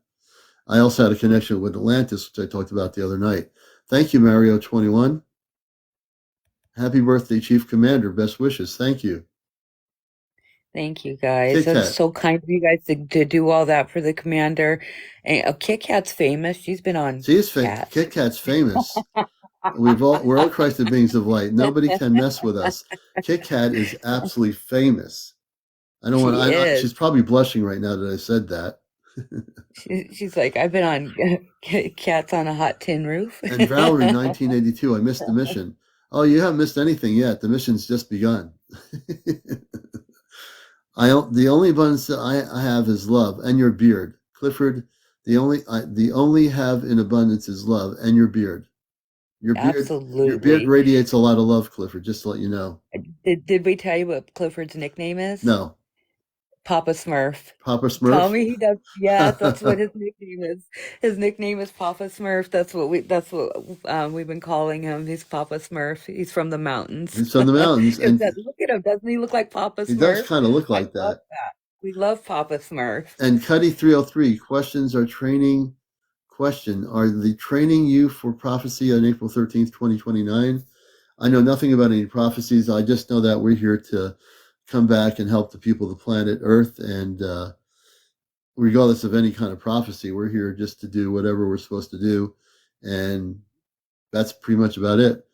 I also had a connection with Atlantis, which I talked about the other night. Thank you, Mario21. Happy birthday, Chief Commander. Best wishes. Thank you. Thank you, guys. That's so kind of you guys to do all that for the commander. And Kit Kat's famous. She's been on. Kit Kat's famous. We're all Christed beings of light. Nobody can mess with us. Kit Kat is absolutely famous. She's probably blushing right now that I said that. She's like, I've been on Cats on a Hot Tin Roof. And Valerie, 1982, I missed the mission. Oh, you haven't missed anything yet. The mission's just begun. The only abundance that I have is love and your beard. Clifford, the only have in abundance is love and your beard. Your beard radiates a lot of love, Clifford, just to let you know. Did we tell you what Clifford's nickname is? No. Papa Smurf. Papa Smurf? Tell me he does. Yeah, that's what his nickname is. His nickname is Papa Smurf. That's what we've been calling him. He's Papa Smurf. He's from the mountains. He's from the mountains. And look at him. Doesn't he look like Papa Smurf? He does kind of look like that. We love Papa Smurf. And Cuddy303, are they training you for prophecy on April 13th, 2029? I know nothing about any prophecies. I just know that we're here to come back and help the people of the planet Earth. And regardless of any kind of prophecy, we're here just to do whatever we're supposed to do. And that's pretty much about it.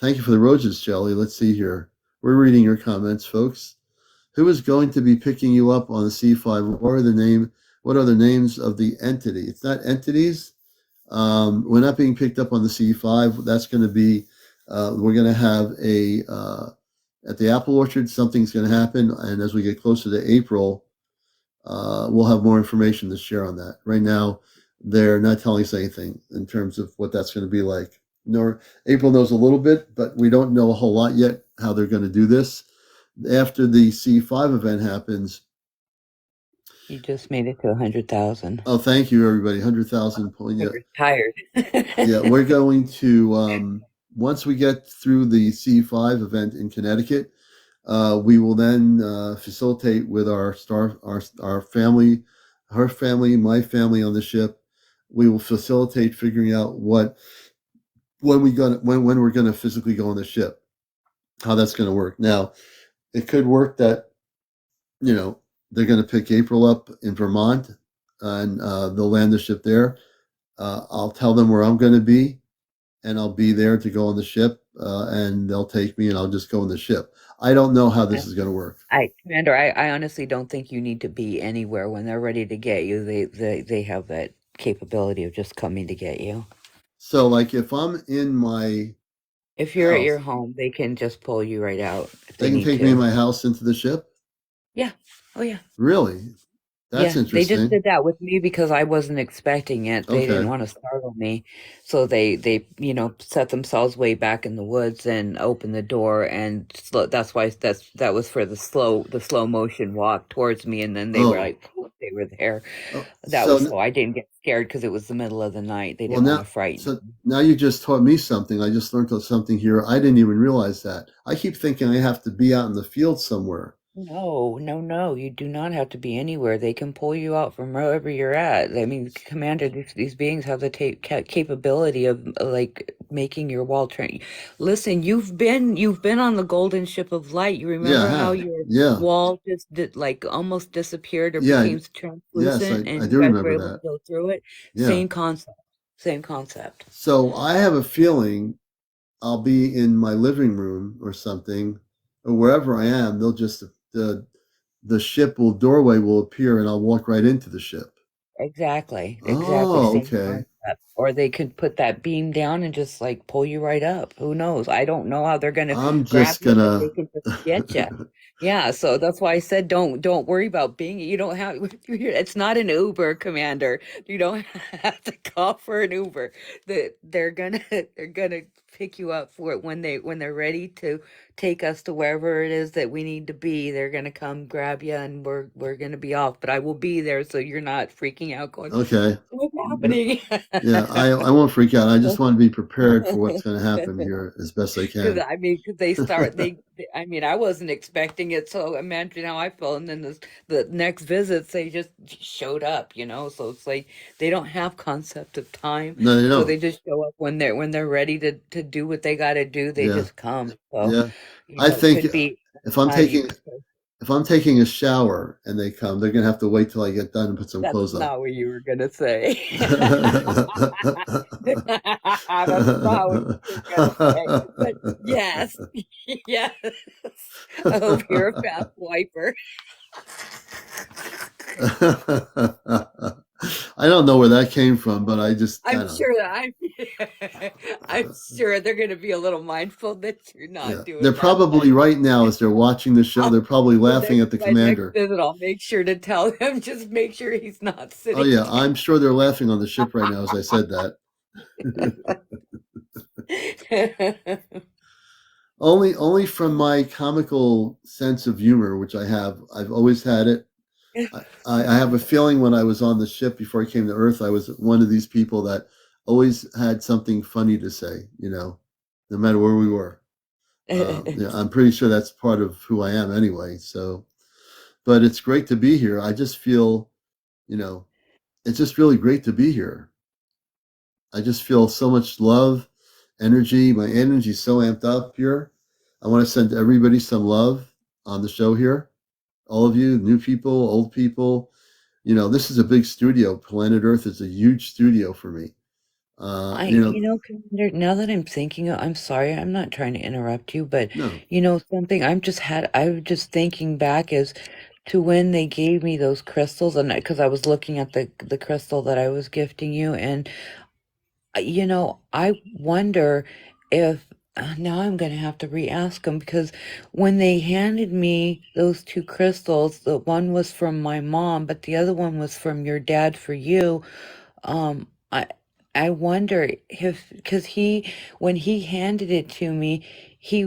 Thank you for the roses, Shelley. Let's see here. We're reading your comments, folks. Who is going to be picking you up on the C5? What are the names of the entity? It's not entities. We're not being picked up on the C5. That's going to be, we're going to have at the Apple Orchard, something's going to happen. And as we get closer to April, we'll have more information to share on that. Right now, they're not telling us anything in terms of what that's going to be like. Nor April knows a little bit, but we don't know a whole lot yet how they're going to do this. After the C5 event happens, You just made it to 100,000. oh, thank you, everybody. 100,000 point. Yeah, You're tired. yeah. We're going to once we get through the C5 event in Connecticut, we will then facilitate with our family, her family, my family on the ship. We will facilitate figuring out when we're gonna physically go on the ship, how that's gonna work. Now, it could work that they're gonna pick April up in Vermont, and they'll land the ship there. I'll tell them where I'm gonna be, and I'll be there to go on the ship, and they'll take me, and I'll just go on the ship. I don't know how this is going to work. Commander, I honestly don't think you need to be anywhere when they're ready to get you. They have that capability of just coming to get you. So, like, if I'm in my If you're at your house, home, they can just pull you right out if they they can need take me in to. my house into the ship? Yeah. Oh, yeah. Really? That's Yeah, they just interesting. did that with me because I wasn't expecting it. They didn't Okay. want to startle me. So they set themselves way back in the woods and opened the door and that's why that was for the slow motion walk towards me and then they were Oh. like they were there. Oh. That So, was so I didn't get scared because it was the middle of the night. They well, didn't want now, to frighten so me. now you just taught me something. I just learned something here. I didn't even realize that. I keep thinking I have to be out in the field somewhere. No, no, no. You do not have to be anywhere. They can pull you out from wherever you're at. I mean, Commander, these beings have the capability of like making your wall turn. Listen, you've been on the golden ship of light. You Yeah, I remember how have. your Yeah. wall just like almost disappeared or Yeah. became Yes, translucent, I and you do guys were remember able to that. go through it? Yeah. Same concept. Same concept. So I have a feeling I'll be in my living room or something, or wherever I am. The ship will doorway will appear, and I'll walk right into the ship. Exactly, exactly. Oh, Same okay. concept. Or they could put that beam down and just like pull you right up. Who knows? I don't know how they're gonna I'm grab just you, but they gonna. can just get you. Yeah, so that's why I said don't worry about being. You don't have. It's not an Uber, Commander. You don't have to call for an Uber. They're gonna they're gonna pick you up for it when they're ready to take us to wherever it is that we need to be. They're gonna come grab you, and we're gonna be off. But I will be there, so you're not freaking out, going, Okay. "What's happening?" Yeah, I won't freak out. I just want to be prepared for what's going to happen here as best I Because can. I mean, because I mean, I wasn't expecting it, so imagine how I felt. And then the next visits, they just showed up, So it's like they don't have concept of time, No, they so don't. they just show up when they're ready to do what they got to do. They Yeah, just come. So yeah. I it think could be if I'm not taking even. if I'm taking a shower and they come, they're gonna have to wait till I get done and put some That's clothes on. not what you were gonna say. That's not what you were gonna say. But yes, yes. I hope you're a fast wiper. I don't know where that came from, but I just I'm kind of sure that I'm sure they're gonna be a little mindful that you're yeah. not They're doing that. But probably right now as they're watching the show. I'll, They're probably laughing at the my next commander. visit, I'll make sure to tell him. Just make sure he's not Oh sitting yeah, I'm sure they're laughing on the ship right now as I said that. down. Only from my comical sense of humor, which I have. I've always had it. I have a feeling when I was on the ship before I came to Earth, I was one of these people that always had something funny to say. No matter where we were. Yeah, I'm pretty sure that's part of who I am anyway. So, but it's great to be here. I just feel, you know, it's just really great to be here. I just feel so much love, energy. My energy is so amped up here. I want to send everybody some love on the show here. All of you, new people, old people. This is a big studio. Planet Earth is a huge studio for me. Commander, now that I'm thinking, I'm sorry, I'm not trying to interrupt you, but No. something I was just thinking back is to when they gave me those crystals, and because I was looking at the crystal that I was gifting you, and I wonder if Now I'm gonna have to re-ask them because when they handed me those two crystals, the one was from my mom, but the other one was from your dad for you. Um, I I wonder if because when he handed it to me, he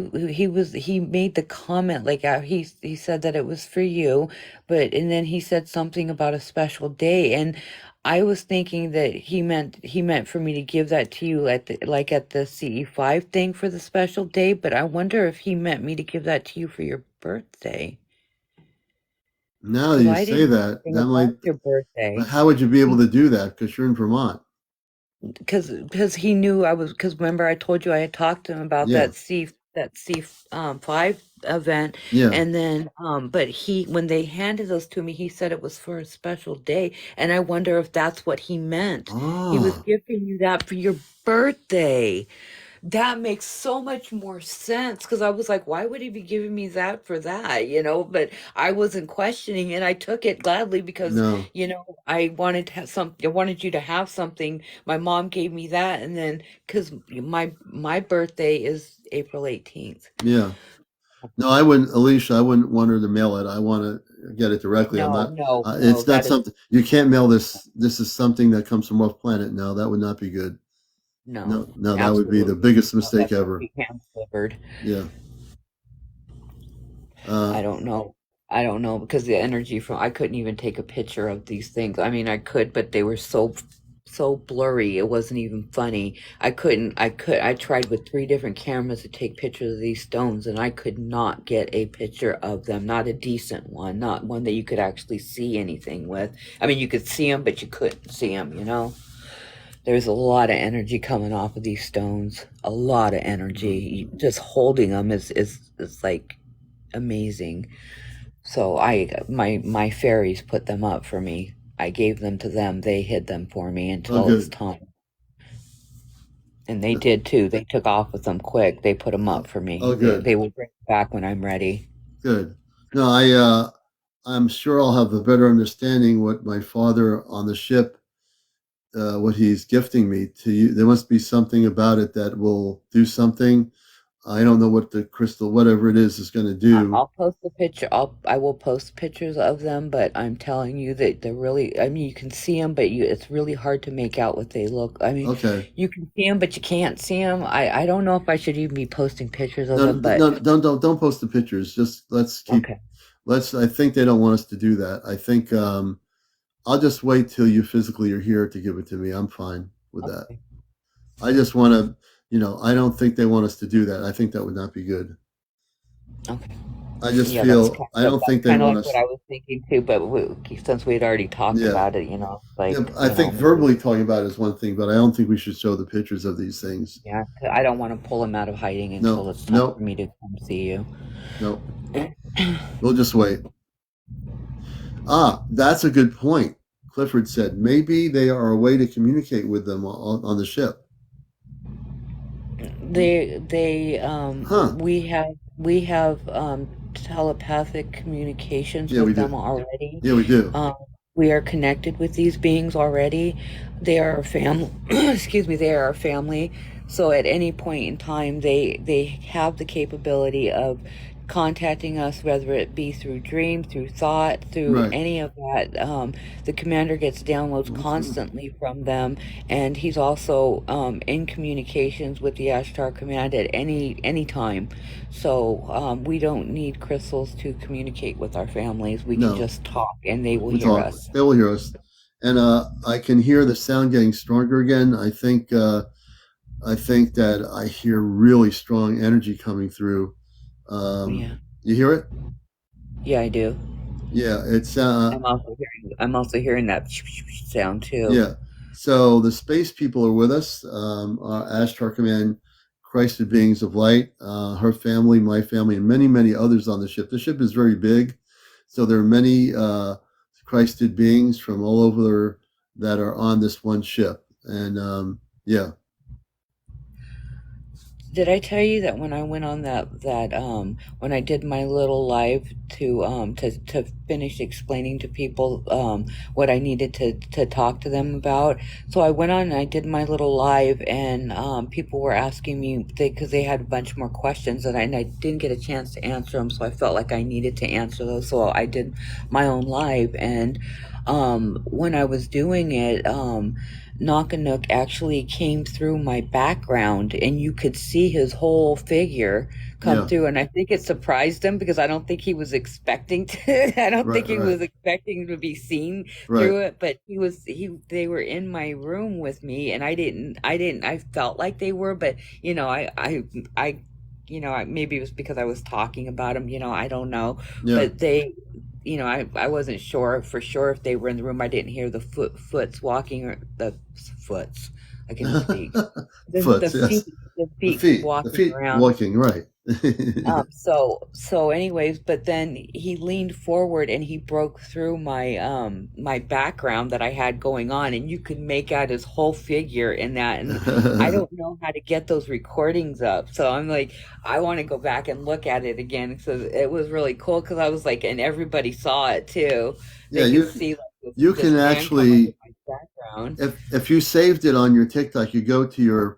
made the comment like he said that it was for you, but and then he said something about a special day, and I was thinking that he meant for me to give that to you at the CE5 thing for the special day, but I wonder if he meant me to give that to you for your birthday. Now that Because you I say didn't know that, anything that might. about your But birthday. how would you be able to do that? Because you're in Vermont. Because he knew I was, because remember I told you I had talked to him about Yeah, that C 5 event, yeah. and then but he when they handed those to me, he said it was for a special day, and I wonder if that's what he meant. He was Oh, gifting you that for your birthday. That makes so much more sense because I was like, why would he be giving me that for that? But I wasn't questioning it. I took it gladly because, no. I wanted to have I wanted you to have something. My mom gave me that, and then because my birthday is April 18th. Yeah. No, I wouldn't, Alicia. I wouldn't want her to mail it. I want to get it directly. I'm No, not. no, no, It's not that is something you can't mail this. This is something that comes from off planet. No, that would not be good. no, No, no, that would be the absolutely. biggest No, mistake that's gonna ever. be hand delivered. Yeah. Uh, I don't know. I don't know because the energy from I couldn't even take a picture of these things. I mean, I could, but they were so blurry. It wasn't even funny. I tried with three different cameras to take pictures of these stones and I could not get a picture of them. Not a decent one, not one that you could actually see anything with. I mean, you could see them, but you couldn't see them. There's a lot of energy coming off of these stones. A lot of energy. Just holding them is like amazing. So my fairies put them up for me. I gave them to them. They hid them for me oh, until it was good. time. And they did too. They took off with them quick. They put them up Oh, for me. oh, They good, will bring them back when I'm ready. good. No, I'm sure I'll have a better understanding what my father on the ship, what he's gifting me to you. There must be something about it that will do something. I don't know what the crystal, whatever it is going to do. I'll post the picture. I will post pictures of them, but I'm telling you that they're really. I mean, you can see them, but it's really hard to make out what they look. I mean, Okay. you can see them, but you can't see them. I don't know if I should even be posting pictures of No, them, but no, don't post the pictures. Just let's keep. okay, Let's. I think they don't want us to do that. I think I'll just wait till you physically are here to give it to me. I'm fine with that. okay, I just want to. I don't think they want us to do that. I think that would not be good. okay. I just Yeah, that's feel kind I of don't that's think they kind of want like what us. I was thinking too. But since we'd already talked Yeah, about it, yeah. like I think maybe verbally talking about it is one thing, but I don't think we should show the pictures of these things. yeah, 'cause I don't want to pull him out of hiding until No, it's time for no, me to come see you. no. We'll just wait. Ah, that's a good point. Clifford said maybe they are a way to communicate with them on the ship. They Huh? we have telepathic communications Yeah, we with them do. already. Yeah, we do. Um, we are connected with these beings already. They are our family. Excuse me. They are our family. So at any point in time, they have the capability of contacting us, whether it be through dream, through thought, through Right. any of that. The commander gets downloads What's going on? constantly from them, and he's also in communications with the Ashtar Command at any time. So we don't need crystals to communicate with our families. We can No, just talk, and they will we hear talk. us. They will hear us, and I can hear the sound getting stronger again. I think that I hear really strong energy coming through. Yeah, You hear it? yeah, I do. Yeah, it's I'm also hearing that sound too. yeah. So the space people are with us. Ashtar Command, Christed beings of light, her family, my family, and many, many others on the ship. The ship is very big, so there are many Christed beings from all over that are on this one ship. And yeah, Did I tell you that when I went on that when I did my little live to finish explaining to people what I needed to talk to them about? So I went on and I did my little live, and people were asking me because they had a bunch more questions, and I didn't get a chance to answer them, so I felt like I needed to answer those. So I did my own live, and when I was doing it, Knock actually came through my background, and you could see his whole figure come Yeah. through, and I think it surprised him because I don't think he was expecting to I don't think he was expecting to be seen through it, but they were in my room with me, and I felt like they were, but I maybe it was because I was talking about him, I don't know. Yeah. But I wasn't sure for sure if they were in the room. I didn't hear the foots walking, or the foots. I can speak. The feet walking around. Walking, right. So anyways, but then he leaned forward and he broke through my background that I had going on, and you could make out his whole figure in that. And I don't know how to get those recordings up, so I'm like, I want to go back and look at it again. So it was really cool because I was like, and everybody saw it too. Yeah, you can actually, if you saved it on your TikTok, you go to your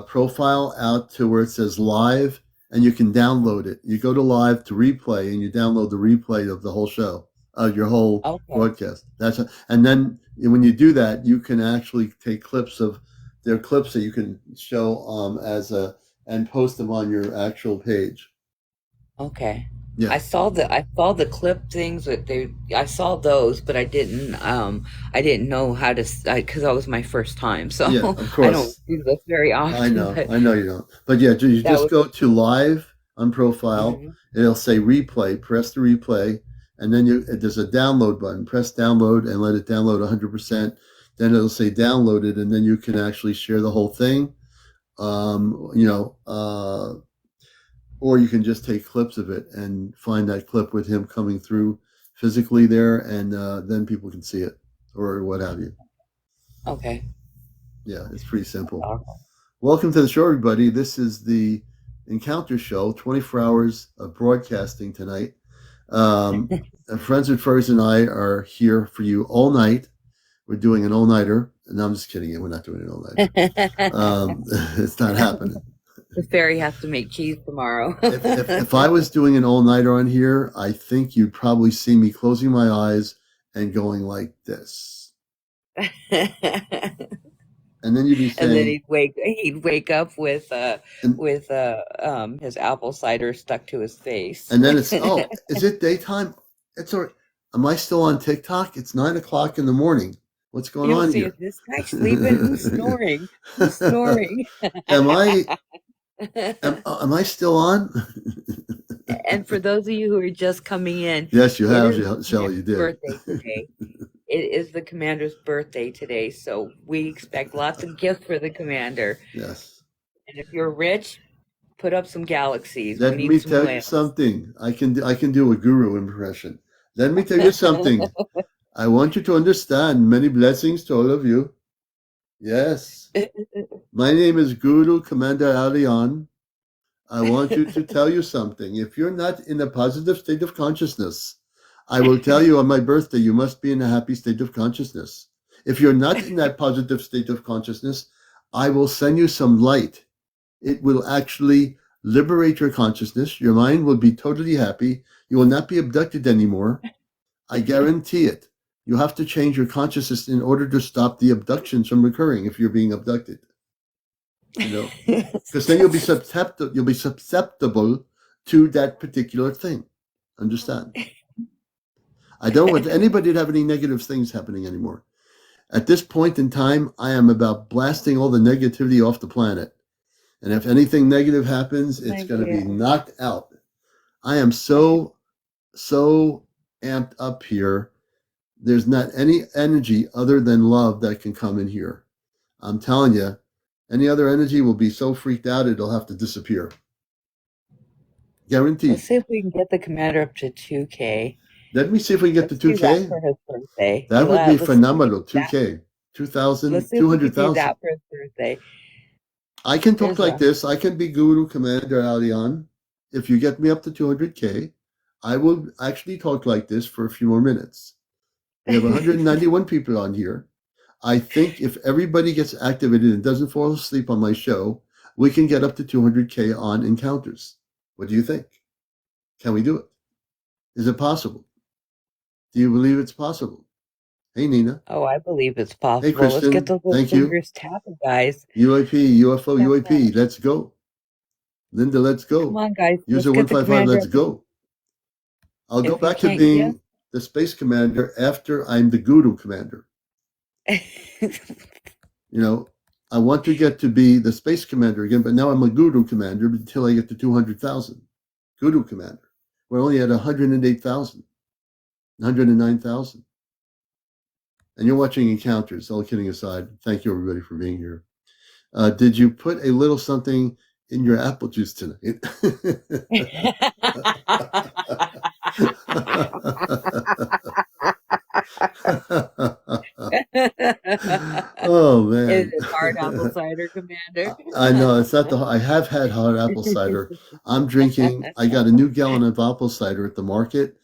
profile out to where it says live, and you can download it. You go to live to replay, and you download the replay of the whole show, your whole broadcast. And then when you do that, you can actually take clips of their clips that you can show and post them on your actual page. Okay. Yeah. I saw the clip things I saw those, but I didn't know how to, because that was my first time. So yeah, of course. I don't do this very often. I know you don't. But yeah, you just go to live on profile. Mm-hmm. It'll say replay. Press the replay, and then there's a download button. Press download and let it download 100%. Then it'll say downloaded, and then you can actually share the whole thing. Or you can just take clips of it and find that clip with him coming through physically there, and then people can see it or what have you. Okay. Yeah, it's pretty simple. Okay. Welcome to the show, everybody. This is the Encounter Show, 24 hours of broadcasting tonight. Friends with Furs and I are here for you all night. We're doing an all-nighter. No, I'm just kidding. We're not doing an all-nighter. It's not happening. The fairy has to make cheese tomorrow. if I was doing an all-nighter on here, I think you'd probably see me closing my eyes and going like this. And then you'd be saying, and then he'd wake up with his apple cider stuck to his face. And then it's, is it daytime? It's all right. Am I still on TikTok? It's 9:00 in the morning. What's going on here? Is this guy sleeping? Who's snoring? Who's snoring? Am I still on? And for those of you who are just coming in, yes, you have, Shelley. You did. Birthday today. It is the commander's birthday today, so we expect lots of gifts for the commander. Yes. And if you're rich, put up some galaxies. Let me tell you something. I can do a guru impression. Let me tell you something. I want you to understand. Many blessings to all of you. Yes. My name is Guru CmdrAleon. I want you to tell you something. If you're not in a positive state of consciousness, I will tell you on my birthday, you must be in a happy state of consciousness. If you're not in that positive state of consciousness, I will send you some light. It will actually liberate your consciousness. Your mind will be totally happy. You will not be abducted anymore. I guarantee it. You have to change your consciousness in order to stop the abductions from occurring if you're being abducted. Because then you'll be susceptible to that particular thing. Understand? I don't want anybody to have any negative things happening anymore. At this point in time, I am about blasting all the negativity off the planet. And if anything negative happens, it's going to be knocked out. I am so amped up here. There's not any energy other than love that can come in here. I'm telling you, any other energy will be so freaked out, it'll have to disappear. Guaranteed. Let's see if we can get the commander up to 2K. Let me see if we can get to 2K. For his birthday. That would be phenomenal. 2K. 2,000, let's see 200,000. That for his birthday. I can talk There's like a this. I can be Guru CmdrAleon. If you get me up to 200K, I will actually talk like this for a few more minutes. We have 191 people on here. I think if everybody gets activated and doesn't fall asleep on my show, we can get up to 200K on encounters. What do you think? Can we do it? Is it possible? Do you believe it's possible? Hey, Nina. Oh, I believe it's Hey, possible. Let's get Kristen. those little Thank you. fingers tapping, guys. UAP, UFO, Tap, UAP. tap. Let's go. Linda, let's Come go. on, guys. Let's User get the 155, commander let's up. go. I'll go If you back to can't get being the space commander after I'm the guru commander. You know, I want to get to be the space commander again, but now I'm a guru commander until I get to 200,000. Guru commander. We're only at 108,000, 109,000. And you're watching Encounters, all kidding aside. Thank you, everybody, for being here. Did you put a little something in your apple juice tonight? Oh Is man. it hard apple cider, Commander? I know it's not the. I have had hot apple cider. I'm drinking. I got a new gallon of apple cider at the market.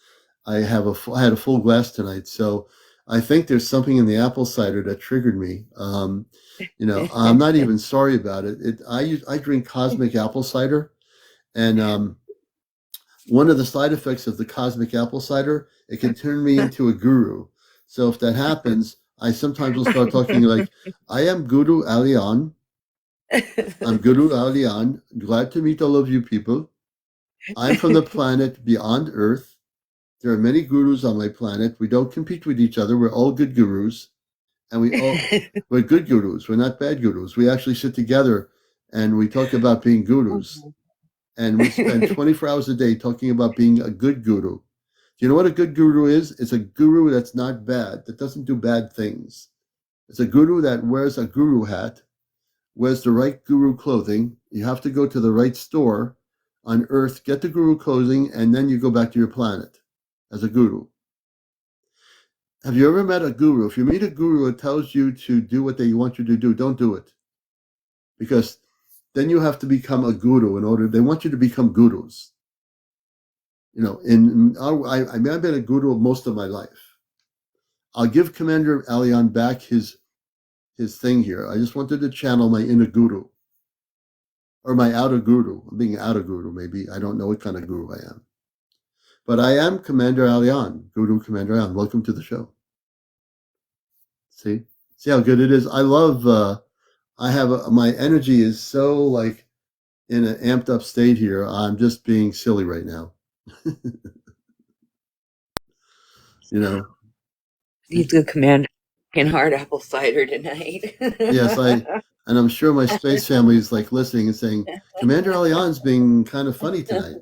I had a full glass tonight, so I think there's something in the apple cider that triggered me. I'm not even sorry about it. I drink cosmic apple cider, and one of the side effects of the cosmic apple cider, it can turn me into a guru. So if that happens, I sometimes will start talking like, I am Guru Alian. I'm Guru Alian. Glad to meet all of you people. I'm from the planet beyond Earth. There are many gurus on my planet. We don't compete with each other. We're all good gurus. And we're good gurus. We're not bad gurus. We actually sit together and we talk about being gurus. And we spend 24 hours a day talking about being a good guru. Do you know what a good guru is? It's a guru that's not bad, that doesn't do bad things. It's a guru that wears a guru hat, wears the right guru clothing. You have to go to the right store on Earth, get the guru clothing, and then you go back to your planet as a guru. Have you ever met a guru? If you meet a guru that tells you to do what they want you to do, don't do it. Because then you have to become a guru they want you to become gurus. I've been a guru most of my life. I'll give CmdrAleon back his thing here. I just wanted to channel my inner guru or my outer guru. I'm being outer guru, maybe. I don't know what kind of guru I am. But I am CmdrAleon, Guru CmdrAleon. Welcome to the show. See how good it is? I love, my energy is so like in an amped up state here. I'm just being silly right now. He's the commander in hard apple cider tonight. Yes, and I'm sure my space family is like listening and saying, CmdRaaleon's being kind of funny tonight.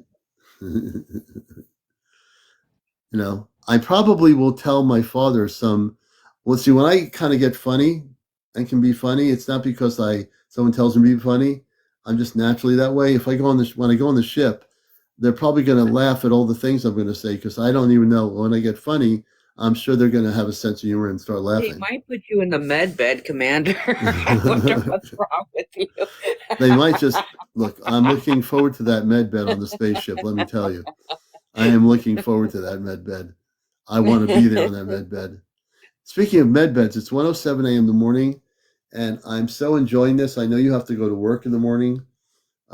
I probably will tell my father see, when I kind of get funny and can be funny, it's not because someone tells me to be funny. I'm just naturally that way. When I go on the ship, they're probably going to laugh at all the things I'm going to say because I don't even know. When I get funny, I'm sure they're going to have a sense of humor and start laughing. They might put you in the med bed, Commander. I wonder what's wrong with you. They might just look. I'm looking forward to that med bed on the spaceship. Let me tell you, I am looking forward to that med bed. I want to be there on that med bed. Speaking of med beds, it's 1:07 a.m. in the morning, and I'm so enjoying this. I know you have to go to work in the morning,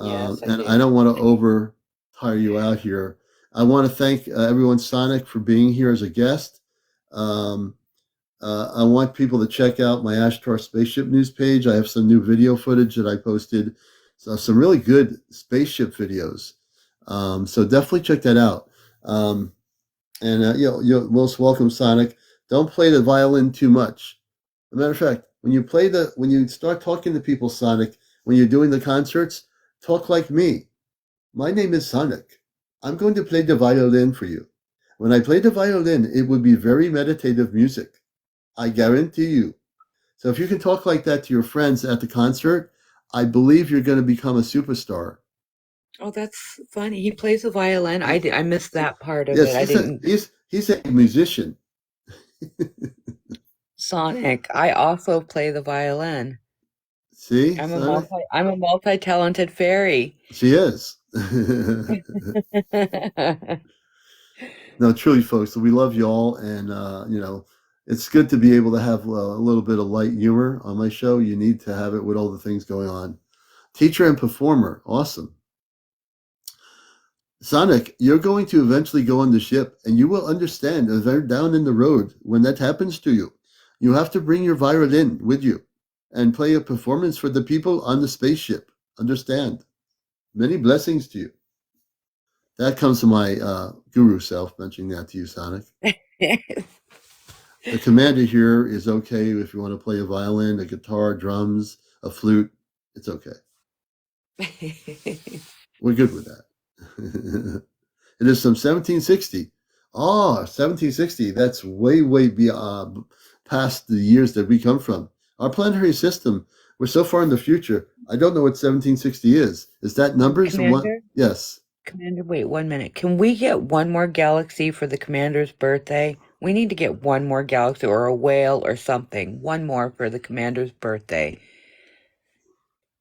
Yes, and I don't want to over tire you out here. I want to thank everyone, Sonic, for being here as a guest. I want people to check out my Ashtar Spaceship News page. I have some new video footage that I posted, so some really good spaceship videos. So definitely check that out. You're most welcome, Sonic. Don't play the violin too much. As a matter of fact, when you start talking to people, Sonic, when you're doing the concerts, talk like me. My name is Sonic. I'm going to play the violin for you. When I play the violin, it would be very meditative music. I guarantee you. So if you can talk like that to your friends at the concert, I believe you're going to become a superstar. Oh, that's funny. He plays the violin. I missed that part of Yes, it. he's a musician. Sonic. I also play the violin. See, Sonic? I'm a multi-talented fairy. She is. No, truly, folks, we love you all, and it's good to be able to have a little bit of light humor on my show. You need to have it with all the things going on. Teacher and performer, awesome. Sonic, you're going to eventually go on the ship, and you will understand as they're down in the road when that happens to you. You have to bring your violin with you and play a performance for the people on the spaceship. Understand? Many blessings to you. That comes from my guru self mentioning that to you, Sonic. The commander here is okay if you want to play a violin, a guitar, drums, a flute. It's okay. We're good with that. It is from 1760. Oh, 1760. That's way, way beyond, past the years that we come from. Our planetary system, we're so far in the future. I don't know what 1760 is. Is that numbers? Commander? Yes. Commander, wait 1 minute. Can we get one more galaxy for the commander's birthday? We need to get one more galaxy or a whale or something. One more for the commander's birthday.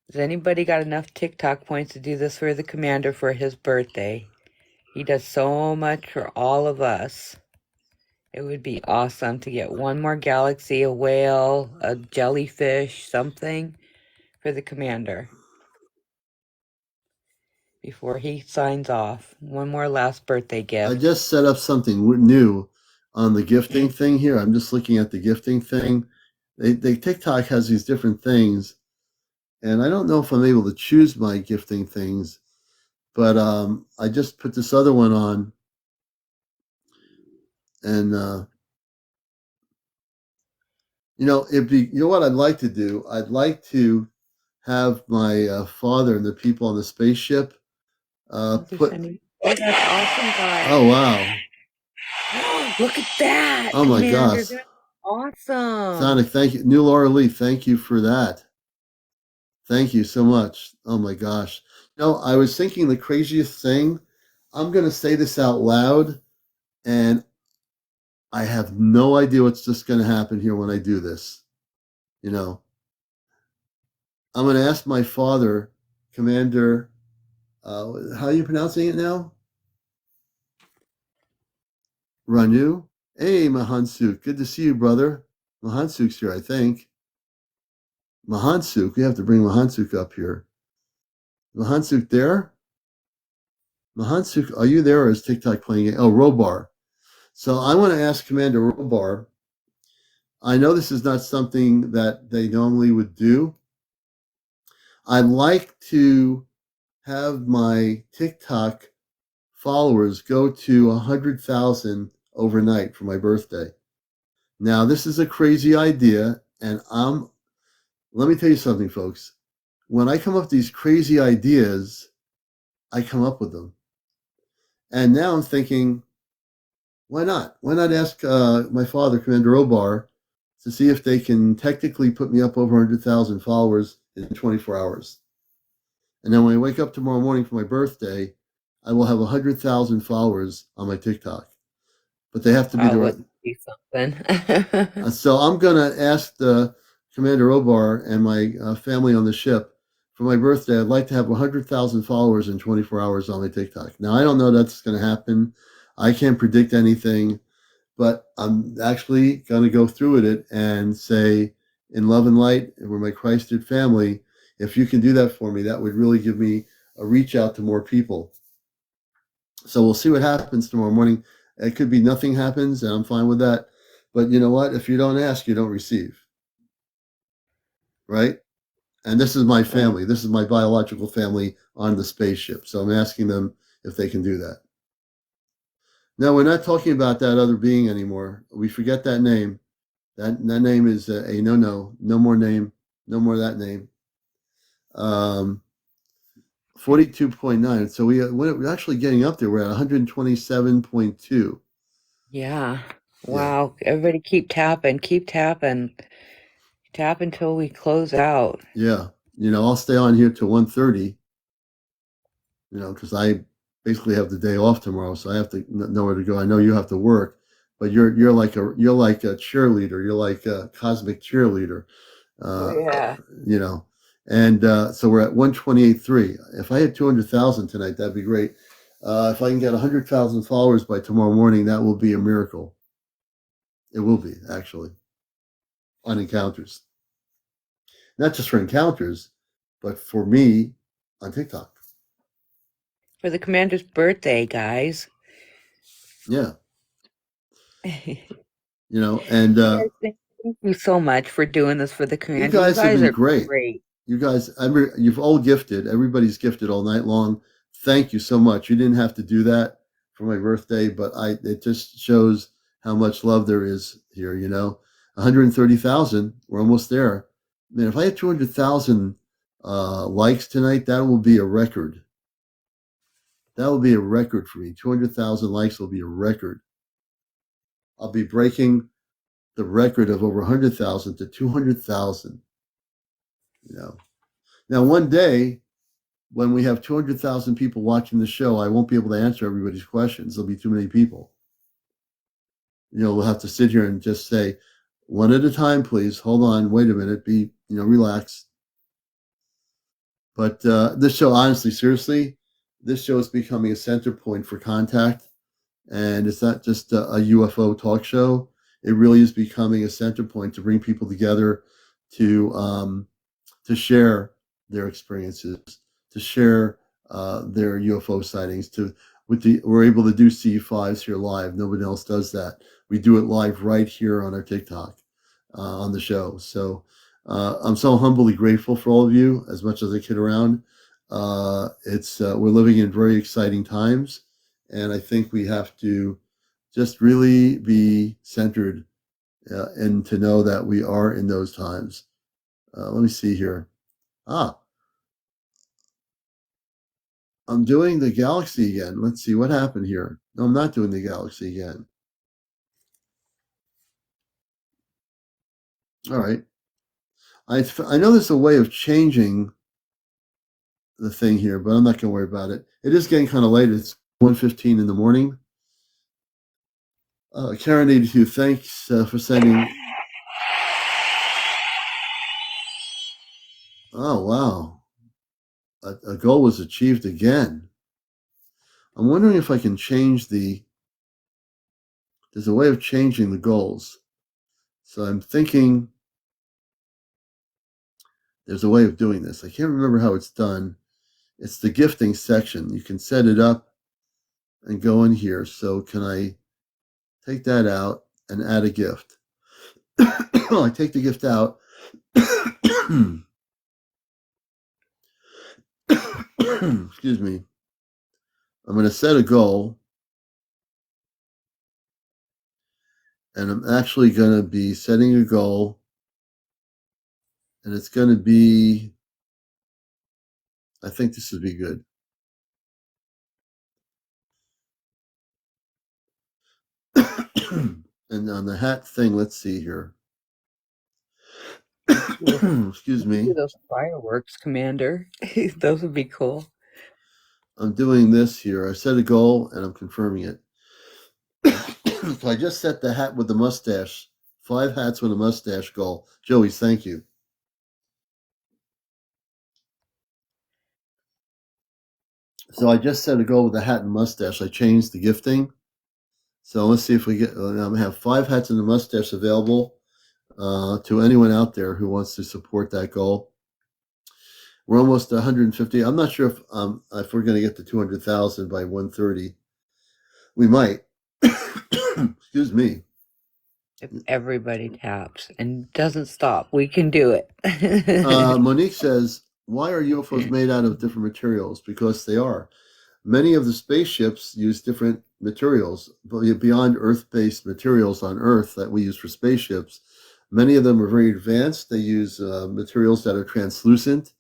Has anybody got enough TikTok points to do this for the commander for his birthday? He does so much for all of us. It would be awesome to get one more galaxy, a whale, a jellyfish, something for the commander before he signs off. One more last birthday gift. I just set up something new on the gifting thing here. I'm just looking at the gifting thing. They TikTok has these different things, and I don't know if I'm able to choose my gifting things, but I just put this other one on, and you know what I'd like to do? I'd like to have my father and the people on the spaceship put. Oh, that's awesome, guys. Oh wow! Look at that! Oh my Commander, gosh! that's awesome. Sonic, thank you. New Laura Lee, thank you for that. Thank you so much. Oh my gosh! I was thinking the craziest thing. I'm gonna say this out loud, and I have no idea what's just gonna happen here when I do this. I'm going to ask my father, Commander, how are you pronouncing it now? Ranu? Hey, Mahansuk. Good to see you, brother. Mahansuk's here, I think. Mahansuk. We have to bring Mahansuk up here. Mahansuk there? Mahansuk, are you there or is TikTok playing it? Oh, Robar. So I want to ask Commander Robar. I know this is not something that they normally would do. I'd like to have my TikTok followers go to 100,000 overnight for my birthday. Now, this is a crazy idea, and let me tell you something, folks. When I come up with these crazy ideas, I come up with them. And now I'm thinking, why not? Why not ask my father, Commander Obar, to see if they can technically put me up over 100,000 followers in 24 hours. And then when I wake up tomorrow morning for my birthday, I will have 100,000 followers on my TikTok. But they have to be the right. Something. So I'm going to ask the Commander Obar and my family on the ship for my birthday. I'd like to have 100,000 followers in 24 hours on my TikTok. Now, I don't know that's going to happen. I can't predict anything, but I'm actually going to go through with it and say, in love and light, and we're my Christed family, if you can do that for me, that would really give me a reach out to more people. So we'll see what happens tomorrow morning. It could be nothing happens, and I'm fine with that. But you know what? If you don't ask, you don't receive. Right? And this is my family. This is my biological family on the spaceship. So I'm asking them if they can do that. No, we're not talking about that other being anymore. We forget that name. That name is a no. No more name. No more that name. 42.9. So we're actually getting up there. We're at 127.2. Yeah. Wow. Yeah. Everybody keep tapping. Keep tapping. Tap until we close out. Yeah. I'll stay on here till 1:30. Because I basically have the day off tomorrow, so I have to know where to go. I know you have to work, but you're like a cheerleader. You're like a cosmic cheerleader. Yeah. And so we're at 128.3. If I had 200,000 tonight, that'd be great. If I can get 100,000 followers by tomorrow morning, that will be a miracle. It will be, actually, on encounters. Not just for encounters, but for me on TikTok. For the commander's birthday, guys. Yeah. You know, and Thank you so much for doing this for the you commander. guys have been are great. You guys, you've all gifted. Everybody's gifted all night long. Thank you so much. You didn't have to do that for my birthday, but it just shows how much love there is here. 130,000. We're almost there. Man, if I had 200,000 likes tonight, that will be a record. That will be a record for me. 200,000 likes will be a record. I'll be breaking the record of over 100,000 to 200,000. Now, one day, when we have 200,000 people watching the show, I won't be able to answer everybody's questions. There'll be too many people. We'll have to sit here and just say, one at a time, please. Hold on. Wait a minute. Relax. But this show, honestly, seriously, this show is becoming a center point for contact. And it's not just a UFO talk show. It really is becoming a center point to bring people together to share their experiences, to share their UFO sightings. We're able to do C5s here live. Nobody else does that. We do it live right here on our TikTok on the show. So I'm so humbly grateful for all of you. As much as I kid around, we're living in very exciting times, and I think we have to just really be centered and to know that we are in those times. Let me see here. I'm doing the galaxy again. Let's see what happened here. No, I'm not doing the galaxy again. All right. I know there's a way of changing the thing here, but I'm not going to worry about it. It is getting kind of late. It's 1:15 in the morning. Karen 82, thanks for sending. Oh, wow. A goal was achieved again. I'm wondering if I can change there's a way of changing the goals. So I'm thinking there's a way of doing this. I can't remember how it's done. It's the gifting section. You can set it up and go in here. So can I take that out and add a gift? I take the gift out. Excuse me. I'm going to set a goal. And I'm actually going to be setting a goal. And it's going to be, I think this would be good. And on the hat thing, let's see here. Excuse me. Those fireworks, Commander. Those would be cool. I'm doing this here. I set a goal and I'm confirming it. So I just set the hat with the mustache. 5 hats with a mustache goal. Joey, thank you. So I just set a goal with the hat and mustache. I changed the gifting. So let's see if we get. I'm going to have 5 hats and a mustache available to anyone out there who wants to support that goal. We're almost 150. I'm not sure if we're going to get to 200,000 by 1:30. We might. Excuse me. If everybody taps and doesn't stop, we can do it. Monique says, why are UFOs made out of different materials? Because they are. Many of the spaceships use different materials, beyond Earth-based materials on Earth that we use for spaceships. Many of them are very advanced. They use materials that are translucent.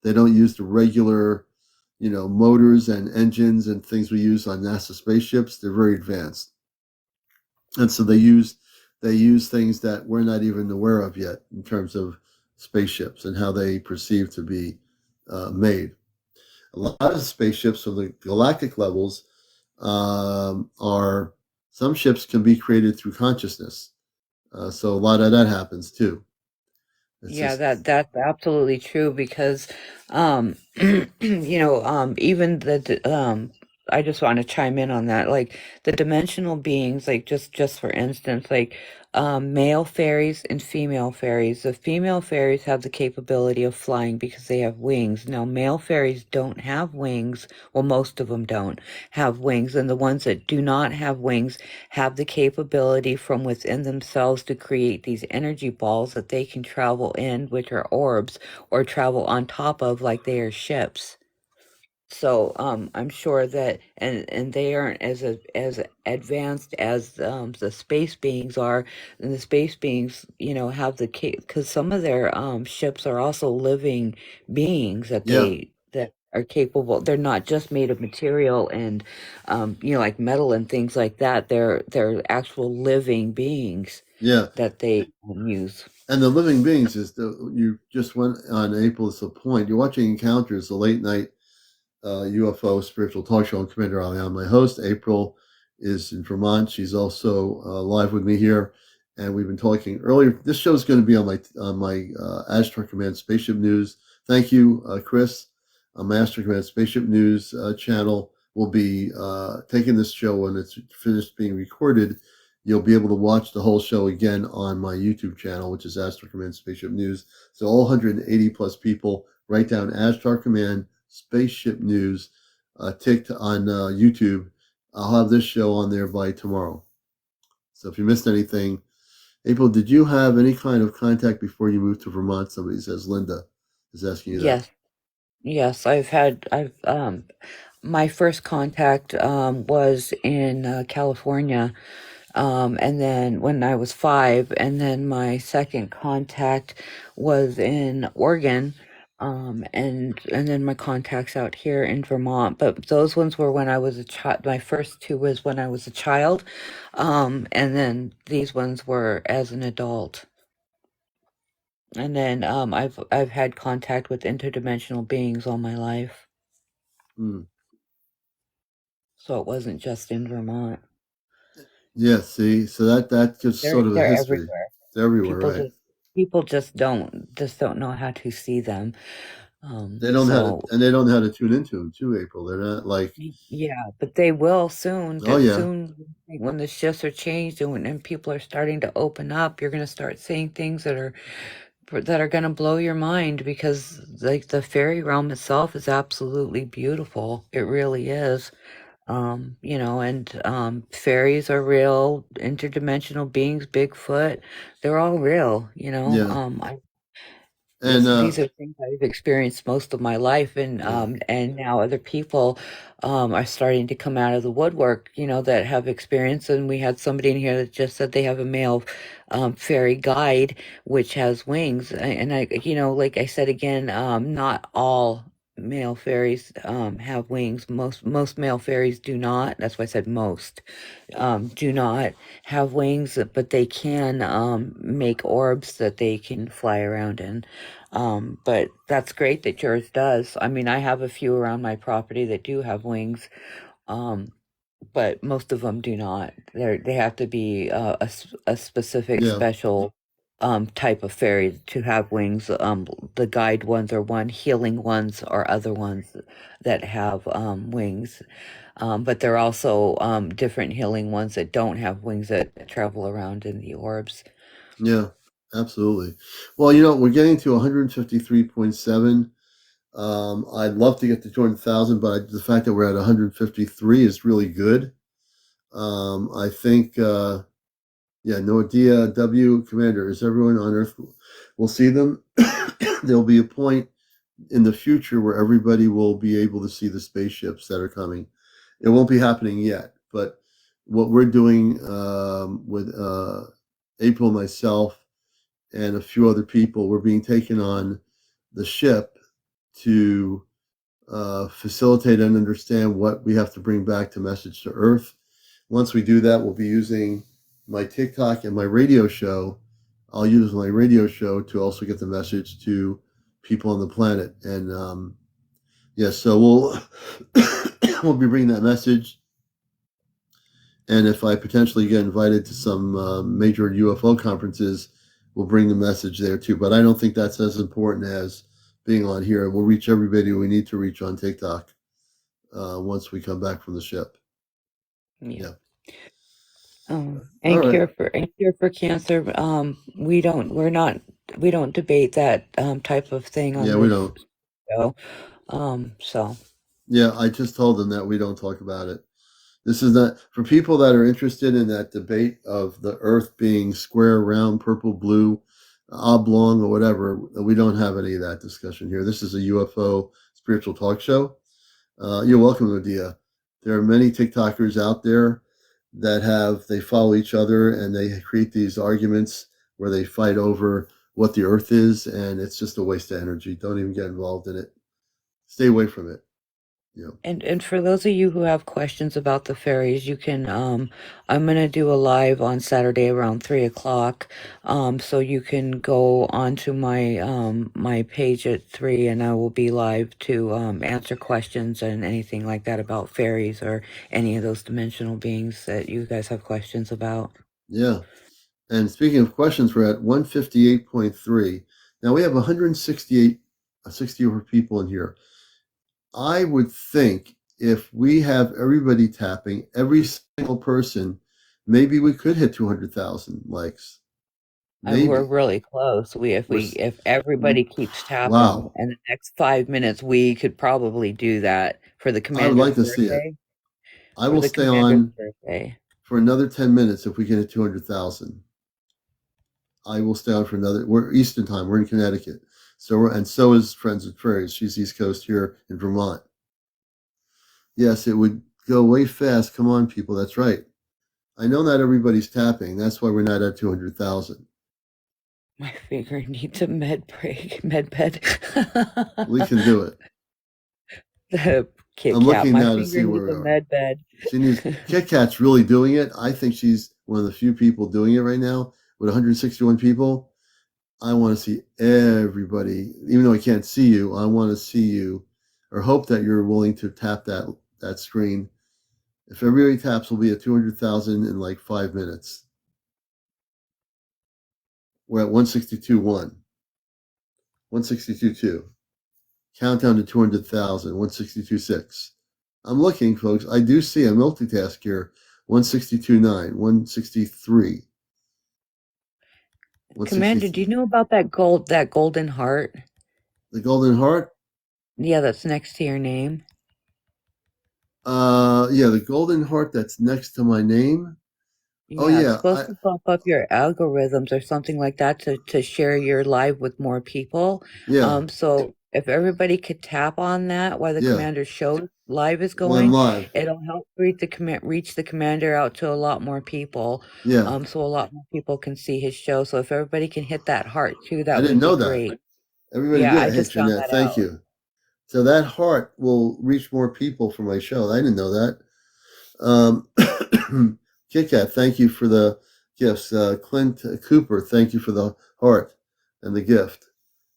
They don't use the regular, motors and engines and things we use on NASA spaceships. They're very advanced. And so they use things that we're not even aware of yet in terms of spaceships and how they perceive to be made. A lot of spaceships on the galactic levels some ships can be created through consciousness. So a lot of that happens too. It's Yeah, just, that's absolutely true because even I just want to chime in on that. Like the dimensional beings, like just for instance, like male fairies and female fairies. The female fairies have the capability of flying because they have wings. Now, male fairies don't have wings. Well, most of them don't have wings, and the ones that do not have wings have the capability from within themselves to create these energy balls that they can travel in, which are orbs, or travel on top of like they are ships. So I'm sure that and they aren't as advanced as the space beings are, and the space beings, have the because some of their ships are also living beings yeah, that are capable. They're not just made of material and like metal and things like that. They're actual living beings yeah. that they use. And the living beings is you just went on April. It's a point. You're watching Encounters, the late night UFO spiritual talk show. I'm CmdrAleon. My host, April, is in Vermont. She's also live with me here, and we've been talking earlier. This show is going to be on my Astro Command Spaceship News. Thank you, Chris. Master Command Spaceship News channel will be taking this show when it's finished being recorded. You'll be able to watch the whole show again on my YouTube channel, which is Astro Command Spaceship News. So all 180 plus people, write down Astro Command Spaceship News ticked on YouTube. I'll have this show on there by tomorrow. So if you missed anything, April, did you have any kind of contact before you moved to Vermont? Somebody says Linda is asking you that. Yes, yes, I've my first contact was in California, and then when I was 5, and then my second contact was in Oregon, and then my contacts out here in Vermont. But those ones were when I was a child. My first two was when I was a child, and then these ones were as an adult. And then I've had contact with interdimensional beings all my life. Hmm. So it wasn't just in Vermont. Yeah, see, so that gives sort of a They're history. everywhere. It's everywhere, People right? just people just don't know how to see them. They don't know how to, So and they don't know how to tune into them too, April. They're not like, yeah, but they will soon. oh That yeah, soon when the shifts are changed and people are starting to open up, you're going to start seeing things that are going to blow your mind because like the fairy realm itself is absolutely beautiful. It really is. And fairies are real, interdimensional beings, Bigfoot, they're all real, yeah, I and these are things I've experienced most of my life, yeah, and now other people are starting to come out of the woodwork, that have experience. And we had somebody in here that just said they have a male fairy guide which has wings. And I, like I said again, not all male fairies have wings. Most male fairies do not. That's why I said most do not have wings, but they can make orbs that they can fly around in. But that's great that yours does. I mean, I have a few around my property that do have wings, um, but most of them do not. They have to be a specific, yeah, special type of fairy to have wings. The guide ones are one, healing ones are other ones that have wings. But there are also different healing ones that don't have wings that travel around in the orbs. yeah, absolutely. Well, we're getting to 153.7. I'd love to get to 200,000, but the fact that we're at 153 is really good. I think, yeah, Noadia W. Commander, is everyone on Earth will see them? There'll be a point in the future where everybody will be able to see the spaceships that are coming. It won't be happening yet, but what we're doing with April, myself, and a few other people, we're being taken on the ship to facilitate and understand what we have to bring back to message to Earth. Once we do that, we'll be using my TikTok and my radio show. I'll use my radio show to also get the message to people on the planet. And yeah, so we'll we'll be bringing that message. And if I potentially get invited to some major UFO conferences, we'll bring the message there too. But I don't think that's as important as being on here. We'll reach everybody we need to reach on TikTok once we come back from the ship. Yeah. And All right. cure for cancer. We don't debate that type of thing on Yeah, we this don't. show. So Yeah, I just told them that we don't talk about it. This is not for people that are interested in that debate of the Earth being square, round, purple, blue, oblong, or whatever. We don't have any of that discussion here. This is a UFO spiritual talk show. You're welcome, Odia. There are many TikTokers out there that they follow each other and they create these arguments where they fight over what the Earth is, and it's just a waste of energy. Don't even get involved in it. Stay away from it. You know. and for those of you who have questions about the fairies, you can I'm gonna do a live on Saturday around 3 o'clock. So you can go onto my page at 3 and I will be live to answer questions and anything like that about fairies or any of those dimensional beings that you guys have questions about. Yeah. And speaking of questions, we're at 158.3. Now we have 168, 60 over people in here. I would think if we have everybody tapping, every single person, maybe we could hit 200,000 likes. We're Maybe. really close. If everybody keeps tapping Wow. in the next 5 minutes, we could probably do that for the I would commander's like to see it. birthday. I For will the stay commander's on birthday. for another 10 minutes if we can hit 200,000. I will stay on for another. We're Eastern time. We're in Connecticut. So is Friends with Fairies. She's East Coast here in Vermont. Yes, it would go way fast. Come on, people. That's right. I know not everybody's tapping. That's why we're not at 200,000. My finger needs a med bed. We can do it. The Kit I'm Kat. looking My now to finger see where needs we a are. med bed. She needs Kit Kat's really doing it. I think she's one of the few people doing it right now with 161 people. I want to see everybody, even though I can't see you. I want to see you, or hope that you're willing to tap that screen. If everybody taps, we'll be at 200,000 in like 5 minutes. We're at 162.1, 162.2. Countdown to 200,000, 162.6. I'm looking, folks. I do see a multitask here. 162.9, 163. Commander, do you know about that golden heart? The golden heart? Yeah, that's next to your name. Yeah, the golden heart that's next to my name. Yeah, it's supposed to bump up your algorithms or something like that to share your live with more people. Yeah. So if everybody could tap on that while the commander's show live is going, it'll help reach the commander out to a lot more people. Yeah. So a lot more people can see his show. So if everybody can hit that heart too, that I would didn't know be that. great. Everybody Yeah, did. I Hey, just found Jeanette, that thank out. you. So that heart will reach more people for my show. I didn't know that. Kit Kat, thank you for the gifts. Clint Cooper, thank you for the heart and the gift.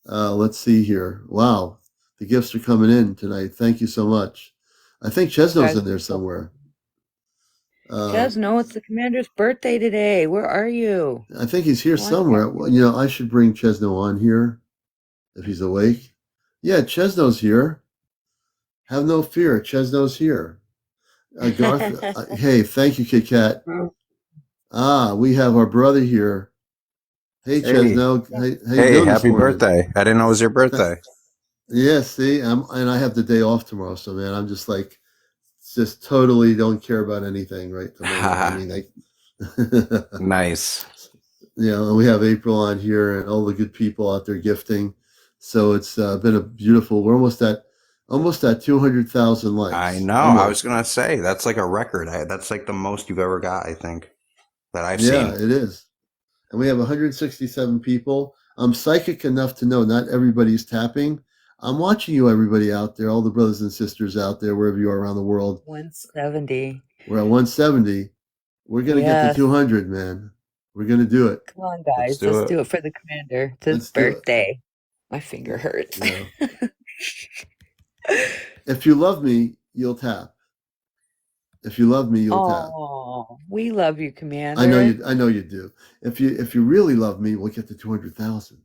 Let's see here. Wow, the gifts are coming in tonight. Thank you so much. I think Chesno's in there somewhere. Chesno, it's the commander's birthday today. Where are you? I think he's here somewhere. Well, I should bring Chesno on here if he's awake. Yeah, Chesno's here. Have no fear. Chesno's here. Garth, hey, thank you, Kit Kat. We have our brother here. Hey, Chesno. How you doing happy this morning? Birthday. I didn't know it was your birthday. Yeah, see, and I have the day off tomorrow, so man, I'm just totally don't care about anything right at the moment. I mean, nice. And we have April on here and all the good people out there gifting. So it's been a beautiful. We're almost at 200,000 likes. I know. Almost. I was gonna say that's like a record. That's like the most you've ever got, I think, that I've seen. Yeah, it is. And we have 167 people. I'm psychic enough to know not everybody's tapping. I'm watching you, everybody out there, all the brothers and sisters out there, wherever you are around the world. 170. We're at 170. We're going to get to 200, man. We're going to do it. Come on, guys. Let's do it for the commander. It's his birthday. My finger hurts. Yeah. If you love me, you'll tap. If you love me, you'll tap. Oh, we love you, Commander. I know you do. If you really love me, we'll get to 200,000.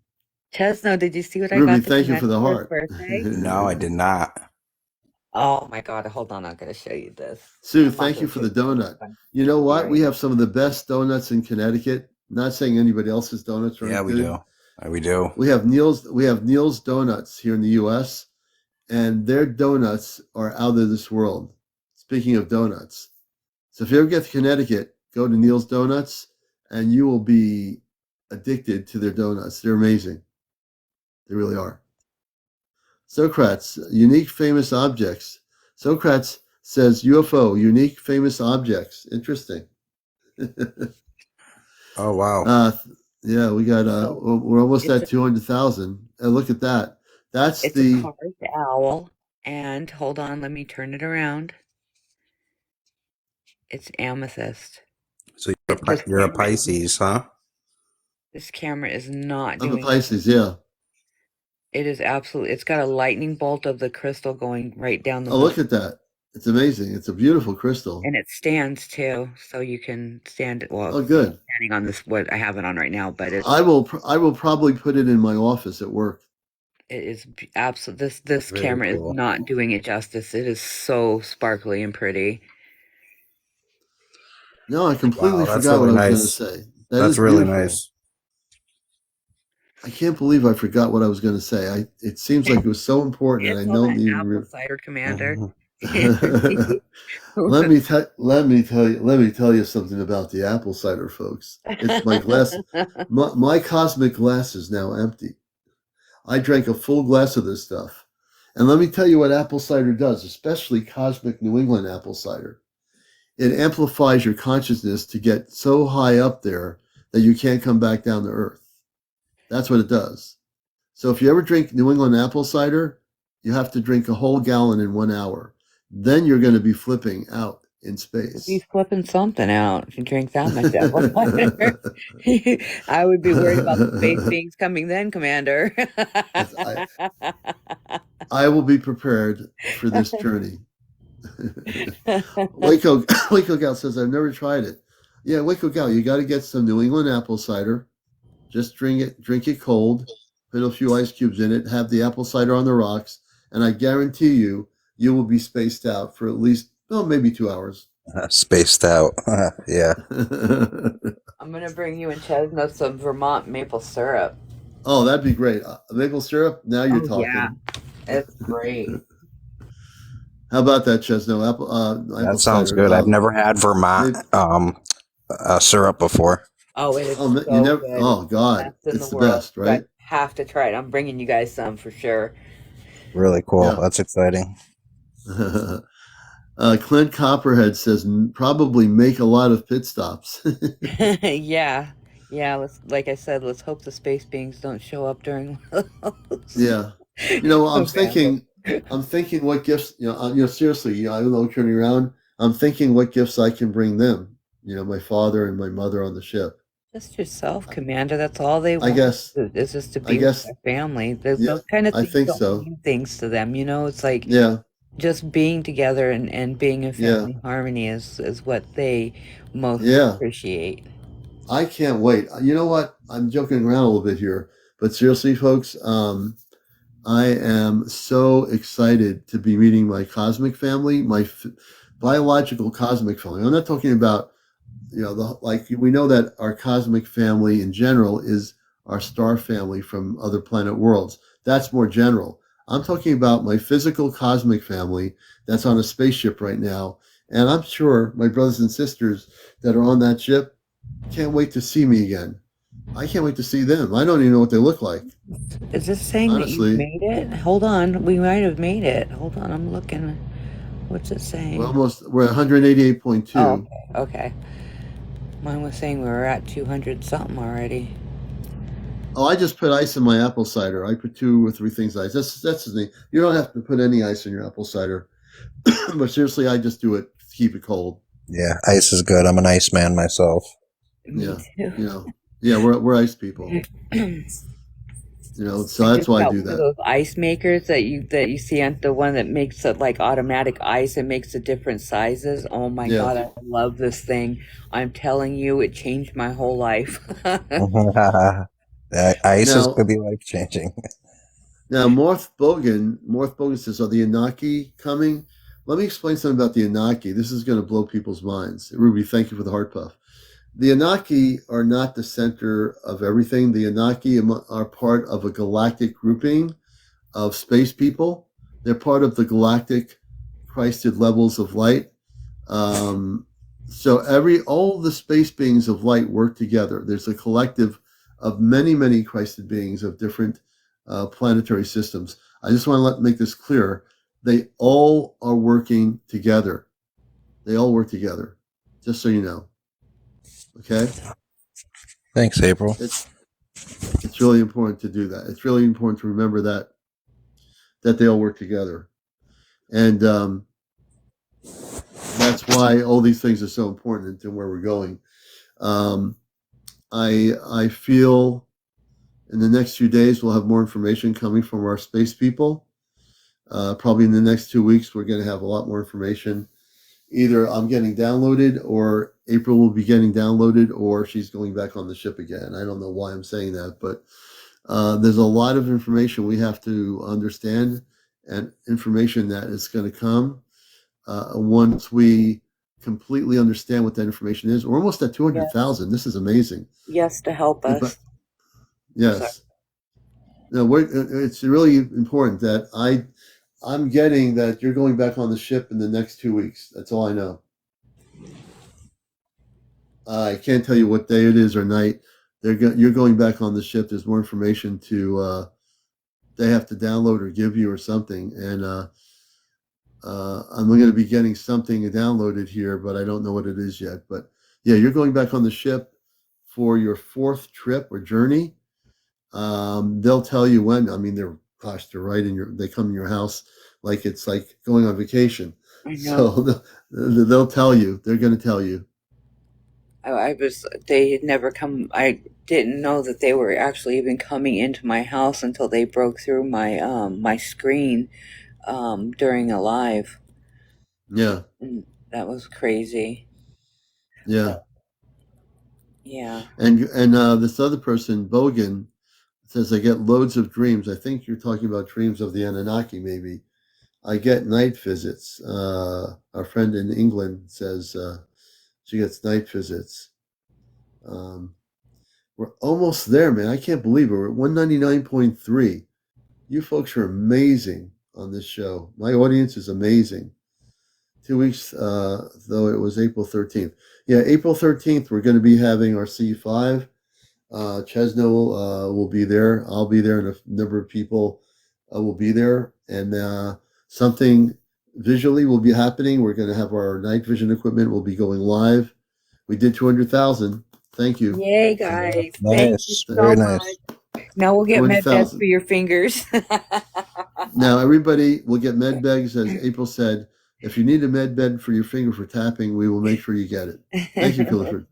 Chesno, did you see what I Ruby, got the thank you for Commander the for his heart. birthday? No, I did not. Oh my God, hold on, I'm gonna show you this. Sue, thank you for the donut. You know what? We have some of the best donuts in Connecticut. Not saying anybody else's donuts aren't Yeah, we good. do. We do. We have Neil's Donuts here in the US, and their donuts are out of this world. Speaking of donuts. So if you ever get to Connecticut, go to Neil's Donuts and you will be addicted to their donuts. They're amazing. They really are. Socrates, unique famous objects. Socrates says UFO, unique famous objects. Interesting. Oh, wow. Yeah, we got we're almost at 200,000. Look at that. That's it's a carved owl, and hold on, let me turn it around. It's amethyst. So you're a Pisces, huh? This camera is not I'm a doing Pisces, yeah. it is absolutely, it's got a lightning bolt of the crystal going right down the Oh, look at that. It's amazing. It's a beautiful crystal. and it stands too, so you can stand it. Well, Oh, good. standing on this, what I have it on right now, but I will probably put it in my office at work. it is absolute. This Very camera cool. is not doing it justice. It is so sparkly and pretty. No, I completely Wow, that's forgot what I really was going to nice. say. That's is really beautiful. nice. I can't believe I forgot what I was going to say. It seems like it was so important, and I It's all don't that even. apple cider, Commander. Let me tell you something about the apple cider, folks. It's my glass. My cosmic glass is now empty. I drank a full glass of this stuff, and let me tell you what apple cider does, especially cosmic New England apple cider. It amplifies your consciousness to get so high up there that you can't come back down to earth. That's what it does. So if you ever drink New England apple cider, you have to drink a whole gallon in 1 hour. Then you're going to be flipping out in space. He's flipping something out if you drink that much apple cider. I would be worried about the space beings coming then, Commander. I will be prepared for this journey. Waco Gal says, I've never tried it. Yeah, Waco Gal, you got to get some New England apple cider. Just drink it cold, put a few ice cubes in it, have the apple cider on the rocks, and I guarantee you will be spaced out for at least, maybe 2 hours. Spaced out. Yeah. I'm going to bring you and Chestnut some Vermont maple syrup. Oh, that'd be great. Maple syrup? Now you're talking. Yeah, it's great. How about that, Chesno? Apple That sounds cider. good. I've never had Vermont syrup before. Oh, it is so you never, good. Oh, God. It's the best, right? You guys have to try it. I'm bringing you guys some for sure. Really cool. Yeah. That's exciting. Clint Copperhead says probably make a lot of pit stops. Yeah. Like I said, let's hope the space beings don't show up during those. Yeah. I'm thinking what gifts, seriously, I don't know, turning around, I'm thinking what gifts I can bring them, my father and my mother on the ship. Just yourself, Commander. That's all they want. I guess. Is just to be with their family. There's those kind of things. I think so. Mean things to them, it's like just being together and being in family harmony is what they most appreciate. I can't wait. You know what? I'm joking around a little bit here, but seriously, folks, I am so excited to be meeting my cosmic family, my biological cosmic family. I'm not talking about, we know that our cosmic family in general is our star family from other planet worlds. That's more general. I'm talking about my physical cosmic family that's on a spaceship right now. And I'm sure my brothers and sisters that are on that ship can't wait to see me again. I can't wait to see them. I don't even know what they look like. Is this saying honestly, that you made it? Hold on. We might have made it. Hold on. I'm looking. What's it saying? We're at 188.2. Oh, okay. Mine was saying we were at 200 something already. Oh, I just put ice in my apple cider. I put 2 or 3 things ice. That's the thing. You don't have to put any ice in your apple cider. But seriously, I just do it to keep it cold. Yeah, ice is good. I'm an ice man myself. Me too. Yeah, we're ice people. So I that's just why I got do one of that. those ice makers that you see on the one that makes it like automatic ice and makes the different sizes. Oh my Yeah. God, I love this thing. I'm telling you, it changed my whole life. Ice is Now, could be life changing. Now, Morth Bogan says, are the Anunnaki coming? Let me explain something about the Anunnaki. This is going to blow people's minds. Ruby, thank you for the heart puff. The Anunnaki are not the center of everything. The Anunnaki are part of a galactic grouping of space people. They're part of the galactic Christed levels of light. So all the space beings of light work together. There's a collective of many, many Christed beings of different planetary systems. I just want to make this clear. They all are working together. They all work together, just so you know. Okay? Thanks, April. It's really important to do that. It's really important to remember that they all work together. And that's why all these things are so important and where we're going. I feel in the next few days we'll have more information coming from our space people. Probably in the next 2 weeks we're going to have a lot more information. Either I'm getting downloaded, or April will be getting downloaded, or she's going back on the ship again. I don't know why I'm saying that, but there's a lot of information we have to understand, and information that is going to come once we completely understand what that information is. We're almost at 200,000. This is amazing. Yes, to help us. Yes. No, it's really important that I'm getting that you're going back on the ship in the next 2 weeks. That's all I know. I can't tell you what day it is or night. You're going back on the ship. There's more information they have to download or give you or something, and I'm going to be getting something downloaded here, but I don't know what it is yet. But yeah, you're going back on the ship for your 4th trip or journey. They'll tell you when. I mean, they're right in they come in your house like it's like going on vacation. I know. So they'll tell you. They're going to tell you. They had never come. I didn't know that they were actually even coming into my house until they broke through my screen during a live. Yeah. And that was crazy. Yeah. Yeah. And this other person, Bogan, says, I get loads of dreams. I think you're talking about dreams of the Anunnaki, maybe. I get night visits. Our friend in England says she gets night visits. We're almost there, man. I can't believe it. We're at 199.3. You folks are amazing on this show. My audience is amazing. 2 weeks, though it was April 13th. Yeah, April 13th, we're going to be having our C5. Chesno will be there. I'll be there, and a number of people will be there. And something visually will be happening. We're going to have our night vision equipment. Will be going live. We did 200,000. Thank you. Yay, guys. Nice. Thank you so Very much. nice. Now we'll get med beds 200,000. for your fingers. Now everybody will get med beds, as April said. If you need a med bed for your finger for tapping, we will make sure you get it. Thank you, Clifford.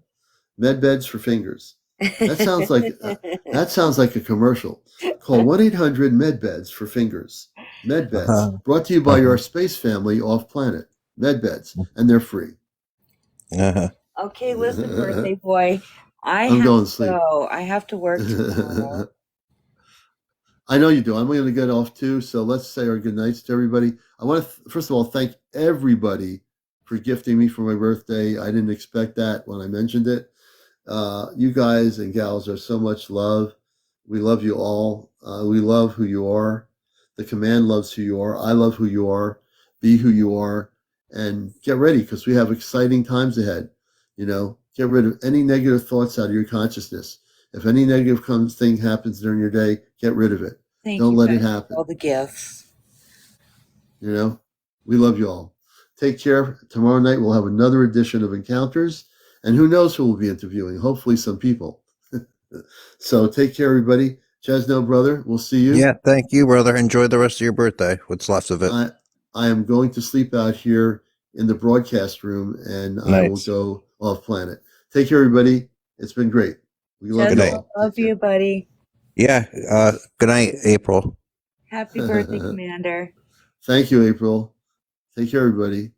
Med beds for fingers. That sounds like a commercial. Call 1-800-MedBeds for fingers. MedBeds, brought to you by your space family off planet. MedBeds, and they're free. Okay, listen, birthday boy. I'm going to sleep. I have to work tomorrow. I know you do. I'm going to get off too. So let's say our good nights to everybody. I want to, first of all, thank everybody for gifting me for my birthday. I didn't expect that when I mentioned it. You guys and gals are so much love. We love you all. We love who you are. The command loves who you are. I love who you are. Be who you are, and get ready, because we have exciting times ahead. Get rid of any negative thoughts out of your consciousness. If any negative thing happens during your day, get rid of it. Don't let it happen. All the gifts. We love you all. Take care. Tomorrow night we'll have another edition of Encounters. And who knows who we'll be interviewing? Hopefully some people. So take care, everybody. Chesno, brother, we'll see you. Yeah, thank you, brother. Enjoy the rest of your birthday. What's left of it. I am going to sleep out here in the broadcast room, and nice. I will go off planet. Take care, everybody. It's been great. We love you all. Love you, buddy. Yeah. Good night, April. Happy birthday, Commander. Thank you, April. Take care, everybody.